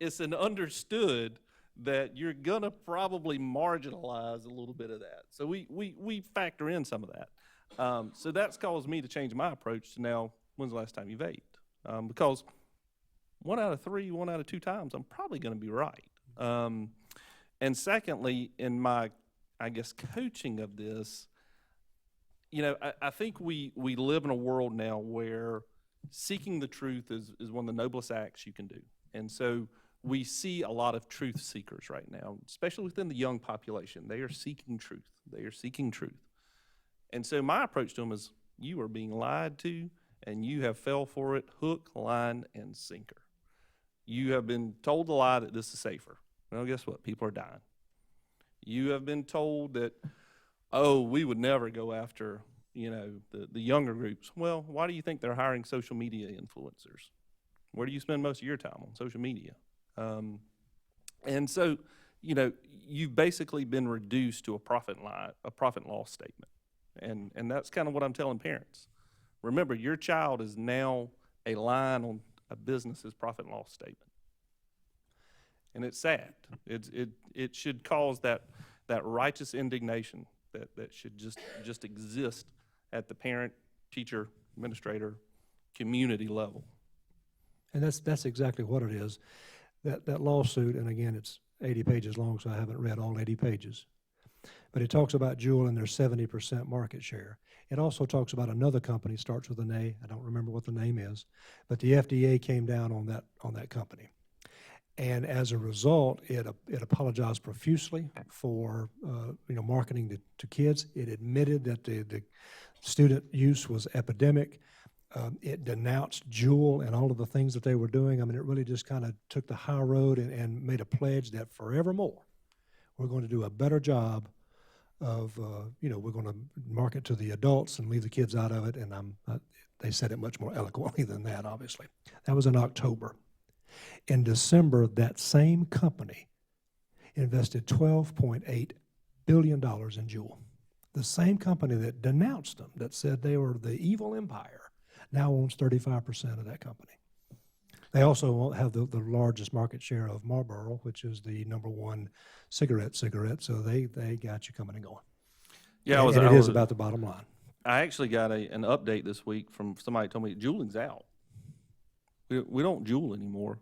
it's an understood that you're gonna probably marginalize a little bit of that. So we factor in some of that. So that's caused me to change my approach to now, when's the last time you vaped? Because 1 out of 3, 1 out of 2 times, I'm probably gonna be right. And secondly, in my, coaching of this, I think we live in a world now where seeking the truth is one of the noblest acts you can do. And so we see a lot of truth seekers right now, especially within the young population. They are seeking truth. They are seeking truth. And so my approach to them is, you are being lied to, and you have fell for it hook, line, and sinker. You have been told the lie that this is safer. Well, guess what? People are dying. You have been told that, we would never go after you know, the younger groups, well, why do you think they're hiring social media influencers? Where do you spend most of your time? On social media. And so, you know, you've basically been reduced to a profit and loss statement. And that's kind of what I'm telling parents. Remember, your child is now a line on a business's profit and loss statement. And it's sad. It should cause that righteous indignation that should just exist at the parent, teacher, administrator, community level. And that's exactly what it is. That lawsuit, and again, it's 80 pages long, so I haven't read all 80 pages. But it talks about Juul and their 70% market share. It also talks about another company, starts with an A. I don't remember what the name is, but the FDA came down on that company. And as a result, it apologized profusely for marketing to kids. It admitted that the student use was epidemic. It denounced Juul and all of the things that they were doing. I mean, it really just kind of took the high road and made a pledge that forevermore we're going to do a better job of, we're going to market to the adults and leave the kids out of it. And they said it much more eloquently than that, obviously. That was in October. In December, that same company invested $12.8 billion in Juul. The same company that denounced them, that said they were the evil empire, now owns 35% of that company. They also have the largest market share of Marlboro, which is the #1 cigarette, so they got you coming and going. Yeah, and it is about the bottom line. I actually got an update this week from somebody told me Juuling's out. We don't Juul anymore.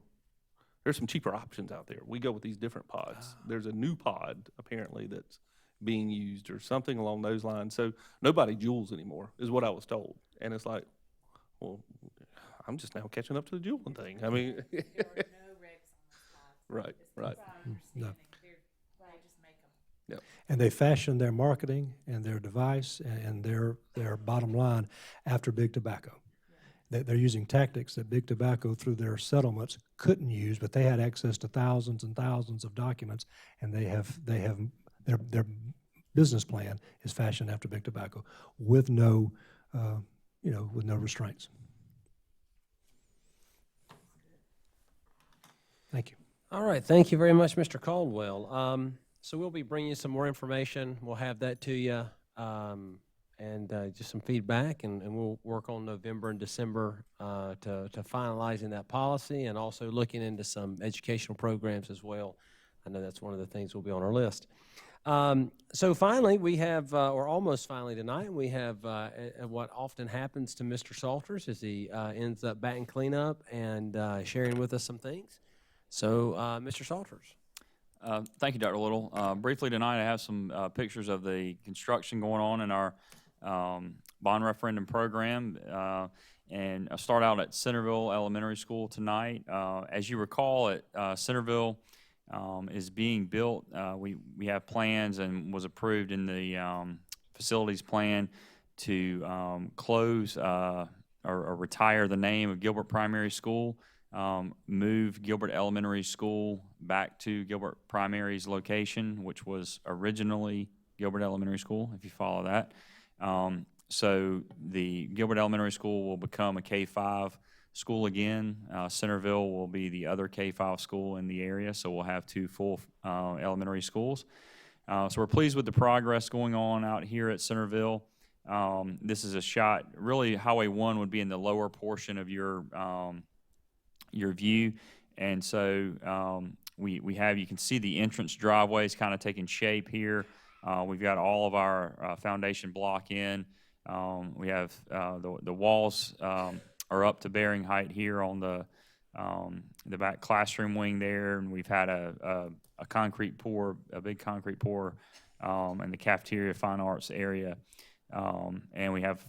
There's some cheaper options out there. We go with these different pods. There's a new pod, apparently, that's being used or something along those lines. So nobody Juuls anymore, is what I was told. And it's like, well, I'm just now catching up to the Juuling thing. I mean, There are no regs on this pod. right. No. They just make them. Yep. And they fashion their marketing and their device and their bottom line after big tobacco. They're using tactics that big tobacco, through their settlements, couldn't use, but they had access to thousands and thousands of documents, and they have their business plan is fashioned after big tobacco with no restraints. Thank you. All right, thank you very much, Mr. Caldwell. So we'll be bringing you some more information. We'll have that to you, and just some feedback, and we'll work on November and December to finalizing that policy, and also looking into some educational programs as well. I know that's one of the things will be on our list. So finally, we have, or almost finally tonight, we have what often happens to Mr. Salters is he ends up batting cleanup and sharing with us some things. So, Mr. Salters. Thank you, Dr. Little. Briefly tonight, I have some pictures of the construction going on in our bond referendum program. And I'll start out at Centerville Elementary School tonight. As you recall, at Centerville is being built. We have plans and was approved in the facilities plan to close or retire the name of Gilbert Primary School, move Gilbert Elementary School back to Gilbert Primary's location, which was originally Gilbert Elementary School, if you follow that. So the Gilbert Elementary School will become a K-5 school again. Centerville will be the other K-5 school in the area, so we'll have two full elementary schools. So we're pleased with the progress going on out here at Centerville. This is a shot, really Highway 1 would be in the lower portion of your view, and so we have, you can see the entrance driveways kind of taking shape here. We've got all of our foundation block in. We have the walls are up to bearing height here on the back classroom wing there, and we've had a concrete pour, a big concrete pour in the cafeteria fine arts area, and we have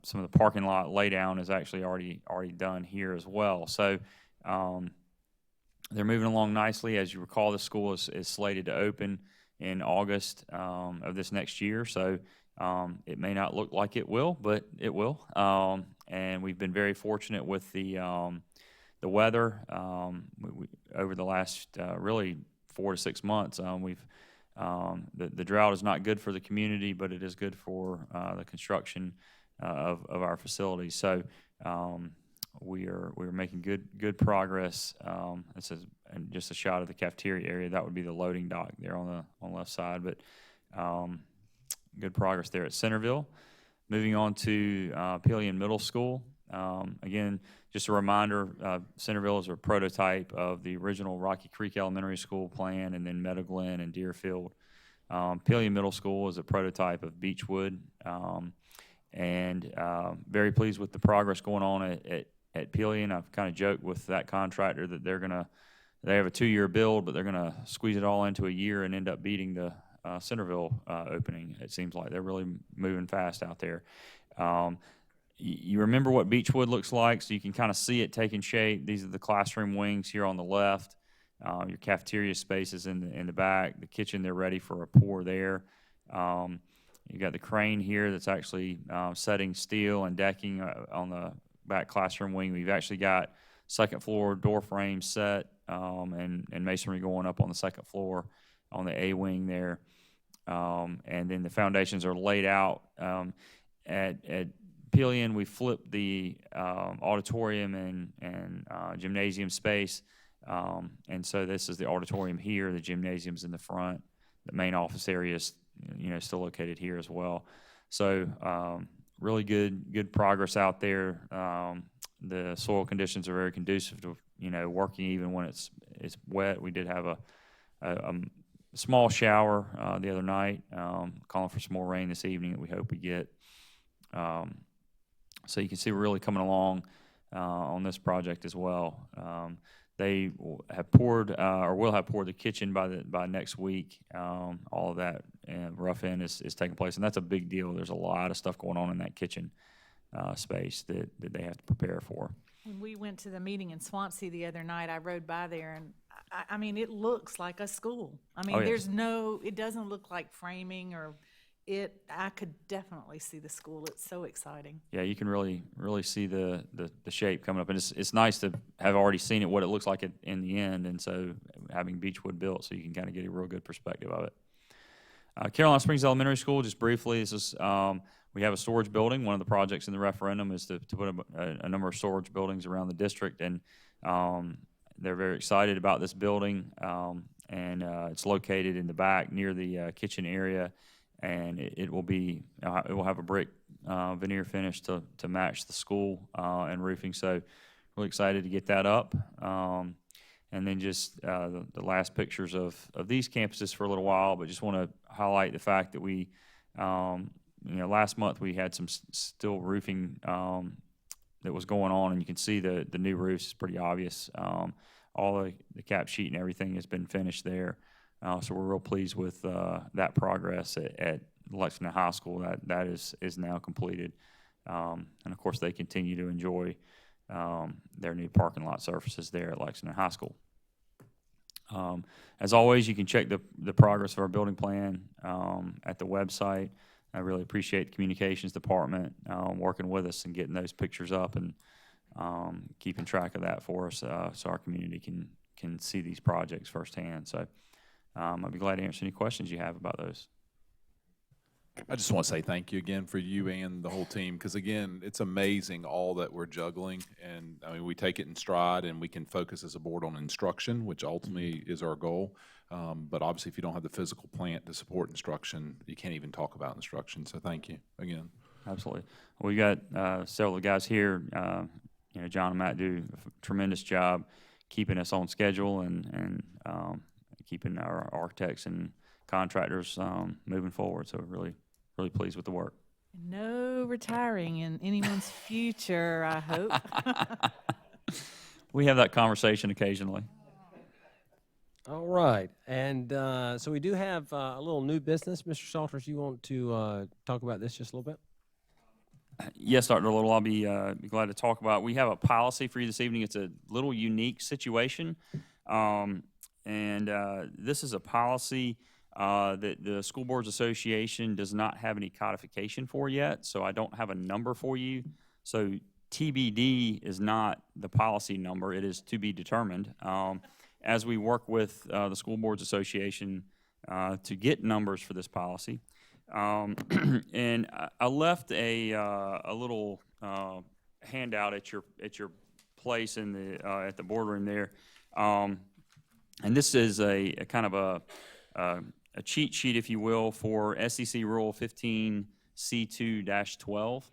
some of the parking lot laydown is actually already done here as well. So they're moving along nicely. As you recall, the school is slated to open in August of this next year. So it may not look like it will, but it will. And we've been very fortunate with the weather. We over the last really 4 to 6 months, we've The drought is not good for the community, but it is good for the construction of our facilities. So we're making good progress. This is just a shot of the cafeteria area. That would be the loading dock there on the left side. But good progress there at Centerville. Moving on to Pillion Middle School. Again, just a reminder, Centerville is a prototype of the original Rocky Creek Elementary School plan, and then Meadow Glen and Deerfield. Pillion Middle School is a prototype of Beechwood, and very pleased with the progress going on at Pillion. I've kind of joked with that contractor that they have a 2-year build, but they're gonna squeeze it all into a year and end up beating the Centerville opening. It seems like they're really moving fast out there. You remember what Beechwood looks like, so you can kind of see it taking shape. These are the classroom wings here on the left. Your cafeteria space is in the back. The kitchen, they're ready for a pour there. You got the crane here that's actually setting steel and decking on the back classroom wing. We've actually got second floor door frames set and masonry going up on the second floor on the A wing there. And then the foundations are laid out. At Pillion, we flipped the auditorium and gymnasium space. And so this is the auditorium here, the gymnasium's in the front. The main office area is, still located here as well. So really good progress out there. The soil conditions are very conducive to, working even when it's wet. We did have a small shower the other night, calling for some more rain this evening that we hope we get. So you can see we're really coming along on this project as well. They have poured or will have poured the kitchen by next week. All of that rough end is taking place, and that's a big deal. There's a lot of stuff going on in that kitchen space that they have to prepare for. When we went to the meeting in Swansea the other night, I rode by there, and I mean, it looks like a school. I mean, Oh, yes. it doesn't look like framing or I could definitely see the school. It's so exciting. Yeah, you can really see the shape coming up, and it's nice to have already seen it, what it looks like in the end, and so having Beechwood built, so you can kind of get a real good perspective of it. Carolina Springs Elementary School, just briefly, this is we have a storage building. One of the projects in the referendum is to put a number of storage buildings around the district, and they're very excited about this building, and it's located in the back near the kitchen area. And it will have a brick veneer finish to match the school and roofing. So really excited to get that up. And then just the last pictures of these campuses for a little while, but just want to highlight the fact that we, last month we had some steel roofing that was going on, and you can see the new roofs is pretty obvious. All the cap sheet and everything has been finished there. So we're real pleased with that progress at Lexington High School. That is now completed. And of course, they continue to enjoy their new parking lot surfaces there at Lexington High School. As always, you can check the progress of our building plan at the website. I really appreciate the communications department working with us and getting those pictures up and keeping track of that for us so our community can see these projects firsthand. So I'd be glad to answer any questions you have about those. I just want to say thank you again for you and the whole team, because again, it's amazing all that we're juggling, and I mean, we take it in stride and we can focus as a board on instruction, which ultimately is our goal. But obviously, if you don't have the physical plant to support instruction, you can't even talk about instruction. So thank you again. Absolutely. We got several of the guys here. John and Matt do a tremendous job keeping us on schedule and keeping our architects and contractors moving forward. So really pleased with the work. No retiring in anyone's future, I hope. We have that conversation occasionally. All right, and so we do have a little new business. Mr. Salters, you want to talk about this just a little bit? Yes, Dr. Little, I'll be glad to talk about it. We have a policy for you this evening. It's a little unique situation. This is a policy that the School Boards Association does not have any codification for yet, so I don't have a number for you. So TBD is not the policy number. It is to be determined. As we work with the School Boards Association, to get numbers for this policy. And I left a little handout at your place in the at the boardroom there, and this is a kind of a cheat sheet, if you will, for SEC Rule 15C2-12,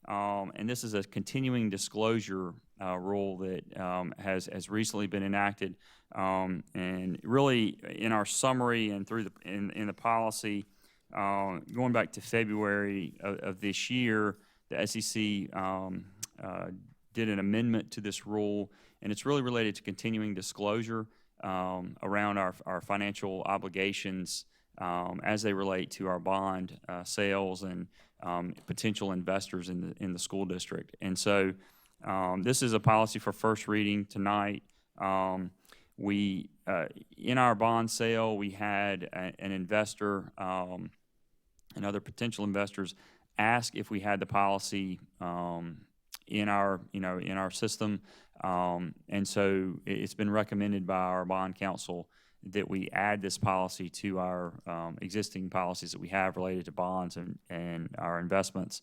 and this is a continuing disclosure rule that has recently been enacted, and really in our summary and through in the policy. Going back to February of this year, the SEC did an amendment to this rule, and it's really related to continuing disclosure around our financial obligations as they relate to our bond sales and potential investors in the school district. And so this is a policy for first reading tonight. We in our bond sale, we had an investor and other potential investors ask if we had the policy in our system, and so it's been recommended by our bond counsel that we add this policy to our existing policies that we have related to bonds and our investments,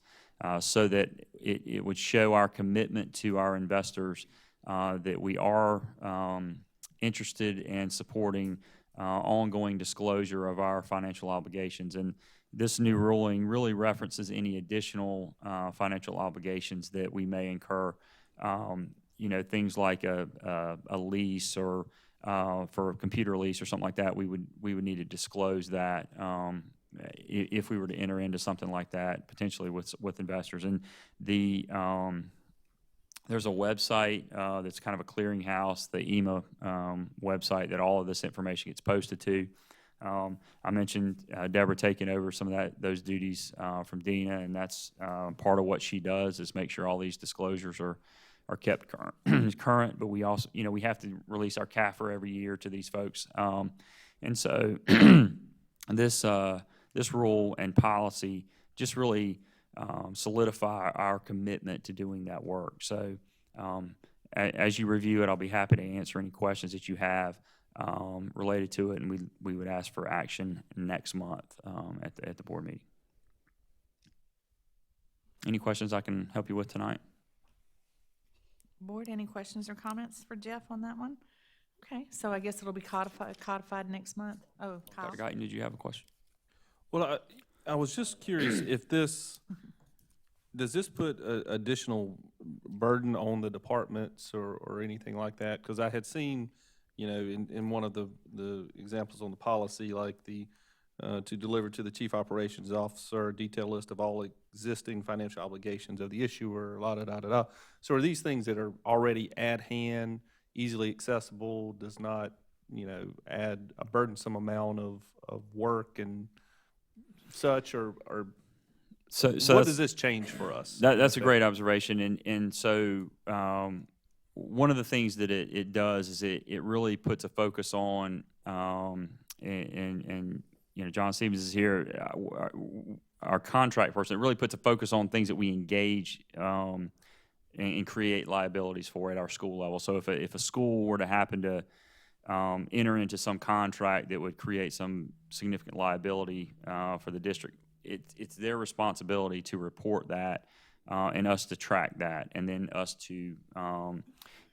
so that it would show our commitment to our investors that we are interested in supporting ongoing disclosure of our financial obligations. And this new ruling really references any additional financial obligations that we may incur, things like a lease or for a computer lease or something like that. We would need to disclose that if we were to enter into something like that, potentially with investors. And there's a website that's kind of a clearinghouse, the EMA website, that all of this information gets posted to. I mentioned Deborah taking over some of those duties from Dina, and that's part of what she does, is make sure all these disclosures are kept current. But we also, we have to release our CAFR every year to these folks, and so this rule and policy just really solidify our commitment to doing that work. So as you review it, I'll be happy to answer any questions that you have related to it, and we would ask for action next month at the board meeting. Any questions I can help you with tonight? Board, any questions or comments for Jeff on that one? Okay, so I guess it'll be codified next month. Oh, Kyle. Dr. Guyton, did you have a question? Well, I was just curious if does this put additional burden on the departments or anything like that? Because I had seen, in one of the examples on the policy, like to deliver to the chief operations officer a detailed list of all existing financial obligations of the issuer, la-da-da-da-da. So are these things that are already at hand, easily accessible, does not, add a burdensome amount of work and such, or so what does this change for us? That's a great observation, and so one of the things that it does is it really puts a focus on, and John Stevens is here, our contract person. It really puts a focus on things that we engage and create liabilities for at our school level. So if a school were to happen to enter into some contract that would create some significant liability for the district, it's their responsibility to report that and us to track that, and then us to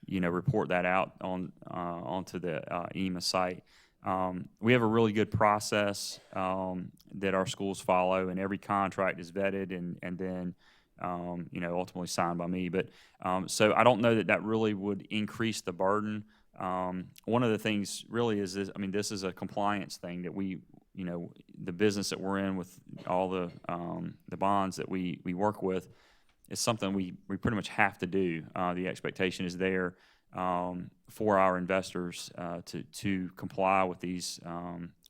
report that out onto the EMA site. We have a really good process that our schools follow, and every contract is vetted and then ultimately signed by me. But so I don't know that really would increase the burden. One of the things really is this, this is a compliance thing that we, the business that we're in with all the bonds that we work with is something we pretty much have to do. The expectation is there for our investors to comply with these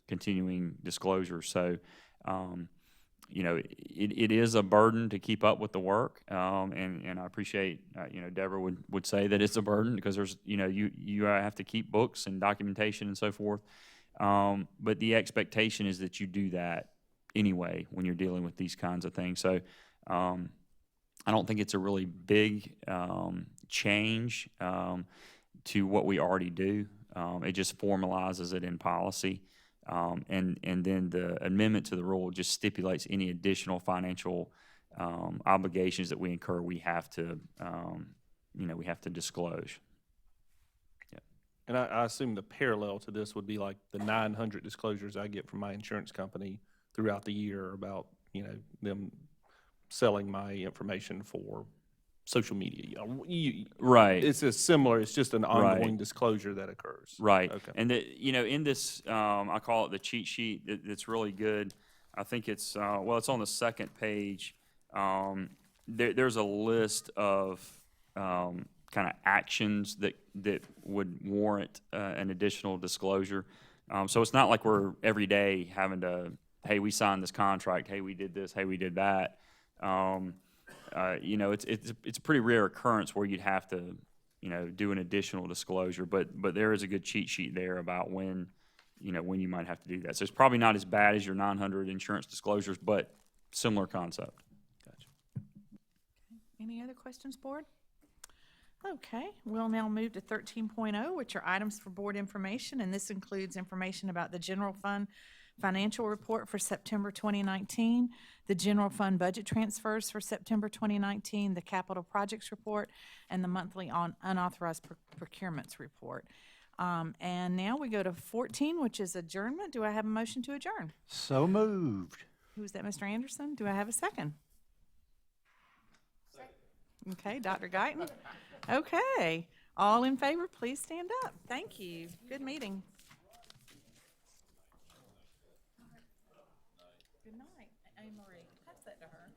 continuing disclosures. So, it is a burden to keep up with the work, and I appreciate, Deborah would say that it's a burden because there's, you have to keep books and documentation and so forth. But the expectation is that you do that anyway when you're dealing with these kinds of things. So, I don't think it's a really big change to what we already do. It just formalizes it in policy. And then the amendment to the rule just stipulates any additional financial obligations that we incur, we have to, we have to disclose. And I assume the parallel to this would be like the 900 disclosures I get from my insurance company throughout the year about, them selling my information for social media. Right. It's as similar, it's just an ongoing Right. disclosure that occurs. Right. Okay. And in this, I call it the cheat sheet, that's really good. I think it's, it's on the second page. There's a list of, kind of actions that would warrant, an additional disclosure. So it's not like we're every day having to, hey, we signed this contract, hey, we did this, hey, we did that. It's a pretty rare occurrence where you'd have to, do an additional disclosure, but there is a good cheat sheet there about when you might have to do that. So it's probably not as bad as your 900 insurance disclosures, but similar concept. Gotcha. Any other questions, board? Okay, we'll now move to 13.0, which are items for board information, and this includes information about the general fund financial report for September 2019, the general fund budget transfers for September 2019, the capital projects report, and the monthly unauthorized procurements report. And now we go to 14, which is adjournment. Do I have a motion to adjourn? So moved. Who is that, Mr. Anderson? Do I have a second? Okay, Dr. Guyton. Okay, all in favor, please stand up. Thank you. Good meeting. Good night, Anne Marie. Pass that to her.